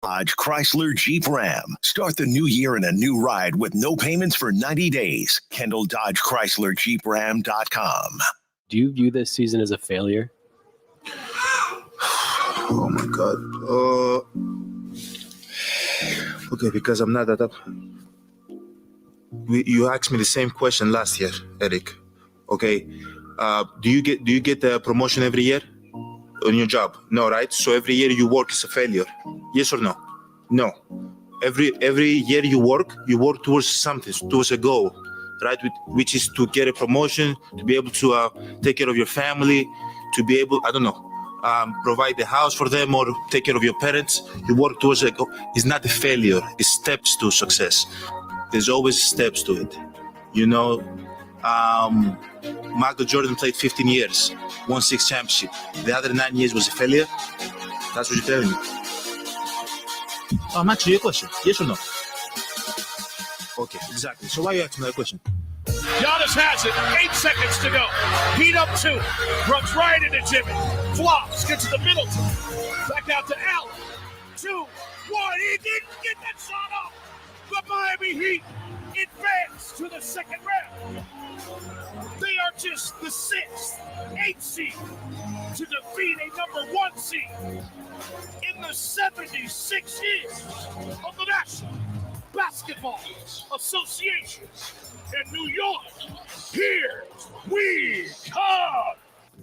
Dodge Chrysler Jeep Ram. Start the new year in a new ride with no payments for 90 days. Kendall Dodge Chrysler Jeep Ram.com. Do you view this season as a failure? Oh my God. Okay, because I'm not that up. You asked me the same question last year, Eric. Okay. Do you get the promotion every year on your job? No, right? So every year you work is a failure. Yes or no? No. Every year you work towards something, towards a goal, right? Which is to get a promotion, to be able to take care of your family, to be able, provide the house for them or take care of your parents. You work towards a goal. It's not a failure. It's steps to success. There's always steps to it. Michael Jordan played 15 years, won 6 championships. The other 9 years was a failure? That's what you're telling me. I'm asking you a question. Yes or no? Okay, exactly. So why are you asking me that question? Giannis has it. 8 seconds to go. Heat up 2. Runs right into Jimmy. Flops. Gets to the middle. Back out to Allen. 2, 1. He didn't get that shot off. The Miami Heat advance to the second round. They are just the 6th, 8th seed to defeat a number 1 seed in the 76 years of the National Basketball Association in New York. Here we come.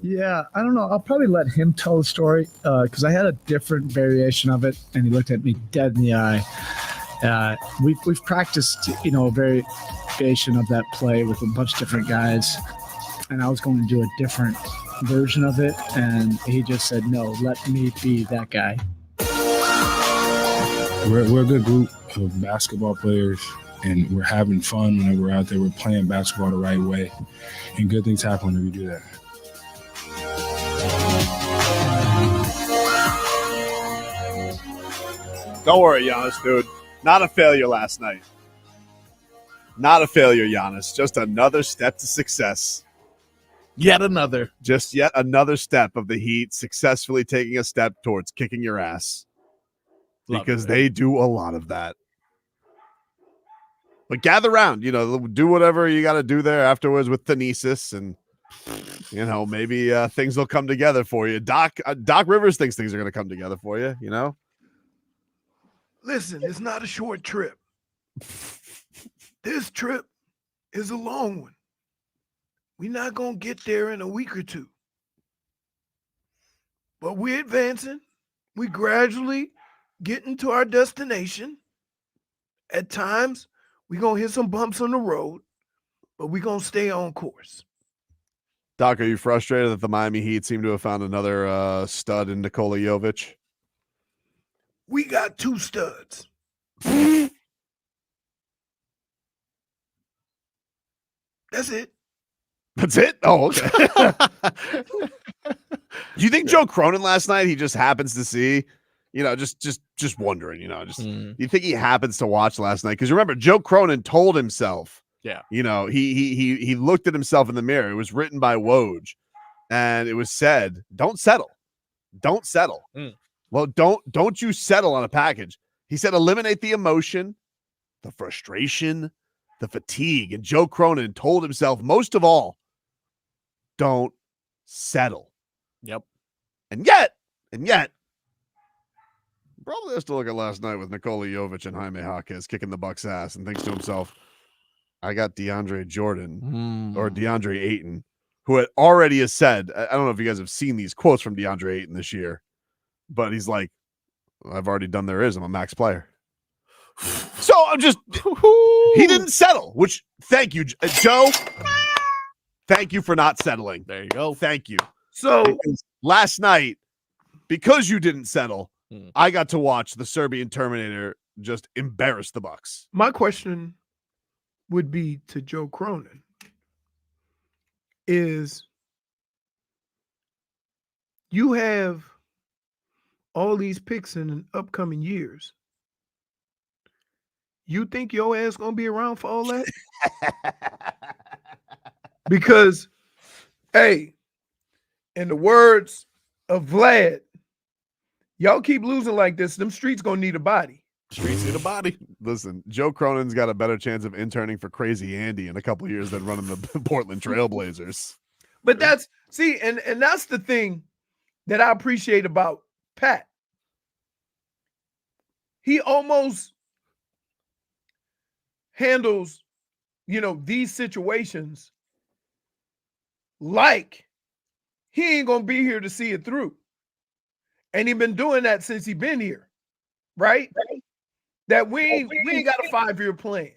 Yeah, I don't know. I'll probably let him tell the story because I had a different variation of it, and he looked at me dead in the eye. We've practiced, a variation of that play with a bunch of different guys, and I was going to do a different version of it, and he just said, "No, let me be that guy." We're a good group of basketball players, and we're having fun whenever we're out there. We're playing basketball the right way, and good things happen when we do that. Don't worry, Giannis, dude. Not a failure last night. Not a failure, Giannis. Just another step to success. Yet another. Just yet another step of the Heat successfully taking a step towards kicking your ass. Because they do a lot of that. But gather around, do whatever you got to do there afterwards with Thenesis, and maybe things will come together for you. Doc Rivers thinks things are going to come together for you, Listen, it's not a short trip. This trip is a long one. We're not going to get there in a week or two. But we're advancing. We gradually getting to our destination. At times, we're going to hit some bumps on the road, but we're going to stay on course. Doc, are you frustrated that the Miami Heat seem to have found another stud in Nikola Jović? We got 2 studs. That's it. That's it? Oh, okay. Do you think Joe Cronin last night, he just happens to see, just wondering, you think he happens to watch last night? Because remember, Joe Cronin told himself, he looked at himself in the mirror. It was written by Woj, and it was said, don't settle. Don't settle. Well, don't you settle on a package. He said, eliminate the emotion, the frustration, the fatigue. And Joe Cronin told himself, most of all, don't settle. Yep. And yet, probably has to look at last night with Nikola Jović and Jaime Jaquez kicking the Bucks' ass and thinks to himself, I got DeAndre Jordan or DeAndre Ayton, who had already has said, I don't know if you guys have seen these quotes from DeAndre Ayton this year, but he's like, I've already done there is. I'm a max player. So I'm just, he didn't settle, which thank you, Joe. Thank you for not settling. There you go. Thank you. So because last night, because you didn't settle, I got to watch the Serbian Terminator just embarrass the Bucks. My question would be to Joe Cronin is, you have all these picks in the upcoming years. You think your ass gonna be around for all that? Because, hey, in the words of Vlad, Y'all keep losing like this, them streets gonna need a body. Streets need a body. Listen, Joe Cronin's got a better chance of interning for Crazy Andy in a couple of years than running the Portland Trailblazers. But that's and that's the thing that I appreciate about Pat. He almost handles, these situations like he ain't gonna be here to see it through. And he been doing that since he been here, right? That we ain't got a 5-year plan.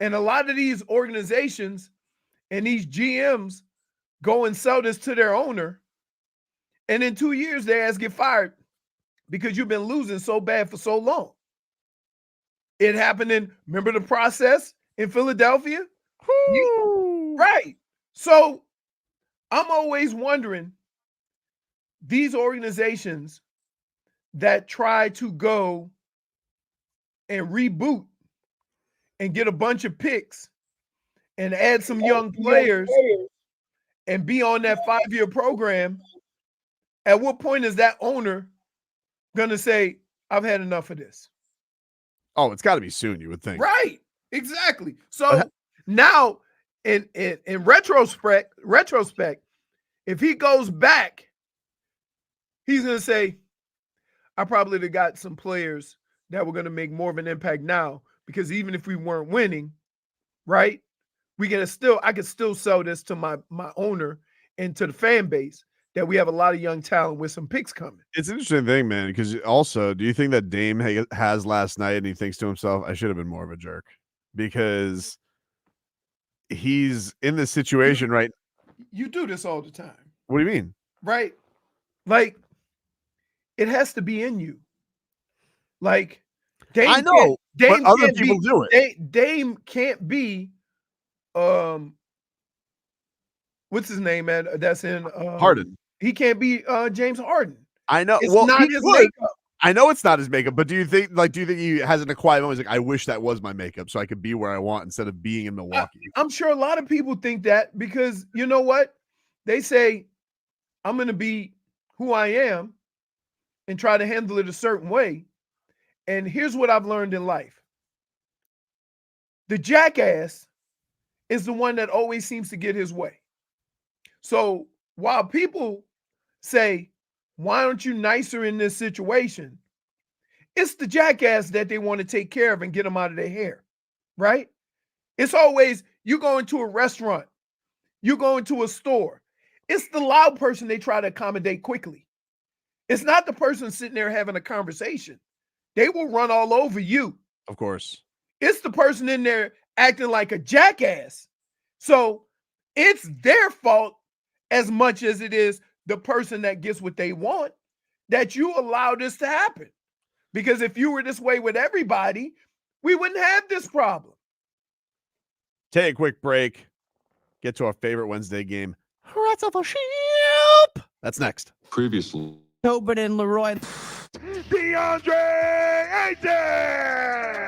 And a lot of these organizations and these GMs go and sell this to their owner, and in 2 years their ass get fired because you've been losing so bad for so long. It happened remember the process in Philadelphia? Right. So I'm always wondering, these organizations that try to go and reboot and get a bunch of picks and add some young players and be on that 5-year program, at what point is that owner going to say, I've had enough of this? Oh, it's got to be soon, you would think. Right. Exactly. So now in retrospect, if he goes back, he's going to say, I probably would have got some players that were going to make more of an impact now, because even if we weren't winning, right, I could still sell this to my owner and to the fan base that we have a lot of young talent with some picks coming. It's an interesting thing, man, because also, do you think that Dame has last night and he thinks to himself, I should have been more of a jerk? Because he's in this situation, right? You do this all the time. What do you mean? Right? Like, it has to be in you. Like, Dame, I know, but other people do it. Dame can't be, what's his name, man? That's in Harden. He can't be James Harden. I know. It's well, not his makeup. I know it's not his makeup, but do you think he has an quiet moment? He's like, I wish that was my makeup so I could be where I want instead of being in Milwaukee. I'm sure a lot of people think that, because you know what? They say, I'm going to be who I am and try to handle it a certain way. And here's what I've learned in life. The jackass is the one that always seems to get his way. So while people say, why aren't you nicer in this situation? It's the jackass that they want to take care of and get them out of their hair, right? It's always, you go into a restaurant, you go into a store. It's the loud person they try to accommodate quickly. It's not the person sitting there having a conversation. They will run all over you. Of course. It's the person in there acting like a jackass. So it's their fault as much as it is the person that gets what they want, that you allow this to happen. Because if you were this way with everybody, we wouldn't have this problem. Take a quick break. Get to our favorite Wednesday game. Rats of a sheep. That's next. Previously. Tobin and Leroy. DeAndre Ayton!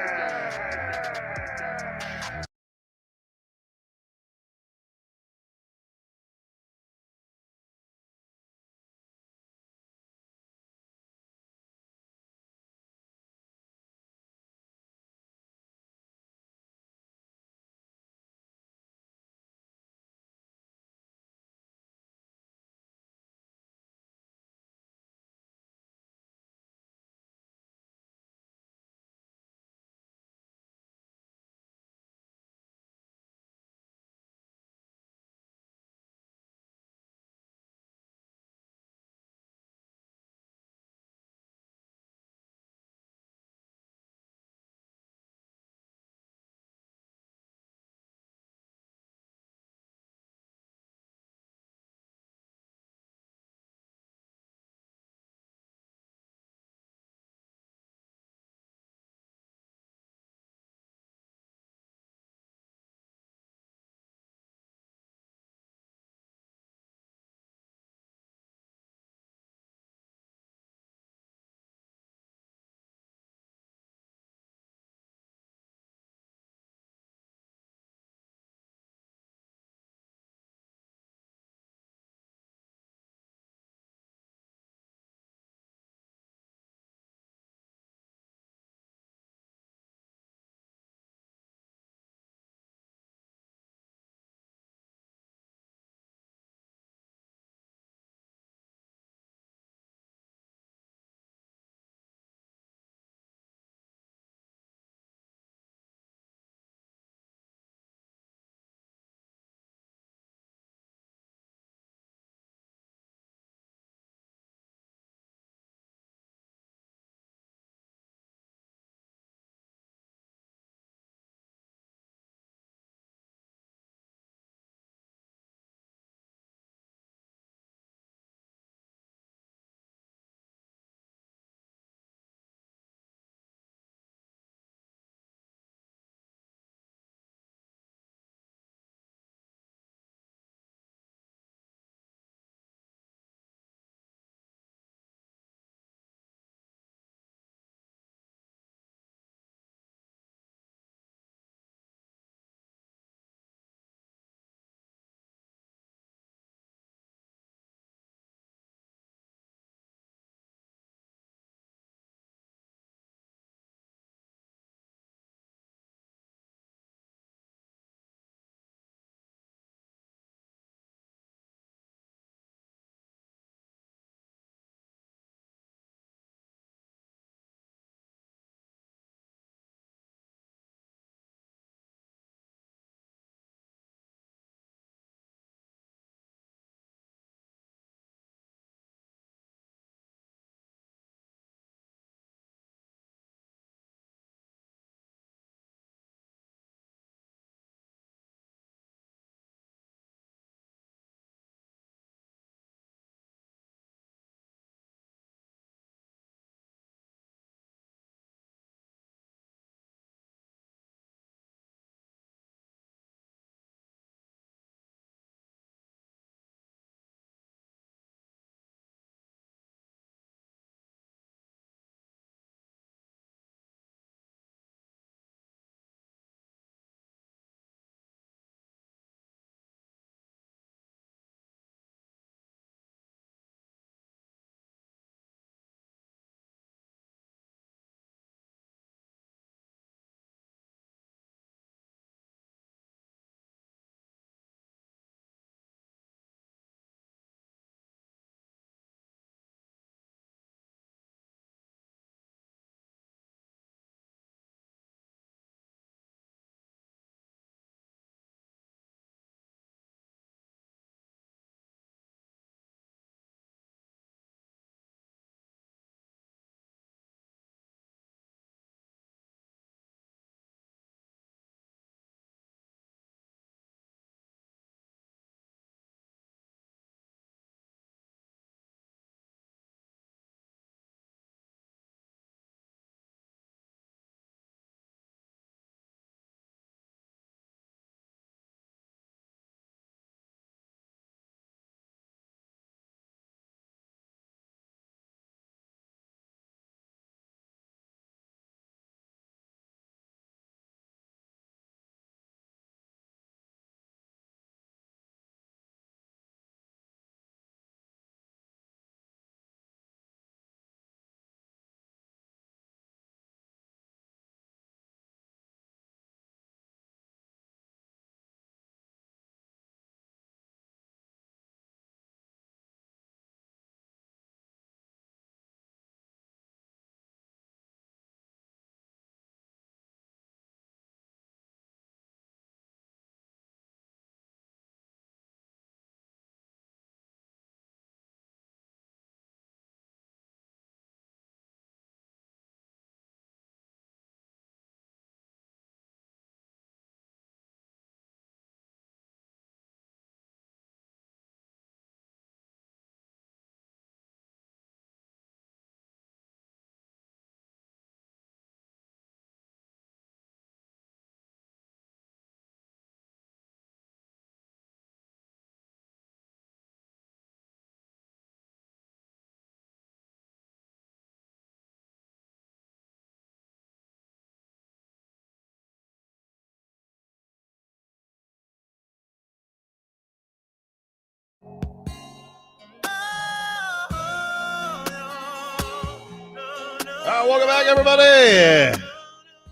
right, welcome back, everybody.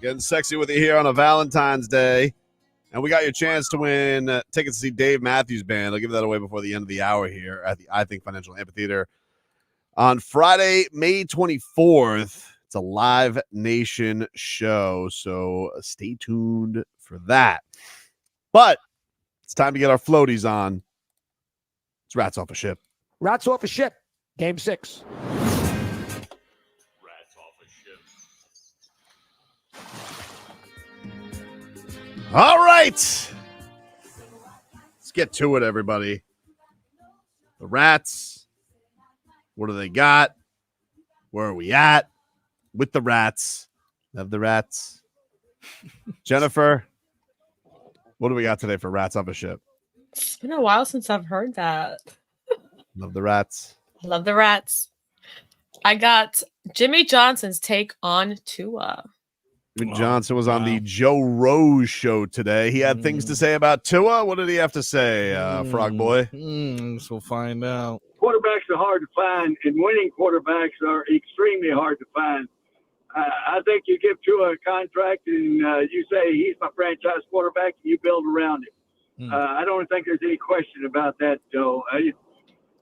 Getting sexy with you here on a Valentine's Day. And we got your chance to win tickets to see Dave Matthews Band. I'll give that away before the end of the hour here at the I Think Financial Amphitheater on Friday, May 24th. It's a Live Nation show, so stay tuned for that. But it's time to get our floaties on. It's Rats Off a Ship. Rats Off a Ship, Game 6. All right. Let's get to it, everybody. The Rats. What do they got? Where are we at with the Rats? Love the Rats. Jennifer, what do we got today for Rats Off a Ship? It's been a while since I've heard that. Love the Rats. Love the Rats. I got Jimmy Johnson's take on Tua. Jimmy Johnson was on the Joe Rose show today. He had things to say about Tua. What did he have to say, Frog Boy? So find out. Quarterbacks are hard to find, and winning quarterbacks are extremely hard to find. I think you give Tua a contract and you say he's my franchise quarterback, and you build around him. I don't think there's any question about that, Joe.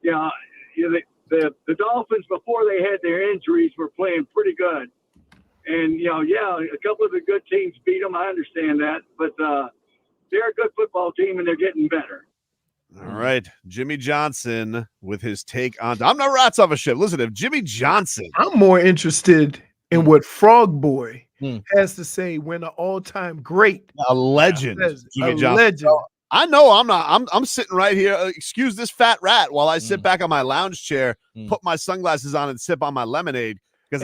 The Dolphins, before they had their injuries, were playing pretty good. And, a couple of the good teams beat them. I understand that. But they're a good football team, and they're getting better. All right. Jimmy Johnson with his take on – I'm not Rats Off a Ship. Listen, if Jimmy Johnson – I'm more interested in what Frog Boy has to say when an all-time great. A legend. Jimmy Johnson. Legend. I know I'm not. I'm sitting right here. Excuse this fat rat while I sit back on my lounge chair, put my sunglasses on, and sip on my lemonade because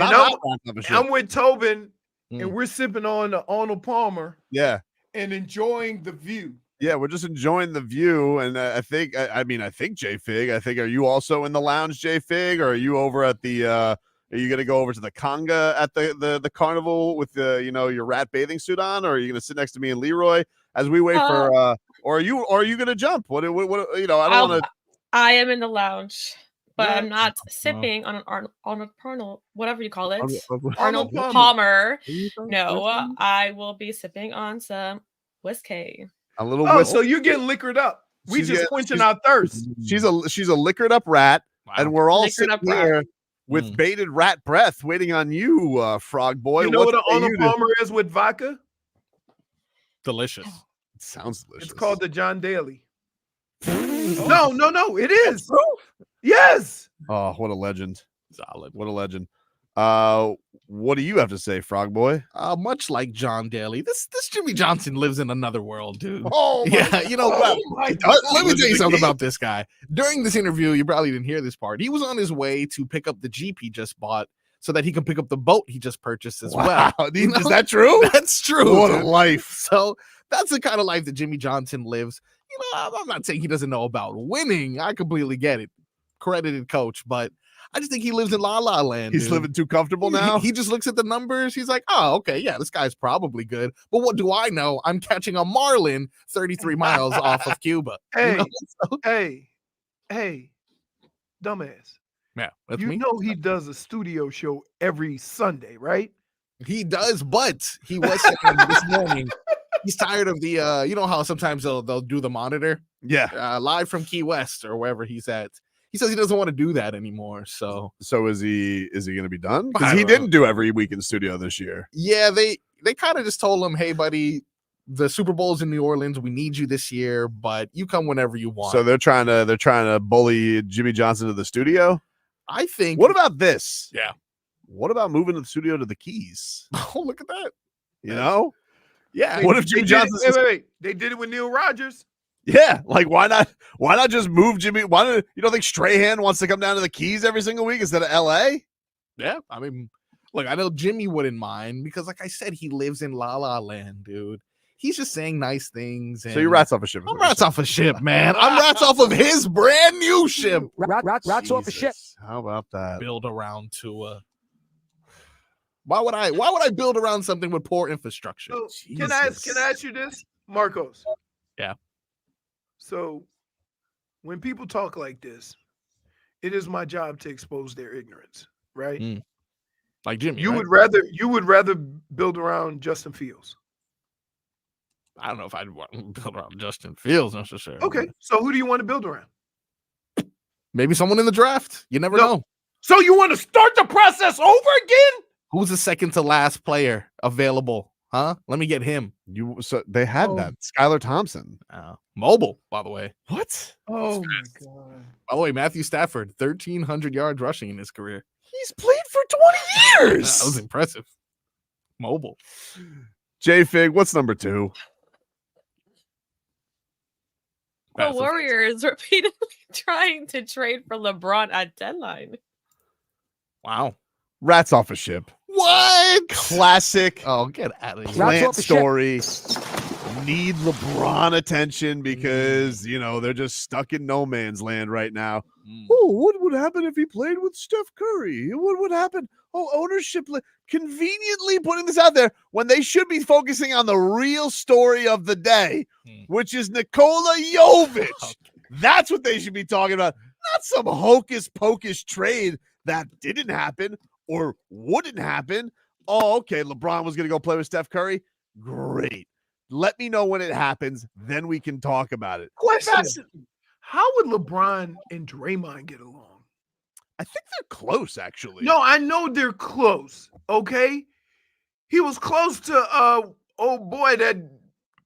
I'm with Tobin, and we're sipping on the Arnold Palmer. Yeah, and enjoying the view. Yeah, we're just enjoying the view, and I think J Fig. I think, are you also in the lounge, J Fig, or are you over at the? Are you gonna go over to the conga at the carnival with your rat bathing suit on, or are you gonna sit next to me and Leroy as we wait for? Or are you gonna jump? What I don't want to. I am in the lounge, but I'm not sipping on an Arnold, whatever you call it, Arnold Palmer. No, I will be sipping on some whiskey. A little. So you're getting liquored up. We just quenching our thirst. She's a liquored up rat, and we're all sitting here with bated rat breath, waiting on you, Frog Boy. You know what an Arnold Palmer is with vodka? Delicious. Sounds delicious. It's called the John Daly. No, it is. Yes. Oh, what a legend. Solid. What a legend. What do you have to say, Frog Boy? Much like John Daly, this Jimmy Johnson lives in another world, dude. Oh, yeah. Let me tell you something about this guy. During this interview, you probably didn't hear this part. He was on his way to pick up the Jeep he just bought so that he can pick up the boat he just purchased as well. Is that true? That's true. What a life. So that's the kind of life that Jimmy Johnson lives. I'm not saying he doesn't know about winning. I completely get it. Credited coach, but I just think he lives in La La Land. He's living too comfortable now. He just looks at the numbers. He's like, oh, okay, yeah, this guy's probably good. But what do I know? I'm catching a marlin 33 miles off of Cuba. Hey, hey, dumbass. Yeah, that's you me. know he does a studio show every Sunday, right? He does, but he was saying this morning he's tired of the you know how sometimes they'll do the monitor? Yeah. Live from Key West or wherever he's at. He says he doesn't want to do that anymore. So is he going to be done? Because he didn't do every week in studio this year. Yeah, they kind of just told him, hey, buddy, the Super Bowl's in New Orleans. We need you this year, but you come whenever you want. So they're trying to bully Jimmy Johnson to the studio. I think. What about this? Yeah. What about moving the studio to the Keys? Oh, look at that. You know? Yeah. What if Jimmy Johnson? Wait. They did it with Neil Rogers. Yeah, like why not just move Jimmy? You don't think Strahan wants to come down to the Keys every single week instead of LA? Yeah, I mean, look, I know Jimmy wouldn't mind because, like I said, he lives in La La Land, dude. He's just saying nice things. And so you rats off a ship. I'm rats off a ship, man. I'm rats off of his brand new ship. Rats off a ship. How about that? Build around Tua. Why would I build around something with poor infrastructure? So, can I ask you this, Marcos? Yeah. So, when people talk like this, it is my job to expose their ignorance, right? Like Jimmy. You right? would rather build around Justin Fields. I don't know if I'd want to build around Justin Fields necessarily. Okay, so who do you want to build around? Maybe someone in the draft. You never know. So you want to start the process over again? Who's the second to last player available? Huh? Let me get him. So they had that. Skylar Thompson. Mobile, by the way. What? Oh my God. By the way, Matthew Stafford, 1,300 yards rushing in his career. He's played for 20 years. That was impressive. Mobile. J-Fig, what's number 2? The Warriors repeatedly trying to trade for LeBron at deadline. Wow. Rats off a ship. What? Classic. Oh, get out of here. Plant story. Need LeBron attention because, they're just stuck in no man's land right now. Oh, what would happen if he played with Steph Curry? What would happen? Oh, ownership conveniently putting this out there when they should be focusing on the real story of the day, which is Nikola Jovic. Okay. That's what they should be talking about. Not some hocus pocus trade that didn't happen or wouldn't happen. Oh, okay. LeBron was going to go play with Steph Curry. Great. Let me know when it happens. Then we can talk about it. Question. How would LeBron and Draymond get along? I think they're close, actually. No, I know they're close. Okay. He was close to old boy that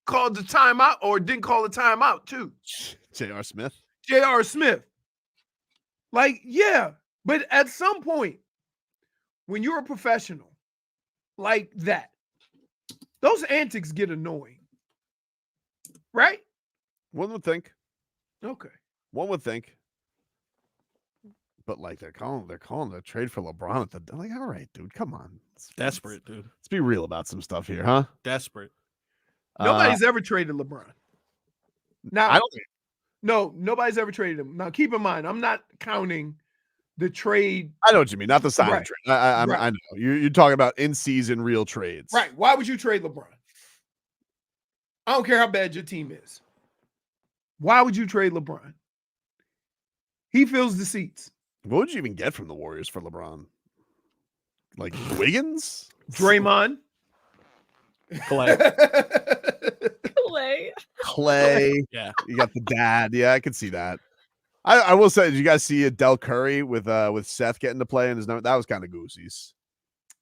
called the timeout or didn't call the timeout too. J.R. Smith. J.R. Smith. Like, yeah. But at some point, when you're a professional like that, those antics get annoying. Right? One would think. Okay. One would think. But they're calling the trade for LeBron at the all right, dude, come on. Desperate, dude. Let's be real about some stuff here, huh? Desperate. Nobody's ever traded LeBron. Now, I don't think. No, nobody's ever traded him. Now, keep in mind, I'm not counting the trade. I know what you mean, not the signing Right. trade. I know. You're talking about in-season real trades. Right. Why would you trade LeBron? I don't care how bad your team is. Why would you trade LeBron? He fills the seats. What would you even get from the Warriors for LeBron? Like Wiggins? Draymond? Clay. Yeah. You got the dad. Yeah, I could see that. I will say, did you guys see Del Curry with Seth getting to play in his number? That was kind of goosies.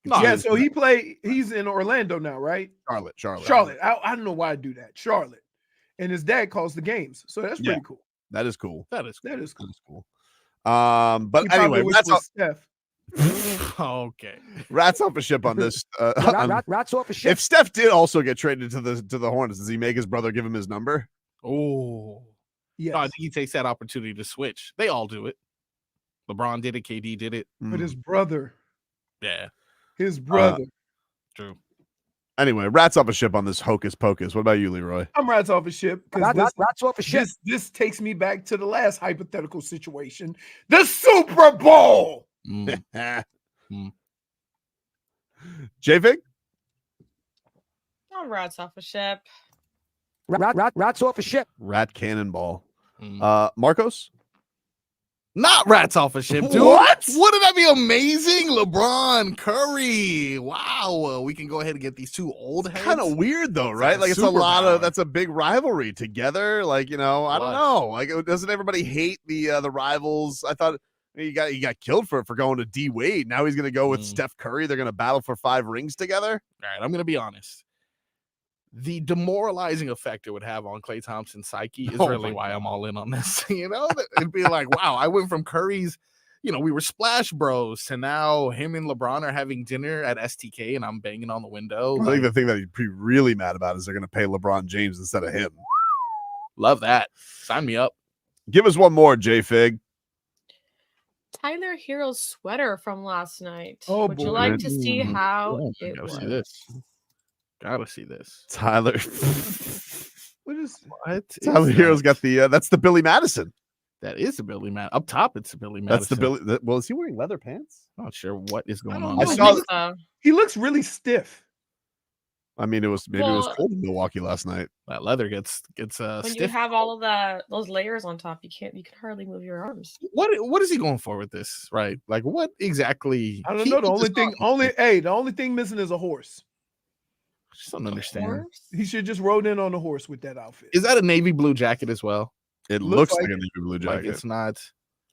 Yeah, so he's in Orlando now, right? Charlotte. I don't know why I do that. Charlotte. And his dad calls the games. So that's pretty cool. That is cool. That is cool. But He anyway, probably was rats with off, Steph. Okay. rats off a ship on this. Rats off a ship. If Steph did also get traded to the Hornets, does he make his brother give him his number? Oh. Yeah. No, I think he takes that opportunity to switch. They all do it. LeBron did it. KD did it. But his brother. Yeah. His brother. True. Anyway, rats off a ship on this hocus pocus. What about you, Leroy? I'm rats off a ship. Rats off a ship. This takes me back to the last hypothetical situation. The Super Bowl. J-Fig? I'm rats off a ship. Rats off a ship. Rat cannonball. Marcos? Not rats off a ship, dude. What? Wouldn't that be amazing? LeBron, Curry. Wow. We can go ahead and get these two old heads. Kind of weird though, right? Like it's a lot of that's a big rivalry together. Like, I don't know. Like, doesn't everybody hate the rivals? I thought he got killed for going to D Wade. Now he's gonna go with Steph Curry. They're gonna battle for 5 rings together. All right, I'm gonna be honest. The demoralizing effect it would have on Klay Thompson's psyche is really why I'm all in on this. It'd be like, wow, I went from Curry's, we were Splash Bros to now him and LeBron are having dinner at STK and I'm banging on the window. I think the thing that he'd be really mad about is they're going to pay LeBron James instead of him. Love that. Sign me up. Give us one more, J-Fig. Tyler Hero's sweater from last night. Oh, Would you like to see how it Gotta was? see this. Gotta see this. Tyler. What? Tyler Hero's got the that's the Billy Madison. That is the Billy Madison. Up top, it's the Billy Madison. That's the Billy. Well, is he wearing leather pants? Not sure what is going I on. don't know. He looks really stiff. I mean, it was cold in Milwaukee last night. That leather gets When stiff. you have all of those layers on top, you can hardly move your arms. What is he going for with this? Right? Like what exactly? I don't know. The only thing missing is a horse. I just don't understand. He should just rode in on a horse with that outfit. Is that a navy blue jacket as well? It looks like a it. navy blue jacket. Like it's not.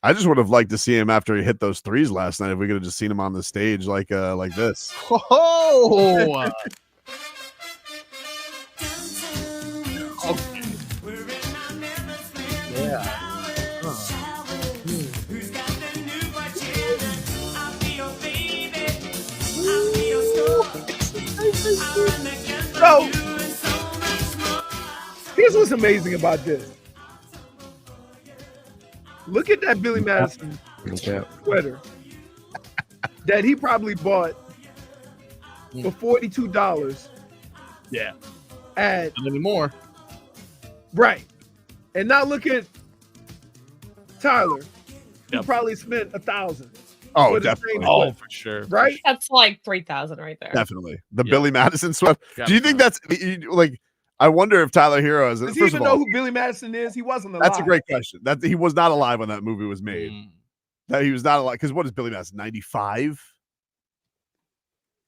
I just would have liked to see him after he hit those threes last night. If we could have just seen him on the stage like this. Oh. Okay. Yeah. So here's what's amazing about this. Look at that Billy Madison sweater that he probably bought for $42. Yeah. At not anymore. Right. And now look at Tyler, who probably spent $1,000. Oh, definitely. Oh, for sure. Right? That's like 3,000 right there. Definitely. The Billy Madison sweat. Do you think that's like? I wonder if Tyler Hero is. Does he even know who Billy Madison is? He wasn't alive. That's a great question. That he was not alive when that movie was made. That he was not alive because what is Billy Madison? 95.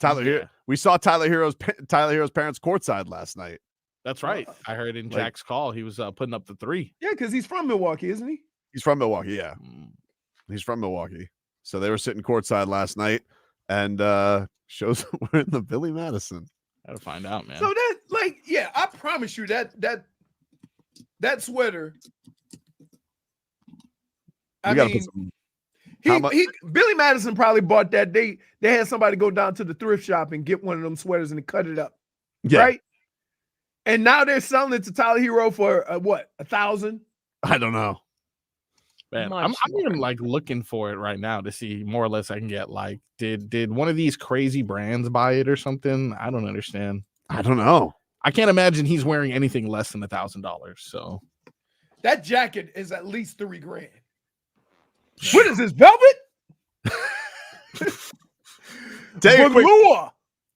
Tyler Hero. We saw Tyler Hero's parents courtside last night. That's right. I heard in Jack's call he was putting up the three. Yeah, because he's from Milwaukee, isn't he? He's from Milwaukee. Yeah, he's from Milwaukee. So they were sitting courtside last night, and shows we're in the Billy Madison. Gotta find out, man. So that, like, yeah, I promise you that sweater. I mean, Billy Madison probably bought that. They had somebody go down to the thrift shop and get one of them sweaters and cut it up, right? And now they're selling it to Tyler Hero for what, $1,000? I don't know. Man, I'm even like looking for it right now to see more or less I can get. Like, did one of these crazy brands buy it or something? I don't understand. I don't know. I can't imagine he's wearing anything less than $1,000. So that jacket is at least $3,000. What is this, velvet?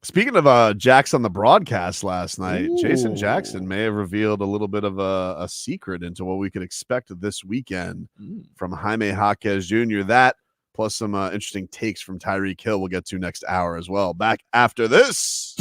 Speaking of Jax on the broadcast last night, Jason Jackson may have revealed a little bit of a secret into what we could expect this weekend from Jaime Jaquez Jr. That plus some interesting takes from Tyreek Hill we'll get to next hour as well. Back after this.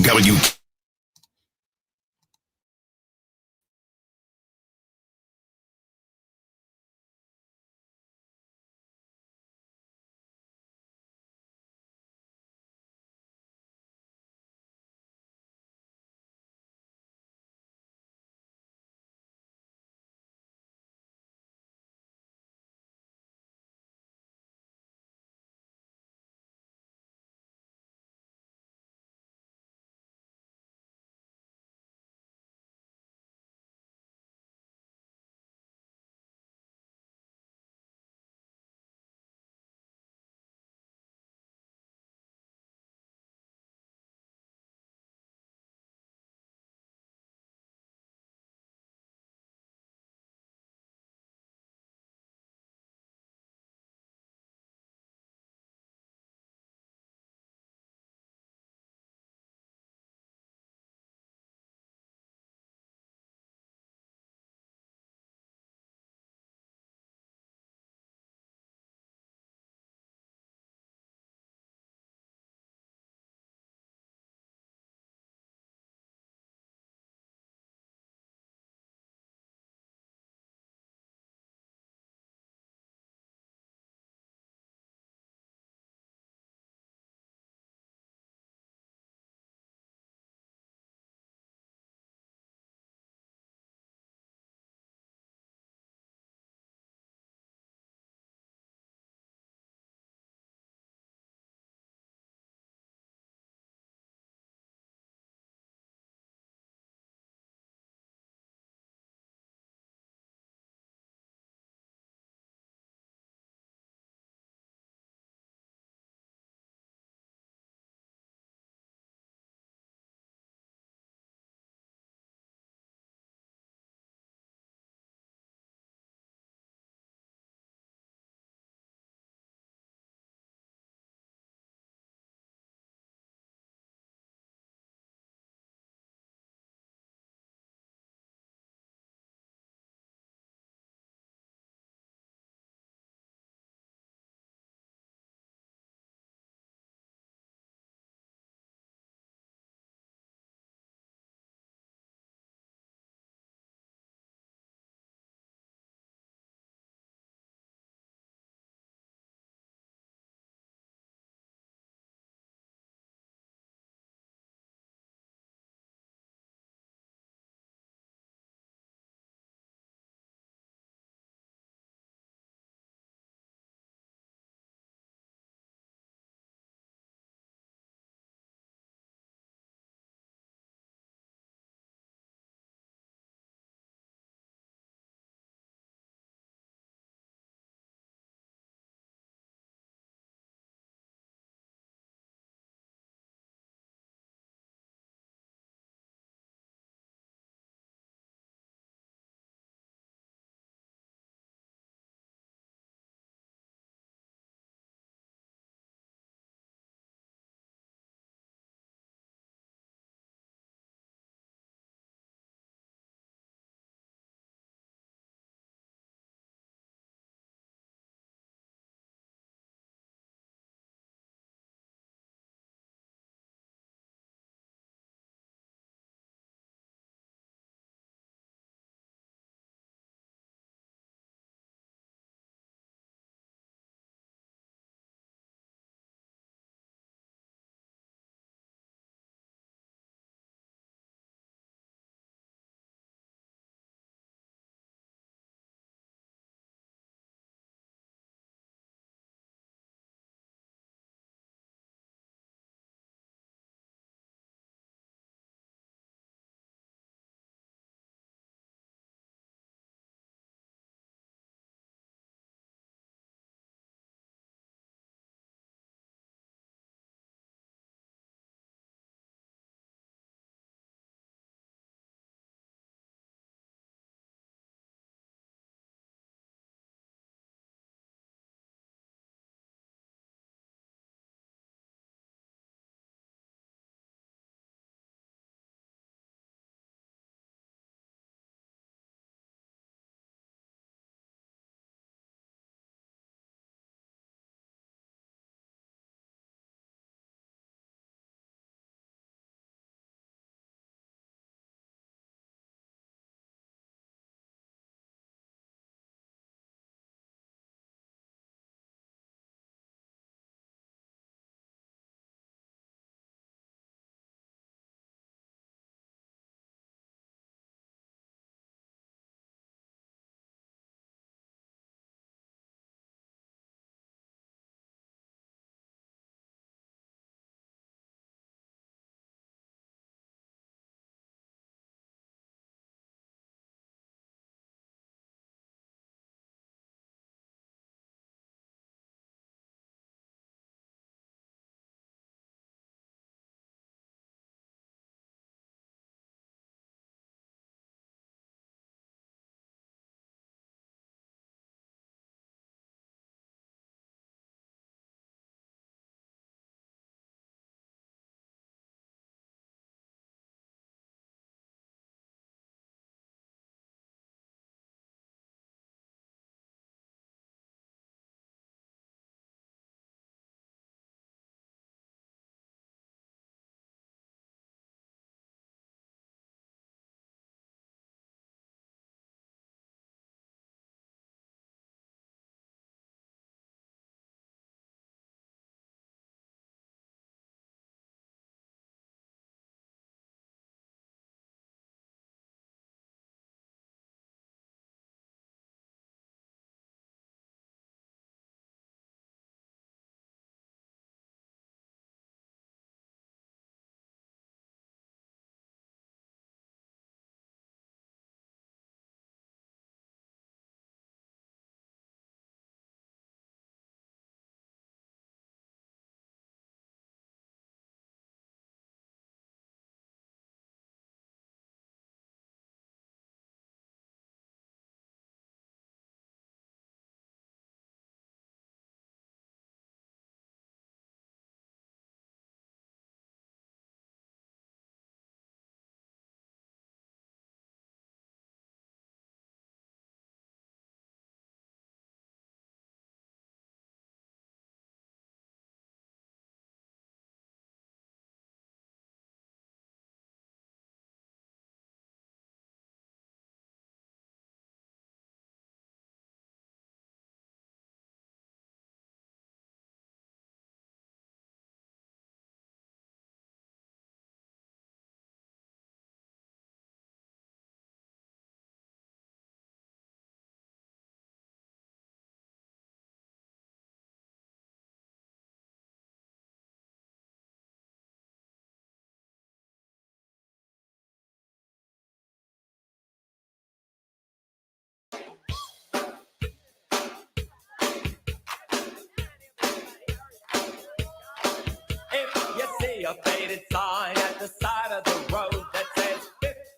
a faded sign at the side of the road that says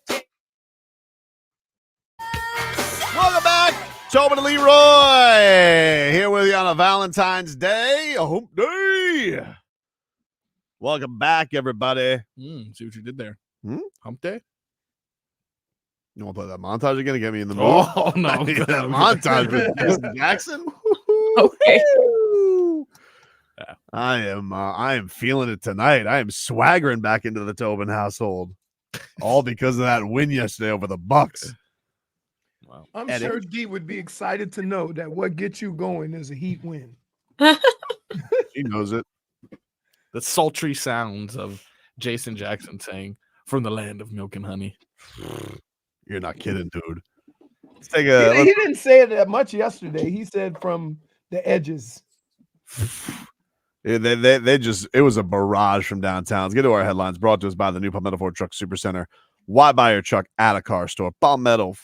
15. Welcome back. Tobin and Leroy here with you on a Valentine's Day, a hump day. Welcome back, everybody. See what you did there. Hump day? You want to play that montage? You're going to get me in the mood. Oh, no. That montage with Jason Jackson. Okay. Yeah. I am feeling it tonight. I am swaggering back into the Tobin household. All because of that win yesterday over the Bucks. Wow. I'm sure D would be excited to know that what gets you going is a Heat win. He knows it. The sultry sounds of Jason Jackson saying, "From the land of milk and honey." You're not kidding, dude. Let's take He didn't say it that much yesterday. He said from the edges. They just, it was a barrage from downtown. Let's get to our headlines. Brought to us by the new Palmetto Ford Truck Supercenter. Why buy your truck at a car store? Palmetto.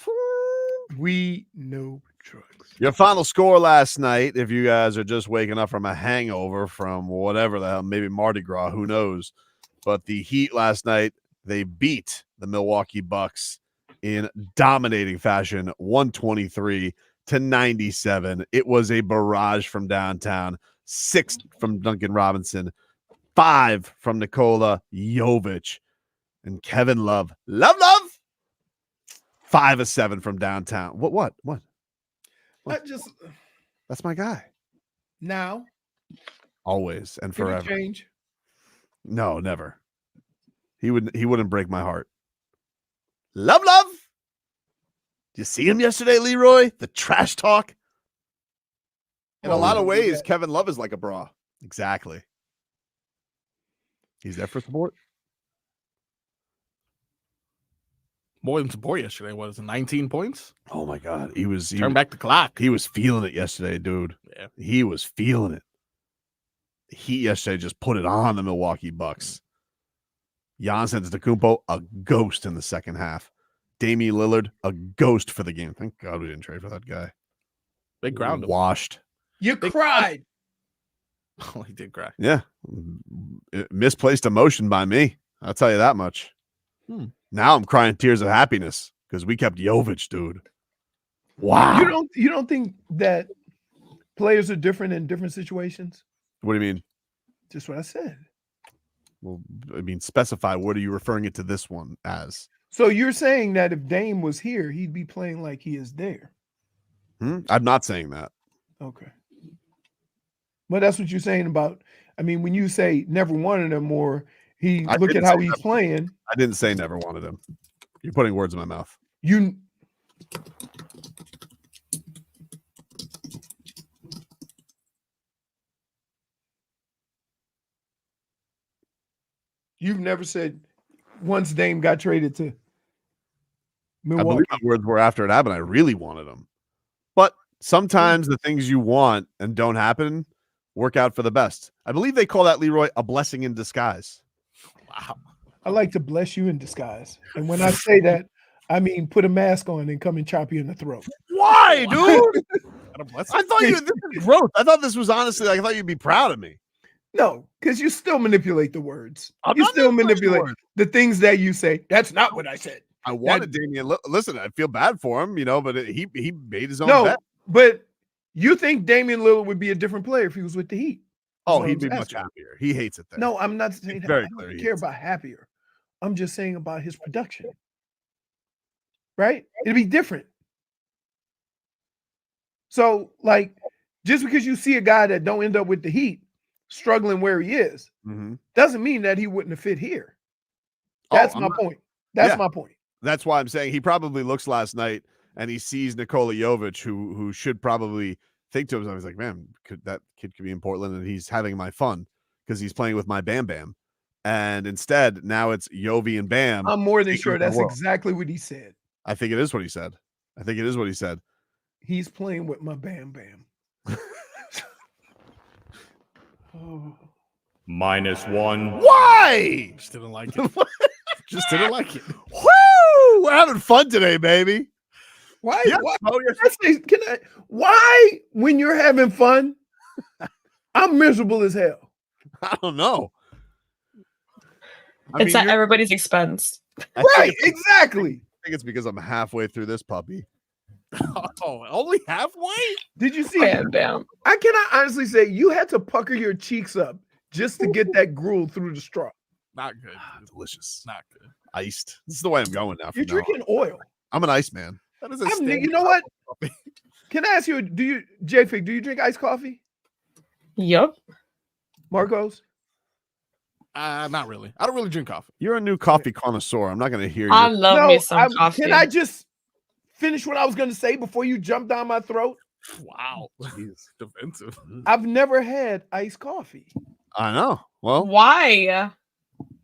We know trucks. Your final score last night, if you guys are just waking up from a hangover from whatever the hell, maybe Mardi Gras, who knows? But the Heat last night, they beat the Milwaukee Bucks in dominating fashion, 123-97. It was a barrage from downtown. 6 from Duncan Robinson, 5 from Nikola Jović, and Kevin Love. Love. 5 of 7 from downtown. What? That's my guy. Now. Always and Can forever. you change? No, never. He wouldn't break my heart. Love. Did you see him yesterday, Leroy? The trash talk. In a lot of ways, Kevin Love is like a bra. Exactly. He's there for support. More than support yesterday. What is it, 19 points? Oh my God. He Turn back the clock. He was feeling it yesterday, dude. Yeah. He was feeling it. He yesterday just put it on the Milwaukee Bucks. Giannis Antetokounmpo, a ghost in the second half. Damian Lillard, a ghost for the game. Thank God we didn't trade for that guy. They ground him. Washed. You cried. Oh, he did cry. Yeah. Misplaced emotion by me. I'll tell you that much. Now I'm crying tears of happiness because we kept Jovic, dude. Wow. You don't think that players are different in different situations? What do you mean? Just what I said. Well, I mean, specify. What are you referring it to this one as? So you're saying that if Dame was here, he'd be playing like he is there. I'm not saying that. Okay. But that's what you're saying about, I mean, when you say never wanted him or look at how he's playing. I didn't say never wanted him. You're putting words in my mouth. You've never said once Dame got traded to Milwaukee. I believe my words were after it happened. I really wanted him. But sometimes the things you want and don't happen work out for the best. I believe they call that, Leroy, a blessing in disguise. Wow. I like to bless you in disguise. And when I say that, I mean put a mask on and come and chop you in the throat. Why, dude? I thought this is growth. I thought this was honestly, I thought you'd be proud of me. No, because you still manipulate the words. I'm You not still manipulating manipulate the things that you say. That's not what I said. I wanted Damian. Listen, I feel bad for him, but he made his own No, bet. but you think Damian Lillard would be a different player if he was with the Heat? Oh, That's he'd what be I'm much asking. happier. He hates it there. No, I'm not saying It's that. very I clear don't he care hates about happier. I'm just saying about his production. Right? It'd be different. So, like, just because you see a guy that don't end up with the Heat struggling where he is, doesn't mean that he wouldn't have fit here. That's my point. That's my point. That's why I'm saying he probably looks last night and he sees Nikola Jović, who should probably think to himself, he's like, man, that kid could be in Portland and he's having my fun because he's playing with my Bam Bam. And instead, now it's Jovi and Bam. I'm more than taking sure over the that's world. exactly what he said. I think it is what he said. He's playing with my Bam Bam. -1. Why? Just didn't like it. Just didn't like it. Woo! We're having fun today, baby. Why? Yeah, Why? oh, yes. Why, when you're having fun, I'm miserable as hell? I don't know. It's at everybody's expense. Right, exactly. I think it's because I'm halfway through this puppy. Oh, only halfway? Did you see? Damn. I cannot honestly say you had to pucker your cheeks up just to get that gruel through the straw. Not good. Delicious. Not good. Iced. This is the way I'm going now. You're from now on. drinking oil. I'm an ice man. That is a You know what? Can I ask you, J-Fig, do you drink iced coffee? Yep. Marcos? Not really. I don't really drink coffee. You're a new coffee connoisseur. I'm not going to hear I you. love me some coffee. Can I just finish what I was going to say before you jump down my throat? Wow. Jeez. Defensive. I've never had iced coffee. I know. Well, why?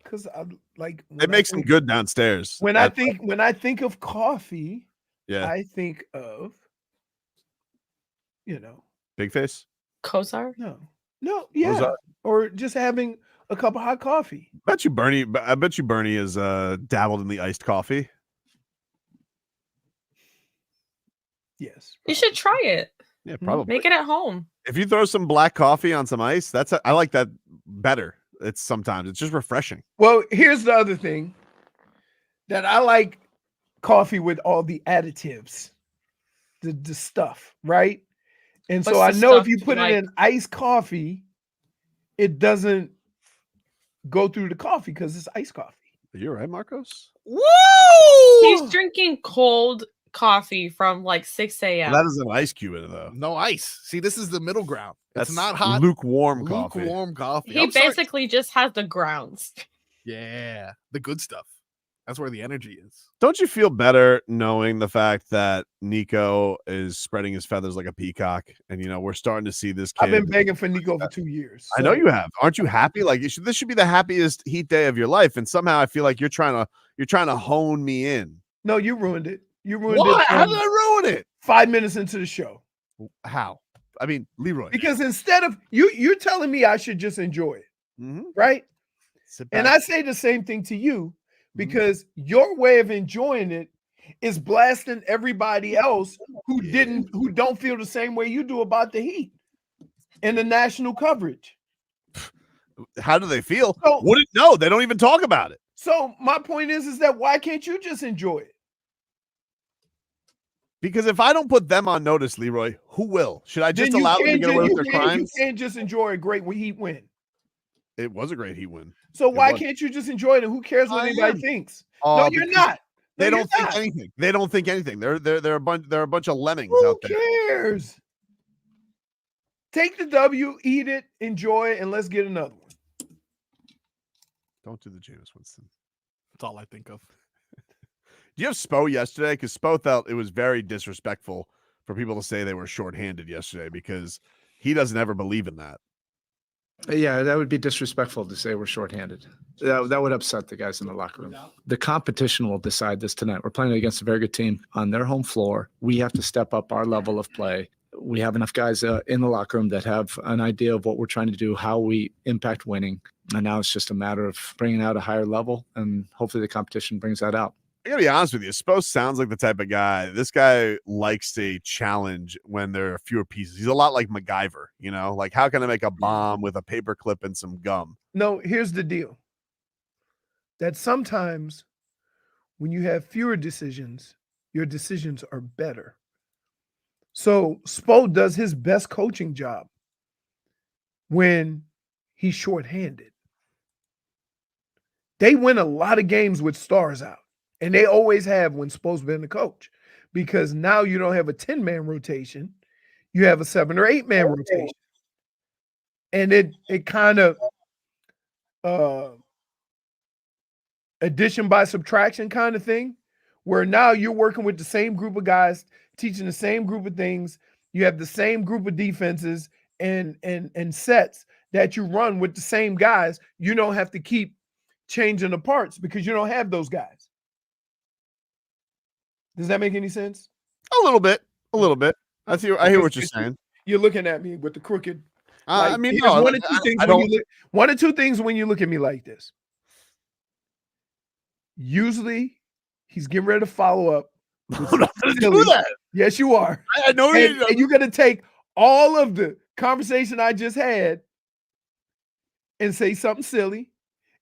Because I'm like it makes them good downstairs. When I think of coffee, yeah, I think of Big Face. Kozar? No, yeah, Ozark. or just having a cup of hot coffee. I bet you Bernie is dabbled in the iced coffee. Yes, you should try it. Yeah, probably. Make it at home. If you throw some black coffee on some ice, I like that better. It's just refreshing. Well, here's the other thing that I like coffee with all the additives, the stuff, right? And so I know if you put it in iced coffee, it doesn't go through the coffee because it's iced coffee. You're right, Marcos. Woo! He's drinking cold coffee from like 6 a.m. Well, that is an ice cube in it, though. No ice. See, this is the middle ground. That's it's not hot. Lukewarm coffee. Lukewarm coffee. He basically just has the grounds. Yeah, the good stuff. That's where the energy is. Don't you feel better knowing the fact that Nico is spreading his feathers like a peacock? And, we're starting to see this kid. I've been begging for Nico for 2 years. I know you have. Aren't you happy? Like this should be the happiest Heat day of your life. And somehow I feel like you're trying to hone me in. No, you ruined it. You ruined What? it. How did I ruin it? 5 minutes into the show. How? I mean, Leroy. Because instead of you're telling me I should just enjoy it, right? And I say the same thing to you because your way of enjoying it is blasting everybody else who don't feel the same way you do about the Heat and the national coverage. How do they feel? No, they don't even talk about it. So my point is that why can't you just enjoy it? Because if I don't put them on notice, Leroy, who will? Should I just allow them to get away with their crimes? You can't just enjoy a great Heat win. It was a great Heat win. So why can't you just enjoy it? And who cares what anybody thinks? No, you're not. They don't think anything. They don't think anything. They're a bunch of lemmings out there. Who cares? Take the W, eat it, enjoy it, and let's get another one. Don't do the Jameis Winston. That's all I think of. Do you have Spo yesterday? Because Spo felt it was very disrespectful for people to say they were shorthanded yesterday because he doesn't ever believe in that. Yeah, that would be disrespectful to say we're shorthanded. That would upset the guys in the locker room. The competition will decide this tonight. We're playing against a very good team on their home floor. We have to step up our level of play. We have enough guys in the locker room that have an idea of what we're trying to do, how we impact winning. And now it's just a matter of bringing out a higher level, and hopefully the competition brings that out. I gotta be honest with you. Spo sounds like the type of guy. This guy likes a challenge when there are fewer pieces. He's a lot like MacGyver, like how can I make a bomb with a paper clip and some gum? No, here's the deal. That sometimes when you have fewer decisions, your decisions are better. So Spo does his best coaching job when he's shorthanded. They win a lot of games with stars out. And they always have when Spo's been the coach, because now you don't have a 10-man rotation. You have a 7 or 8-man rotation. And it kind of addition by subtraction kind of thing, where now you're working with the same group of guys, teaching the same group of things. You have the same group of defenses and sets that you run with the same guys. You don't have to keep changing the parts because you don't have those guys. Does that make any sense? A little bit. I hear what you're saying. You're looking at me with the crooked. I mean, no, one or two things when you look at me like this. Usually, he's getting ready to follow up. I'm not going to do that. Yes, you are. I know and you're going to take all of the conversation I just had and say something silly,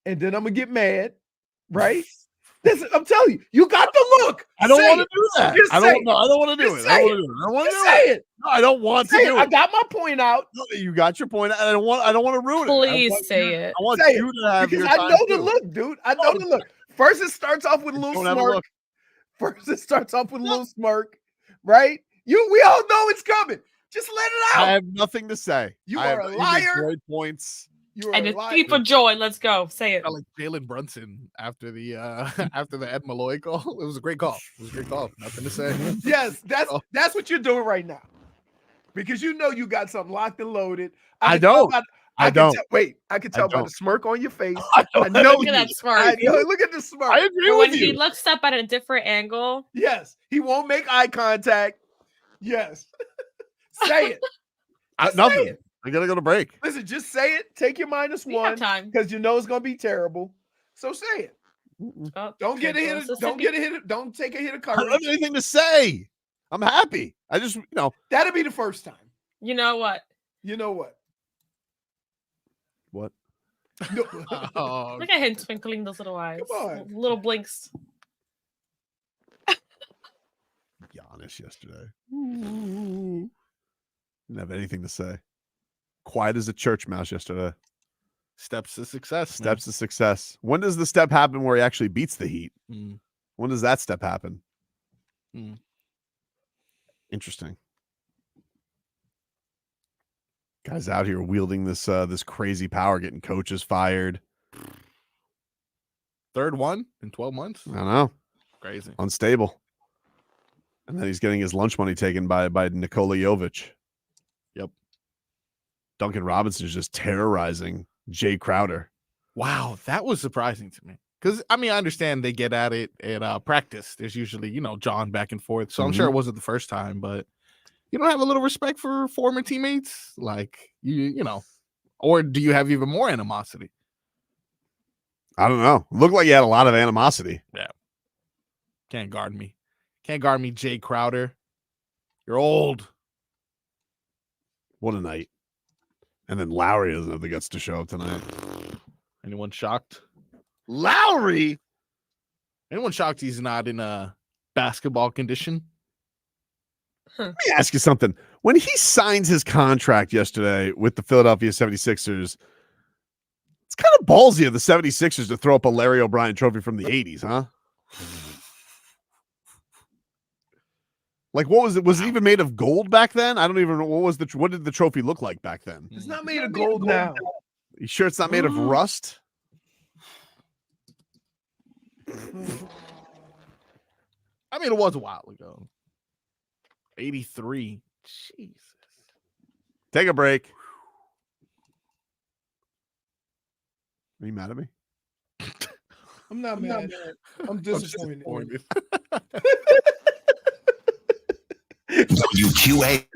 and then I'm going to get mad, right? I'm telling you, you got the look. I don't Say want to it. do that. Just I say don't. No, I don't want to do Just it. I say don't want to do it. I don't want to Just do say it. it. No, I don't want to Say do it. I it. got my point out. No, you got your point. I don't want to ruin it. Please say it. I want Say you it. to have Because your I time know the too. look, dude. I know the look. First, it starts off with a little Don't have a smirk. look. First, it starts off with a little smirk, right? We all know it's coming. Just let it out. I have nothing to say. You I are have- a you make liar. Great points. You are And a it's liar. three for joy. Let's go. Say it. I like Jalen Brunson after the after the Ed Malloy call. It was a great call. It was a great call. Nothing to say. Yes, that's what you're doing right now. Because you know you got something locked and loaded. I can tell don't. by- I can don't. tell- wait, I can tell by don't. the smirk on your face. I I don't. know Look at that smirk. I know. Look at the smirk. I agree Or with when you. he looks up at a different angle. Yes, he won't make eye contact. Yes. Say it. Just say Nothing. it. I gotta go to break. Listen, just say it. Take your We have -1 time. because you know it's gonna be terrible. So say it. Oh, Don't get a hit. Don't get a hit. Don't take a hit of I don't courage. have anything to say. I'm happy. I just, That'll be the first time. You know what? You know what? What? No. Oh, Look at him twinkling those little eyes. Come on. Little blinks. Giannis yesterday. Didn't have anything to say. Quiet as a church mouse yesterday. steps to success. Steps to success. When does the step happen where he actually beats the Heat? Mm. When does that step happen? Mm. Interesting. Guys out here wielding this this crazy power, getting coaches fired. Third one in 12 months. I don't know. Crazy. Unstable. And then he's getting his lunch money taken by Nikola Jovic. Yep. Duncan Robinson is just terrorizing Jay Crowder. Wow, that was surprising to me. Because, I mean, I understand they get at it at practice. There's usually, John back and forth. So I'm sure it wasn't the first time, but you don't have a little respect for former teammates? Like, you know, or do you have even more animosity? I don't know. Looked like he had a lot of animosity. Yeah. Can't guard me. Can't guard me, Jay Crowder. You're old. What a night. And then Lowry doesn't have the guts to show up tonight. Anyone shocked? Lowry? Anyone shocked he's not in a basketball condition? Let me ask you something. When he signs his contract yesterday with the Philadelphia 76ers, it's kind of ballsy of the 76ers to throw up a Larry O'Brien trophy from the 80s, huh? Like, what was it? Was it even made of gold back then? I don't even know. What did the trophy look like back then? It's not made of gold now. You sure it's not made of rust? I mean, it was a while ago. 83. Jesus. Take a break. Are you mad at me? I'm not mad. I'm disappointed. WQA.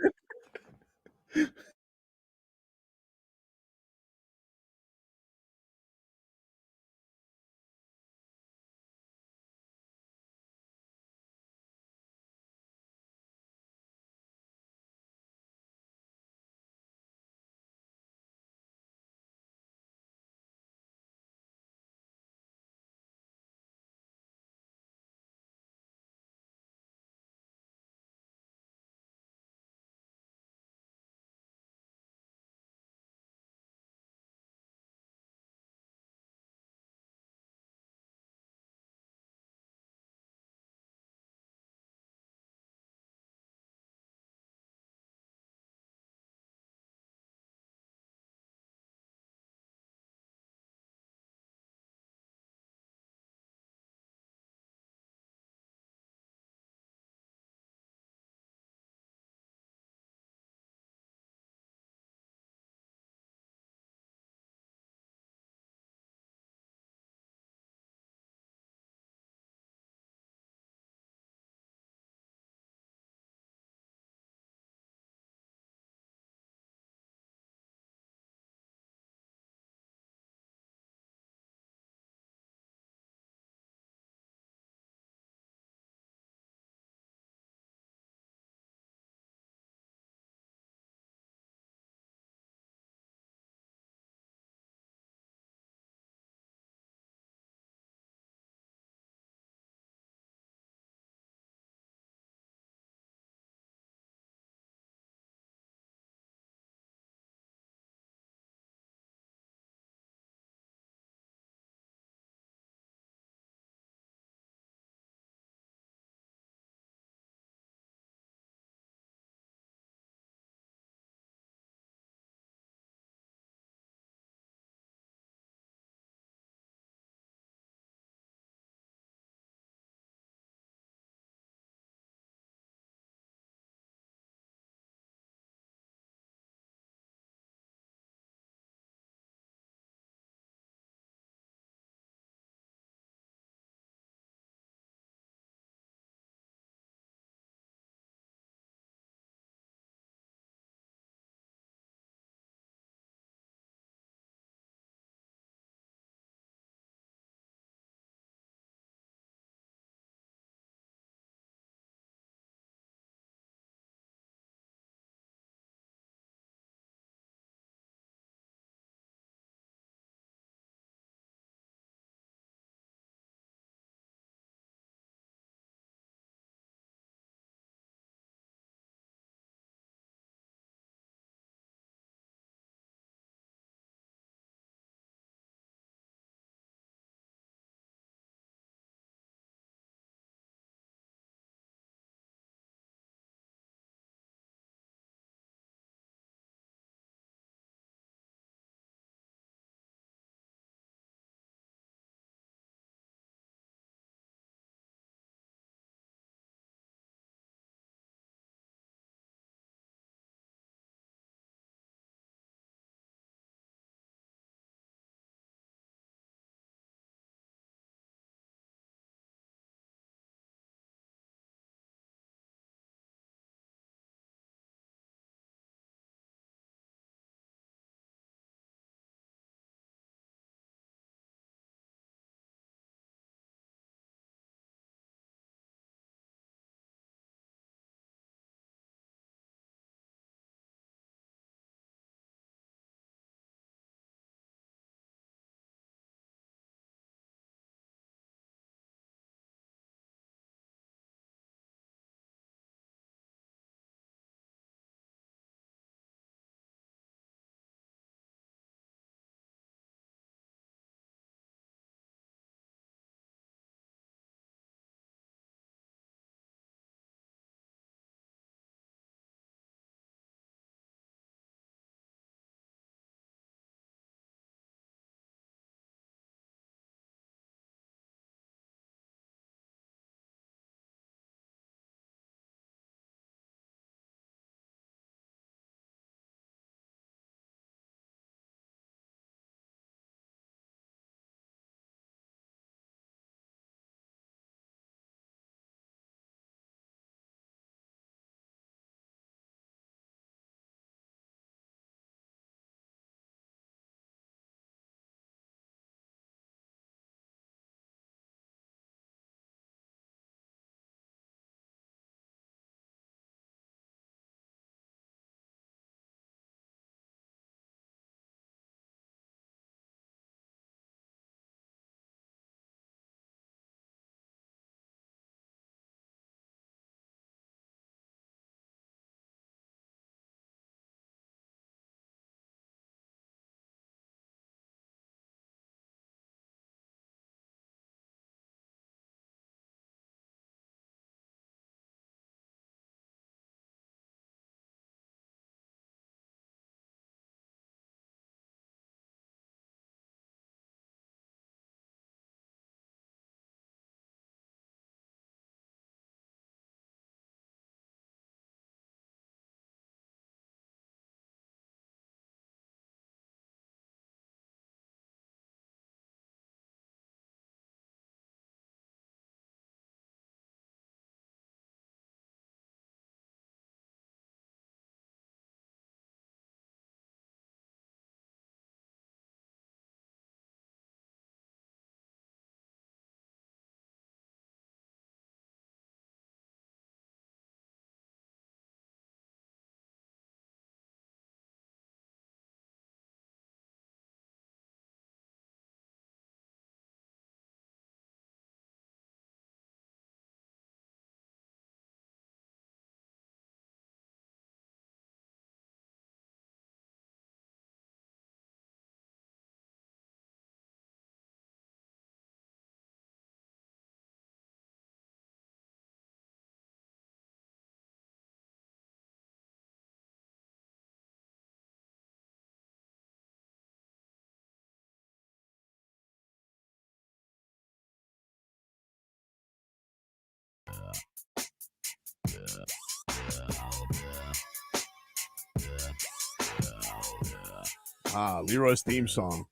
Leroy's theme song.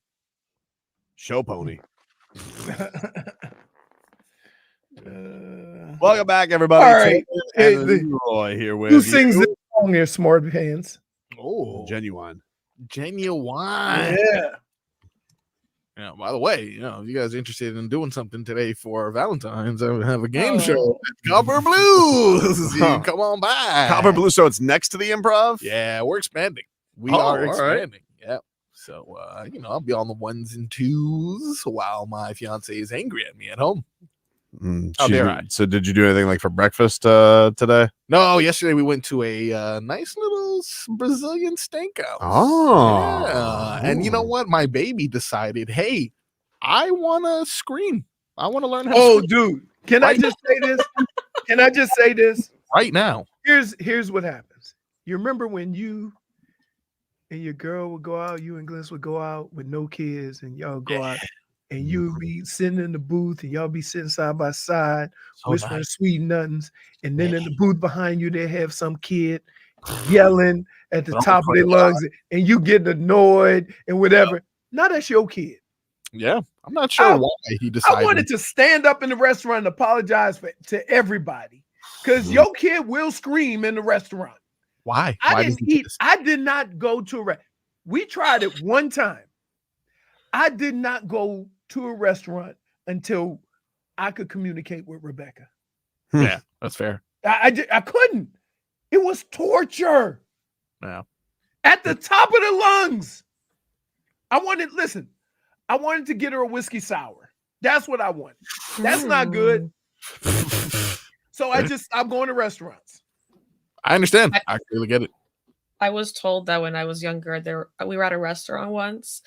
Show pony. Welcome back, everybody. All right. Hey, Leroy here with who sings you. this song here, Smart Hands? Oh, Genuine. Genuine. Yeah. Yeah. By the way, if you guys are interested in doing something today for Valentines, I have a game show at Copper Blues. You can come on by. Copper Blue. So it's next to the Improv. Yeah, we're expanding. We Oh, are all right. expanding. Yeah. So I'll be on the 1s and 2s while my fiance is angry at me at home. How dare I? So did you do anything like for breakfast today? No, yesterday we went to a nice little Brazilian steakhouse. Oh. Yeah. And you know what? My baby decided, hey, I want to scream. I want to learn how to scream. Dude, can I just say this? Can I just say this? Right now. Here's what happens. You remember when you and your girl would go out, you and Glenn would go out with no kids, and y'all go out, and you'll be sitting in the booth, and y'all be sitting side by side, whispering sweet nothings, and then in the booth behind you, they have some kid yelling at the top of their lungs, and you getting annoyed and whatever. Now that's your kid. Yeah, I'm not sure why he decided. I wanted to stand up in the restaurant and apologize to everybody, because your kid will scream in the restaurant. Why? I didn't eat. I did not go to a restaurant. We tried it one time. I did not go to a restaurant until I could communicate with Rebecca. Yeah, that's fair. I couldn't. It was torture. Yeah. At the top of the lungs. I wanted to get her a whiskey sour. That's what I wanted. That's not good. So I'm going to restaurants. I understand. I really get it. I was told that when I was younger, we were at a restaurant once,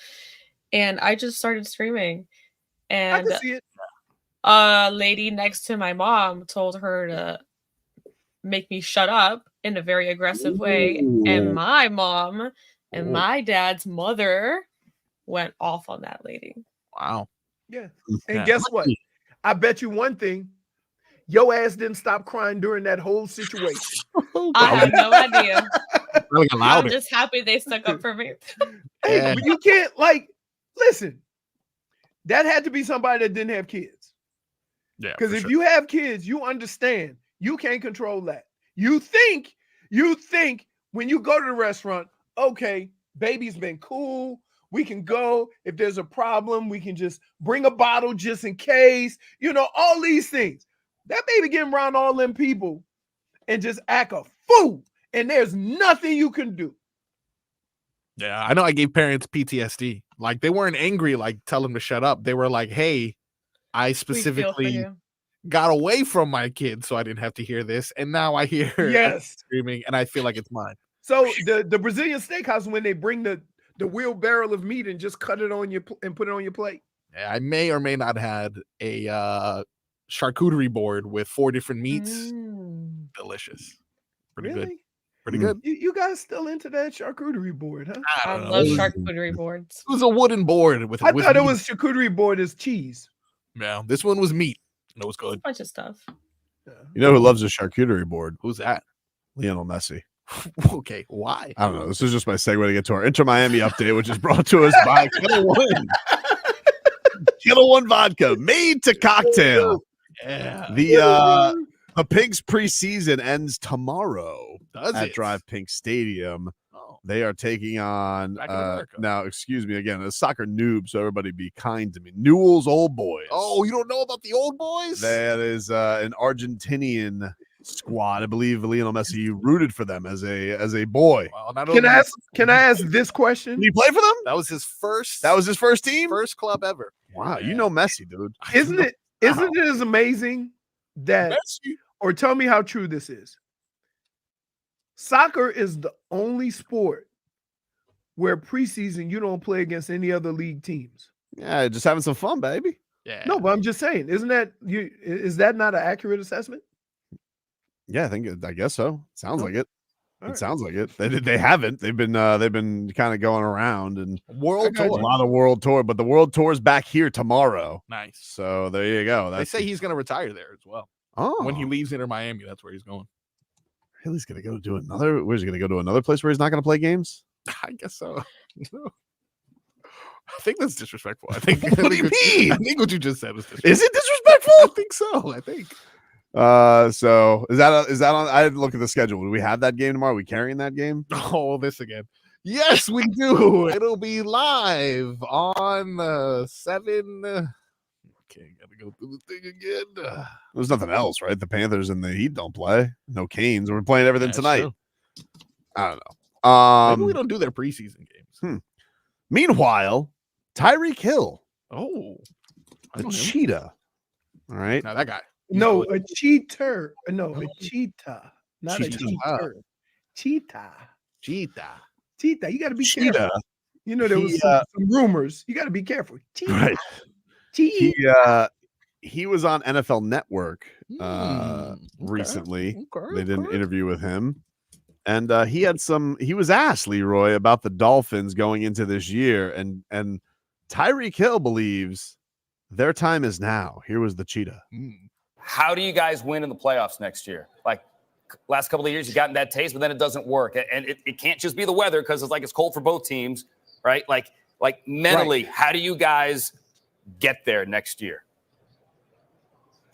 and I just started screaming. And I can see it. A lady next to my mom told her to make me shut up in a very aggressive way. And my mom and my dad's mother went off on that lady. Wow. Yeah. And guess what? I bet you one thing. Your ass didn't stop crying during that whole situation. I have no idea. Really I'm just happy they stuck up for me. Hey, but you can't listen. That had to be somebody that didn't have kids. Yeah. Because if you have kids, you understand you can't control that. You think when you go to the restaurant, okay, baby's been cool. We can go. If there's a problem, we can just bring a bottle just in case. All these things. That baby getting around all them people and just act a fool. And there's nothing you can do. Yeah, I know I gave parents PTSD. Like, they weren't angry, like, tell them to shut up. They were like, hey, I specifically got away from my kid so I didn't have to hear this. And now I hear screaming, and I feel like it's mine. So the Brazilian steakhouse, when they bring the wheelbarrow of meat and just cut it on you and put it on your plate. Yeah, I may or may not had a charcuterie board with 4 different meats. Delicious. Pretty good. Pretty good. You guys still into that charcuterie board, huh? I love charcuterie boards. It was a wooden board with. I thought it was charcuterie board as cheese. Yeah, this one was meat. And it was good. A bunch of stuff. You know who loves a charcuterie board? Who's that? Lionel Messi. Okay, why? I don't know. This is just my segue to get to our Inter Miami update, which is brought to us by Kettle One. Kettle One vodka made to cocktail. Yeah. The Pigs preseason ends tomorrow at it? Drive Pink Stadium. They are taking on now. Excuse me again, a soccer noob, so everybody be kind to me. Newell's Old Boys. Oh, you don't know about the Old Boys? That is an Argentinian squad. I believe Lionel Messi rooted for them as a boy. Well, Can I ask this question? Did he play for them? That was his first. That was his first team. First club ever. Wow, you know Messi, dude. Isn't it as amazing that? Messi. Or tell me how true this is. Soccer is the only sport where preseason you don't play against any other league teams. Yeah, just having some fun, baby. Yeah. No, but I'm just saying, is that not an accurate assessment? Yeah, I guess so. Sounds like it. Sounds like it. They haven't. They've been kind of going around and world tour. A lot of world tour, but the world tour is back here tomorrow. Nice. So there you go. They say he's going to retire there as well. Oh, when he leaves Inter Miami, that's where he's going. He's going to go do another. Where's he going to go to another place where he's not going to play games? I guess so. I think that's disrespectful. I think. What do you mean? I think what you just said was disrespectful. Is it disrespectful? I think so. I think. So is that on? I didn't look at the schedule. Do we have that game tomorrow? Are we carrying that game? Oh, this again. Yes, we do. It'll be live on 7. Okay, gotta go through the thing again. There's nothing else, right? The Panthers and the Heat don't play. No Canes. We're playing everything tonight. True. I don't know. Maybe we don't do their preseason games. Meanwhile, Tyreek Hill. Oh, a cheetah. All right. Now that guy. No, a cheater. No, a cheetah. Not Cheetah. a cheater. Cheetah. Cheetah. Cheetah. You got to be Cheetah. careful. You know, there was some rumors. You got to be careful. Cheetah. Right. He was on NFL Network recently. They did an interview with him. And he was asked, Leroy, about the Dolphins going into this year. And Tyreek Hill believes their time is now. Here was the cheetah. How do you guys win in the playoffs next year? Like last couple of years, you gotten that taste, but then it doesn't work. And it can't just be the weather because it's cold for both teams, right? Like mentally, how do you guys get there next year?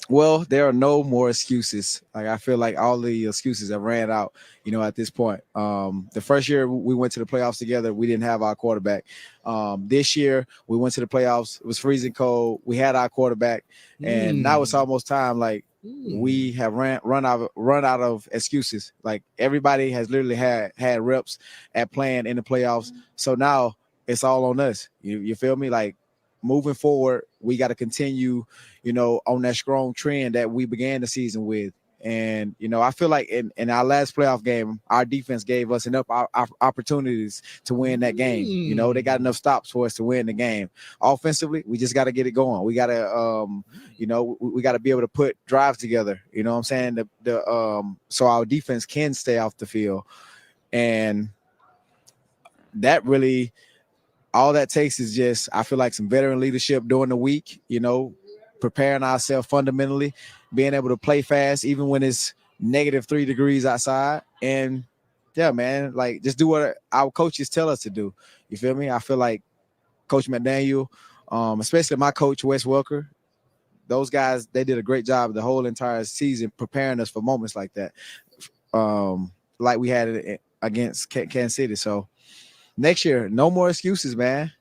Well, there are no more excuses. Like I feel like all the excuses have ran out, at this point. The first year we went to the playoffs together, we didn't have our quarterback. This year we went to the playoffs. It was freezing cold. We had our quarterback, and now it's almost time. Like we have run out of excuses. Like everybody has literally had reps at playing in the playoffs. So now it's all on us. You feel me? Like moving forward, we got to continue, on that strong trend that we began the season with. And, I feel like in our last playoff game, our defense gave us enough opportunities to win that game. They got enough stops for us to win the game. Offensively, we just got to get it going. We got to, we got to be able to put drives together. You know what I'm saying? So our defense can stay off the field. And that really, all that takes is just, I feel like some veteran leadership during the week, preparing ourselves fundamentally, being able to play fast, even when it's -3 degrees outside. And yeah, man, like just do what our coaches tell us to do. You feel me? I feel like Coach McDaniel, especially my coach, Wes Welker, those guys, they did a great job the whole entire season preparing us for moments like that. Like we had it against Kansas City. So next year, no more excuses, man.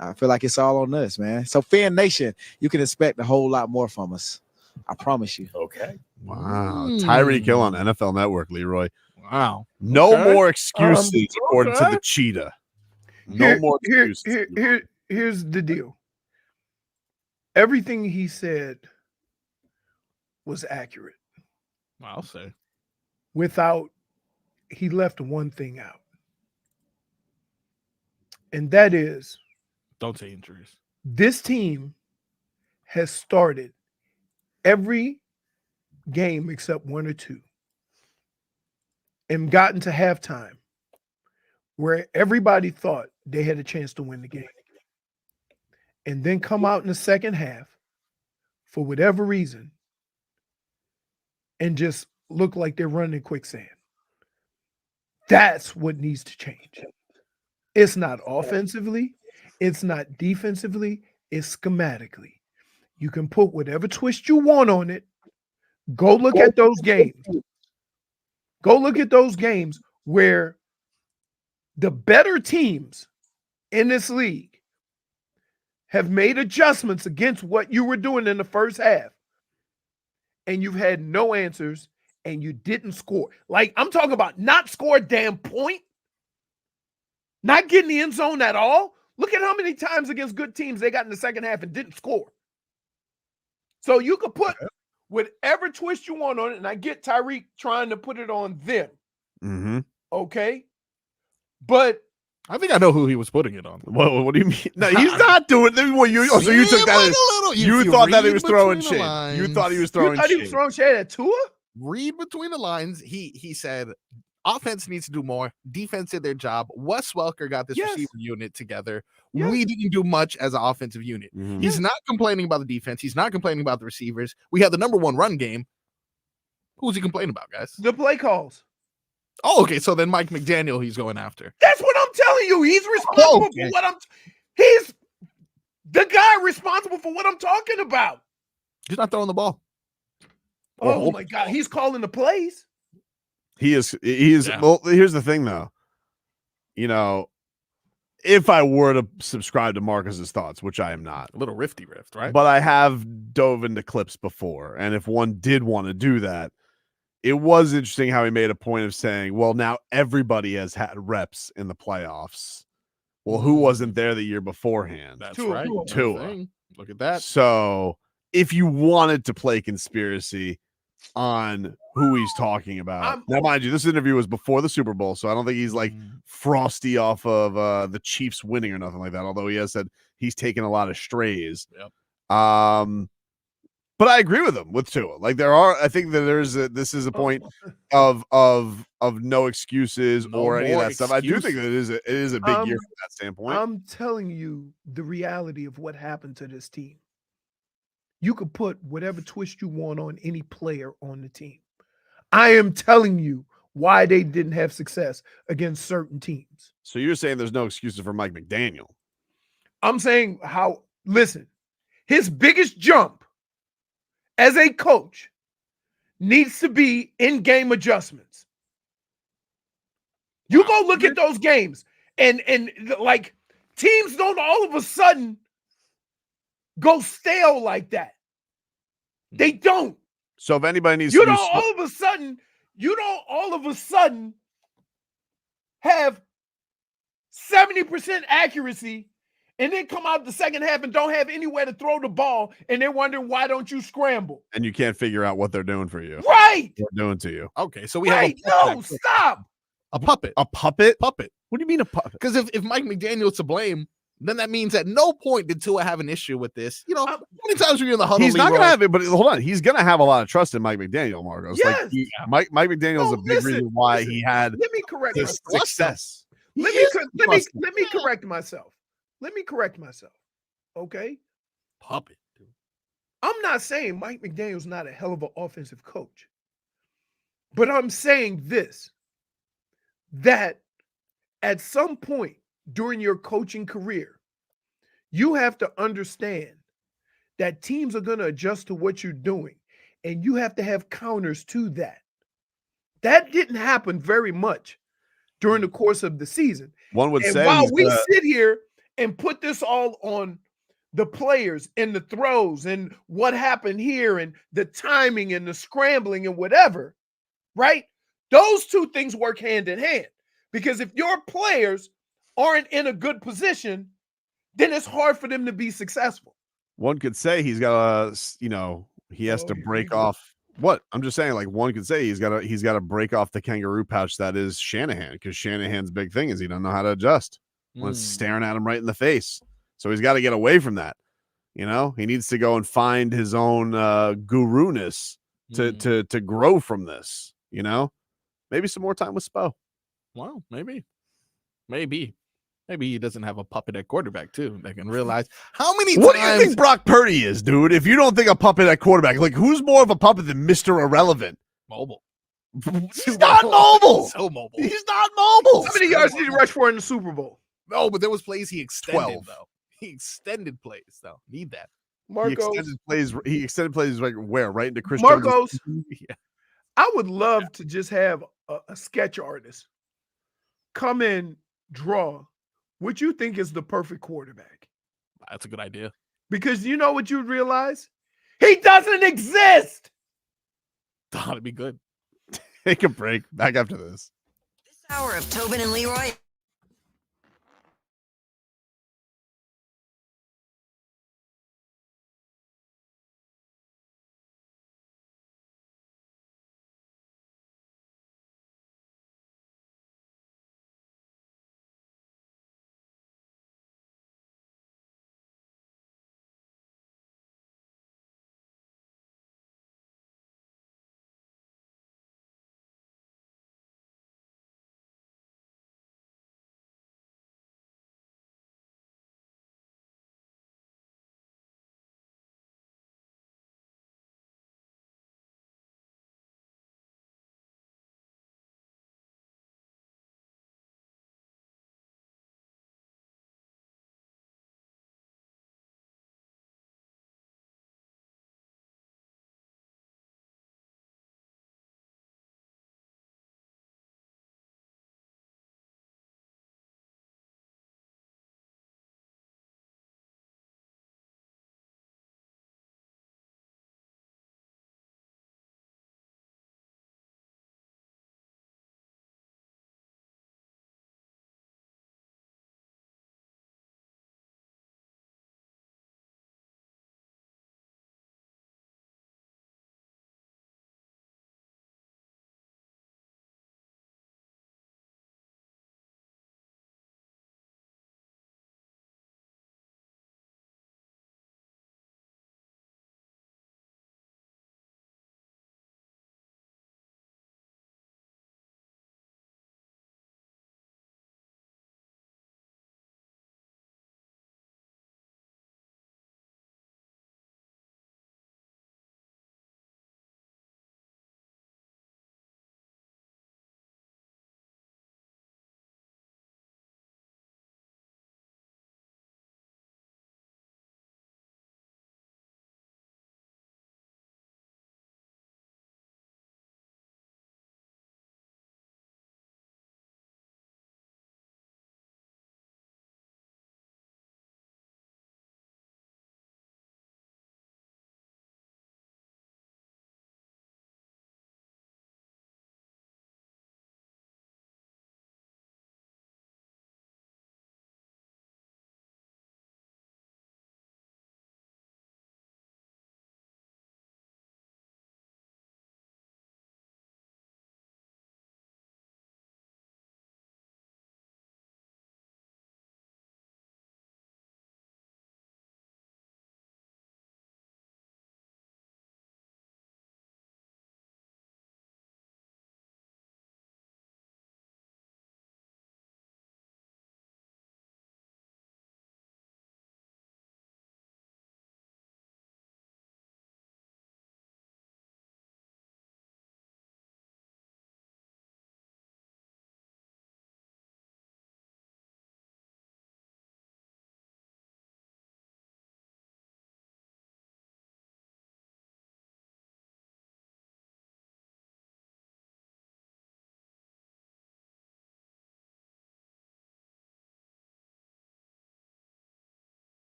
I feel like it's all on us, man. So Fan Nation, you can expect a whole lot more from us. I promise you. Okay. Wow. Tyreek Hill on NFL Network, Leroy. Wow. No more excuses, according to the cheetah. No more excuses. Here's the deal. Everything he said was accurate. I'll say. He left one thing out. And that is, don't say injuries. This team has started every game except 1 or 2 and gotten to halftime where everybody thought they had a chance to win the game. And then come out in the second half for whatever reason and just look like they're running in quicksand. That's what needs to change. It's not offensively. It's not defensively. It's schematically. You can put whatever twist you want on it. Go look at those games. Go look at those games where the better teams in this league have made adjustments against what you were doing in the first half. And you've had no answers and you didn't score. Like, I'm talking about not score a damn point. Not getting the end zone at all. Look at how many times against good teams they got in the second half and didn't score. So you could put whatever twist you want on it, and I get Tyreek trying to put it on them. Mm-hmm. Okay? But I think I know who he was putting it on. What do you mean? No, he's not doing it. So you took that as, you thought that he was throwing shade. You thought he was throwing shade. You thought he was throwing shade at Tua? Read between the lines. He said offense needs to do more. Defense did their job. Wes Welker got this receiver unit together. We didn't do much as an offensive unit. He's not complaining about the defense. He's not complaining about the receivers. We had the #1 run game. Who's he complaining about, guys? The play calls. Oh, okay. So then Mike McDaniel he's going after. That's what I'm telling you. He's responsible for what The guy responsible for what I'm talking about. He's not throwing the ball. Oh my God, he's calling the plays. He is. Well, here's the thing, though. You know, if I were to subscribe to Marcus's thoughts, which I am not, a little rift, right? But I have dove into clips before, and if one did want to do that, it was interesting how he made a point of saying, "Well, now everybody has had reps in the playoffs." Well, who wasn't there the year beforehand? That's right. Tua. Look at that. So, if you wanted to play conspiracy on who he's talking about, now mind you, this interview was before the Super Bowl, so I don't think he's like frosty off of the Chiefs winning or nothing like that. Although he has said he's taken a lot of strays. Yep. But I agree with him with Tua. Like I think that this is a point of no excuses or any of that stuff. I do think that it is a big year from that standpoint. I'm telling you the reality of what happened to this team. You could put whatever twist you want on any player on the team. I am telling you why they didn't have success against certain teams. So you're saying there's no excuses for Mike McDaniel? I'm saying listen, his biggest jump as a coach needs to be in-game adjustments. You go look at those games and like teams don't all of a sudden go stale like that. They don't. So if anybody needs you don't all of a sudden have 70% accuracy and then come out the second half and don't have anywhere to throw the ball, and they're wondering why don't you scramble? And you can't figure out what they're doing for you. Right. What they're doing to you. Okay, so we have stop. A puppet. A puppet? Puppet. What do you mean a puppet? Because if Mike McDaniel's to blame, then that means at no point did Tua have an issue with this. You know, how many times were you in the huddle? He's not going to have it, but hold on. He's going to have a lot of trust in Mike McDaniel, Marcos. Yes. Like Mike McDaniel's a big reason why he had Let me correct this myself. success. Let me correct myself. Let me correct myself. Okay? Puppet. Dude. I'm not saying Mike McDaniel's not a hell of an offensive coach. But I'm saying this, that at some point during your coaching career, you have to understand that teams are going to adjust to what you're doing, and you have to have counters to that. That didn't happen very much during the course of the season. One would and say while we sit here and put this all on the players and the throws and what happened here and the timing and the scrambling and whatever, right? Those two things work hand in hand, because if your players aren't in a good position, then it's hard for them to be successful. One could say he's got he has to break off. What I'm just saying, like one could say he's got to break off the kangaroo pouch that is Shanahan, because Shanahan's big thing is he doesn't know how to adjust when it's staring at him right in the face. So he's got to get away from that. You know, he needs to go and find his own guru-ness to grow from this. You know, maybe some more time with Spo. Well, maybe he doesn't have a puppet at quarterback too. They can realize how many What times. do you think Brock Purdy is, dude? If you don't think a puppet at quarterback, like who's more of a puppet than Mr. Irrelevant? Mobile. He's not mobile. So mobile. He's not mobile. How many yards did he rush for in the Super Bowl? No, but there was plays he extended 12. though. He extended plays though. Need that. Marcos. He extended plays like where? Right into Chris Marcos. Jones. Yeah. I would love to just have a sketch artist come in, draw what you think is the perfect quarterback. That's a good idea. Because you know what you'd realize? He doesn't exist. That'd be good. Take a break. Back after this. This hour of Tobin and Leroy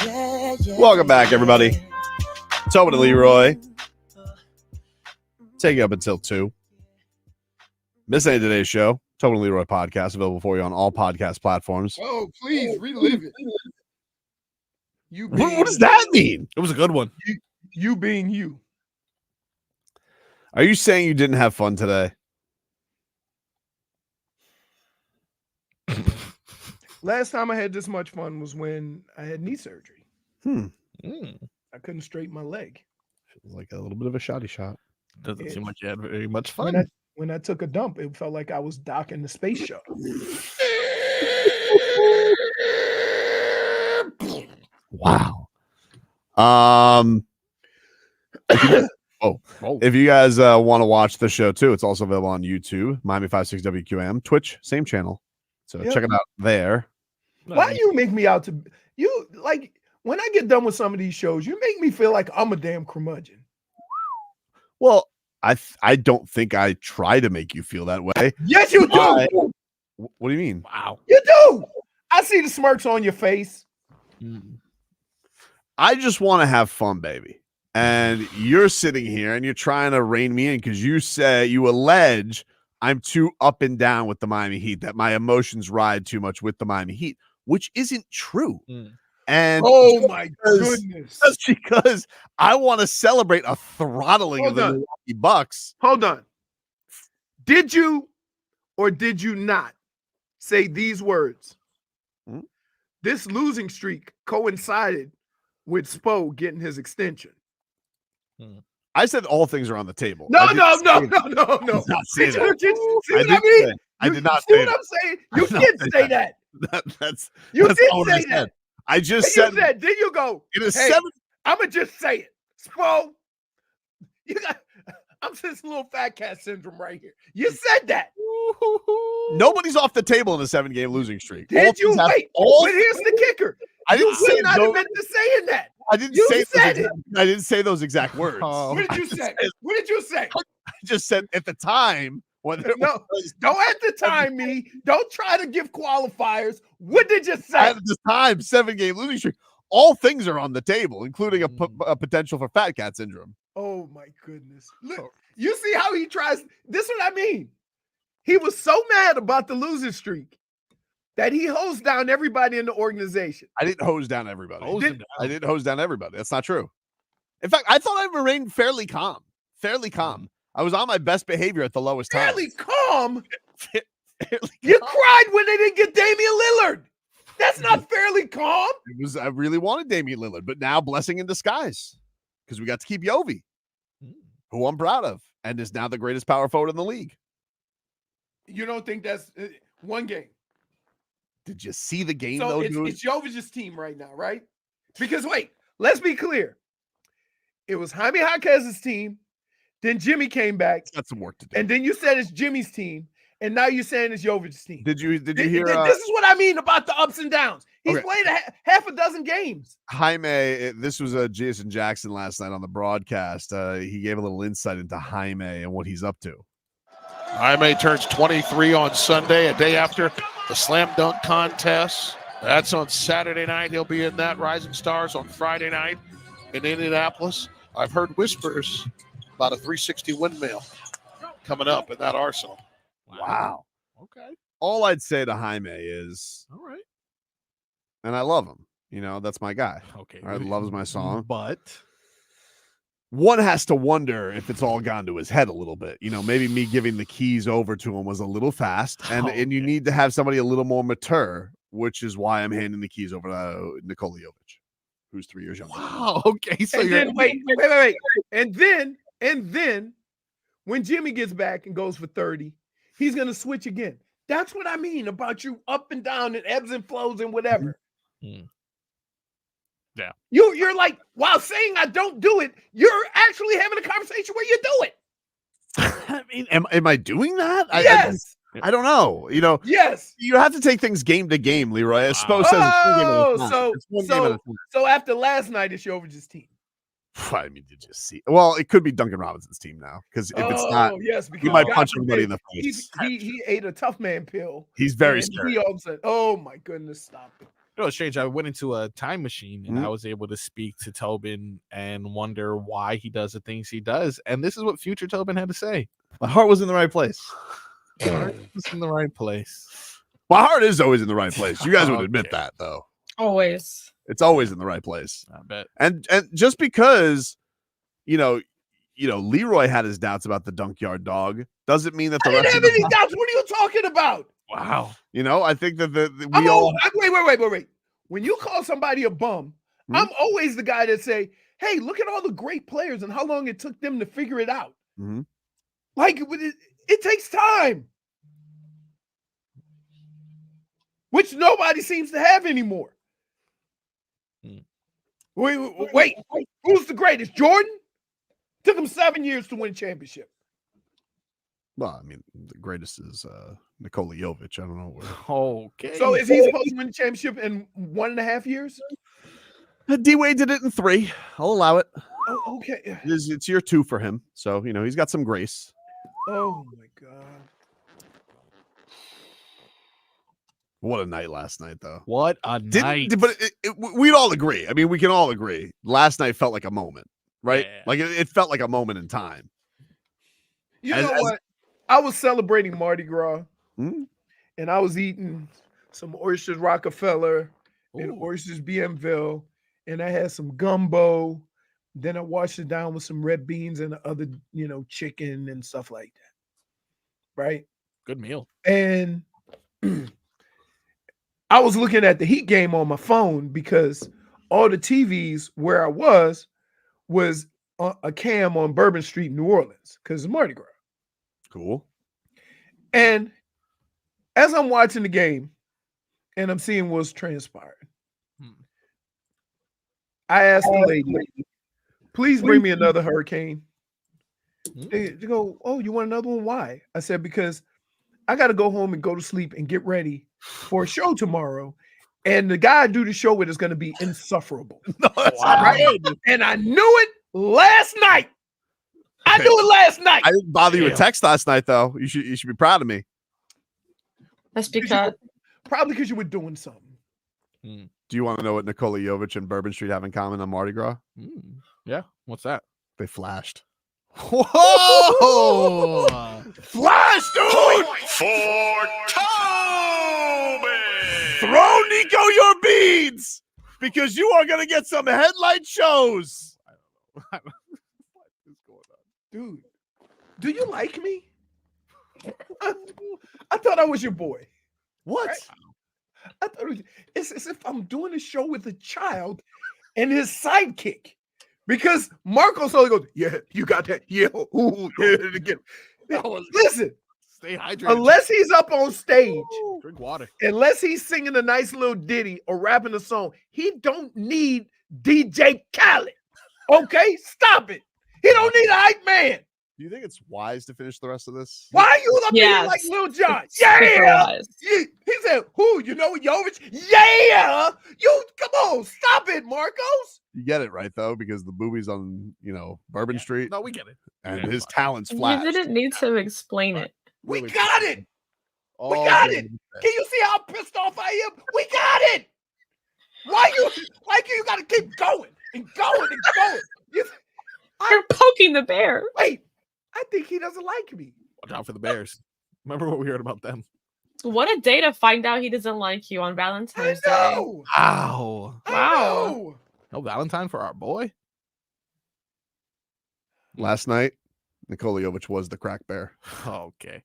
Welcome back, everybody. Tobin and Leroy. Take you up until 2. Miss any of today's show? Tobin and Leroy podcast available for you on all podcast platforms. Oh, please relive it. What does that mean? It was a good one. You being you. Are you saying you didn't have fun today? Last time I had this much fun was when I had knee surgery. I couldn't straighten my leg. Feels like a little bit of a shoddy shot. Doesn't seem like you had very much fun. When I took a dump, it felt like I was docking the space shuttle. Wow. If you guys want to watch the show too, it's also available on YouTube, Miami 56 WQAM, Twitch, same channel. So check it out there. Why do you make me out to you like when I get done with some of these shows, you make me feel like I'm a damn curmudgeon. Well, I don't think I try to make you feel that way. Yes, you do. What do you mean? Wow. You do. I see the smirks on your face. I just want to have fun, baby. And you're sitting here and you're trying to rein me in because you allege I'm too up and down with the Miami Heat, that my emotions ride too much with the Miami Heat, which isn't true. And oh my goodness. Just because I want to celebrate a throttling of the Milwaukee Bucks. Hold on. Did you or did you not say these words? This losing streak coincided with Spo getting his extension. I said all things are on the table. No. I did not say that. See what I mean? I did not see say what that. I'm saying? You did say that. That's You that's did not what I say that. said. I just Then said then you go. it is hey, 7. I'm gonna just say it. Spo, you got I'm this little fat cat syndrome right here. You said that. Nobody's off the table in a 7-game losing streak. Did you wait? But here's the kicker. I didn't you say would not no- have been to saying that. I didn't You say said those it. I didn't say those exact words. What did you say? What did you say? I just said at the time when it No, was, don't at the time me. Don't try to give qualifiers. What did you say? at the time 7-game losing streak. All things are on the table, including a potential for fat cat syndrome. Oh my goodness. Look, you see how he tries. This is what I mean. He was so mad about the losing streak that he hosed down everybody in the organization. I didn't hose down everybody. Did- I didn't hose down everybody. That's not true. In fact, I thought I remained fairly calm. Fairly calm. I was on my best behavior at the lowest time. Fairly calm. You cried when they didn't get Damian Lillard. That's not fairly calm. I really wanted Damian Lillard, but now blessing in disguise because we got to keep Jovi, who I'm proud of, and is now the greatest power forward in the league. You don't think that's one game? Did you see the game So though, it's, dude? it's Jovic's team right now, right? Because wait, let's be clear. It was Jaime Jaquez's team. Then Jimmy came back. Got some work to do. And then you said it's Jimmy's team. And now you're saying it's Jovic's team. Did you hear? This is what I mean about the ups and downs. He's Okay. played half a dozen games. Jaime, this was Jason Jackson last night on the broadcast. He gave a little insight into Jaime and what he's up to. Jaime turns 23 on Sunday, a day after the slam dunk contest. That's on Saturday night. He'll be in that. Rising Stars on Friday night in Indianapolis. I've heard whispers about a 360 windmill coming up in that arsenal. Wow. Okay. All I'd say to Jaime is, all right. And I love him. You know, that's my guy. Okay. All right, loves my song. But one has to wonder if it's all gone to his head a little bit. You know, maybe me giving the keys over to him was a little fast, and you need to have somebody a little more mature, which is why I'm handing the keys over to Nikola Jovic, who's 3 years younger. Wow. Okay. So And you're then wait. And then when Jimmy gets back and goes for 30, he's gonna switch again. That's what I mean about you up and down and ebbs and flows and whatever. Yeah. You're like, while saying I don't do it, you're actually having a conversation where you do it. I mean, am I doing that? Yes. I don't know. You know, Yes. you have to take things game to game, Leroy. As Spo says, it's one game at a time. It's one game at a time. So after last night, it's Jovic's team. I mean, did you see? Well, it could be Duncan Robinson's team now because if it's not, yes, he might God punch forbid, everybody in the face. He ate a tough man pill. He's very and scary. He all of a sudden, oh my goodness, stop it. You know, it's strange. I went into a time machine and Mhm. I was able to speak to Tobin and wonder why he does the things he does. And this is what future Tobin had to say. My heart was in the right place. It's in the right place. My heart is always in the right place. You guys would admit Okay. that, though. Always. It's always in the right place. I bet. And just because, you know, Leroy had his doubts about the DuncYard Dog doesn't mean that the I didn't rest have of any the, doubts. What are you talking about? Wow. you know, I think that I'm we all wait. When you call somebody a bum, I'm always the guy that say, "Hey, look at all the great players and how long it took them to figure it out." Mhm. Like it takes time, which nobody seems to have anymore. Wait, who's the greatest? Jordan? Took him 7 years to win a championship. Well, I mean, the greatest is Nikola Jovic. I don't know where. Okay. So is he supposed to win the championship in 1.5 years? D-Wade did it in 3. I'll allow it. Oh, okay. It's year 2 for him. So, you know, he's got some grace. Oh my God. What a night last night, though. What a night. But we'd all agree. I mean, we can all agree. Last night felt like a moment, right? Yeah. Like it felt like a moment in time. You know what? I was celebrating Mardi Gras, Hmm? and I was eating some oysters Rockefeller and oysters BMville, and I had some gumbo. Then I washed it down with some red beans and other, chicken and stuff like that. Right? Good meal. And I was looking at the Heat game on my phone because all the TVs where I was a cam on Bourbon Street, New Orleans, because it's Mardi Gras. Cool. And as I'm watching the game and I'm seeing what's transpired, I asked the lady, please bring me another hurricane. They go, oh, you want another one? Why? I said, because I got to go home and go to sleep and get ready for a show tomorrow. And the guy I do the show with is going to be insufferable. Right? And I knew it last night. I knew it last night. I didn't bother you with text last night, though. You should be proud of me. That's because probably because you were doing something. Do you want to know what Nikola Jovic and Bourbon Street have in common on Mardi Gras? Yeah. What's that? They flashed. Whoa! Flash, dude! For Tobin! Throw Nico your beads because you are going to get some headlight shows. Dude, do you like me? I thought I was your boy. What? Right? I thought it's as if I'm doing a show with a child and his sidekick. Because Marcos only goes, yeah, you got that. Yeah, ooh, yeah, again. Listen, stay hydrated. Unless he's up on stage, drink water. Unless he's singing a nice little ditty or rapping a song, he don't need DJ Khaled. Okay, stop it. He don't need a hype man. Do you think it's wise to finish the rest of this? Why are you up here like Lil Jon? Yeah. He said, who? You know Jovic? Yeah. You come on, stop it, Marcos. You get it right though, because the movie's on, Bourbon Street. No, we get it. And his talent's flat. You didn't need to explain it. We got it. Oh, We got it. Can you see how pissed off I am? We got it. Why you gotta keep going and going and going? You're poking the bear. Wait, I think he doesn't like me. Watch out for the Bears. Remember what we heard about them? What a day to find out he doesn't like you on Valentine's Day. Wow. Wow. No Valentine for our boy? Last night, Nikola Jovic was the crack bear. Okay.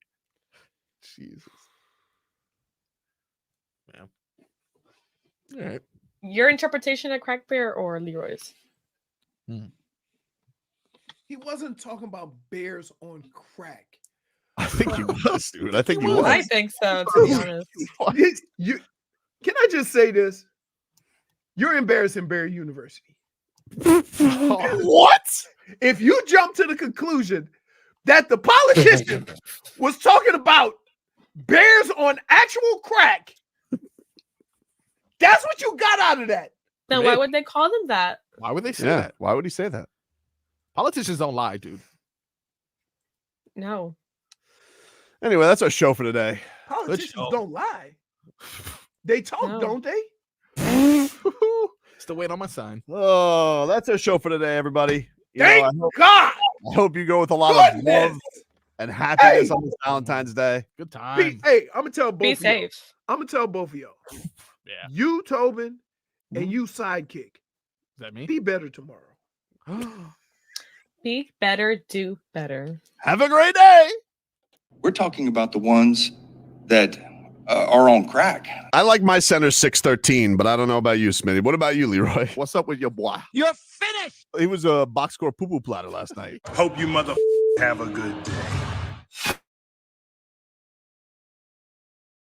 Jesus. Yeah. All right. Your interpretation of crack bear or Leroy's? He wasn't talking about bears on crack. I think he was, dude. I think he was. I think so, to be honest. Can I just say this? You're embarrassing Bear University. What? If you jump to the conclusion that the politician was talking about bears on actual crack, that's what you got out of that. Then why would they call them that? Why would they say Yeah. that? Why would he say that? Politicians don't lie, dude. No. Anyway, that's our show for today. Politicians don't lie. They talk, No. don't they? Still waiting on my sign. Oh, that's our show for today, everybody. Thank God. I hope you go with a lot of love and happiness on this Valentine's Day. Good time. Hey, I'm gonna tell both Be of y'all. safe. I'm gonna tell both of y'all. Yeah. You, Tobin, and you, Sidekick. Is that me? Be better tomorrow. Be better, do better. Have a great day. We're talking about the ones that are on crack. I like my center 6'13", but I don't know about you, Smitty. What about you, Leroy? What's up with your boy? You're finished. He was a box score poo-poo platter last night. Hope you mother have a good day.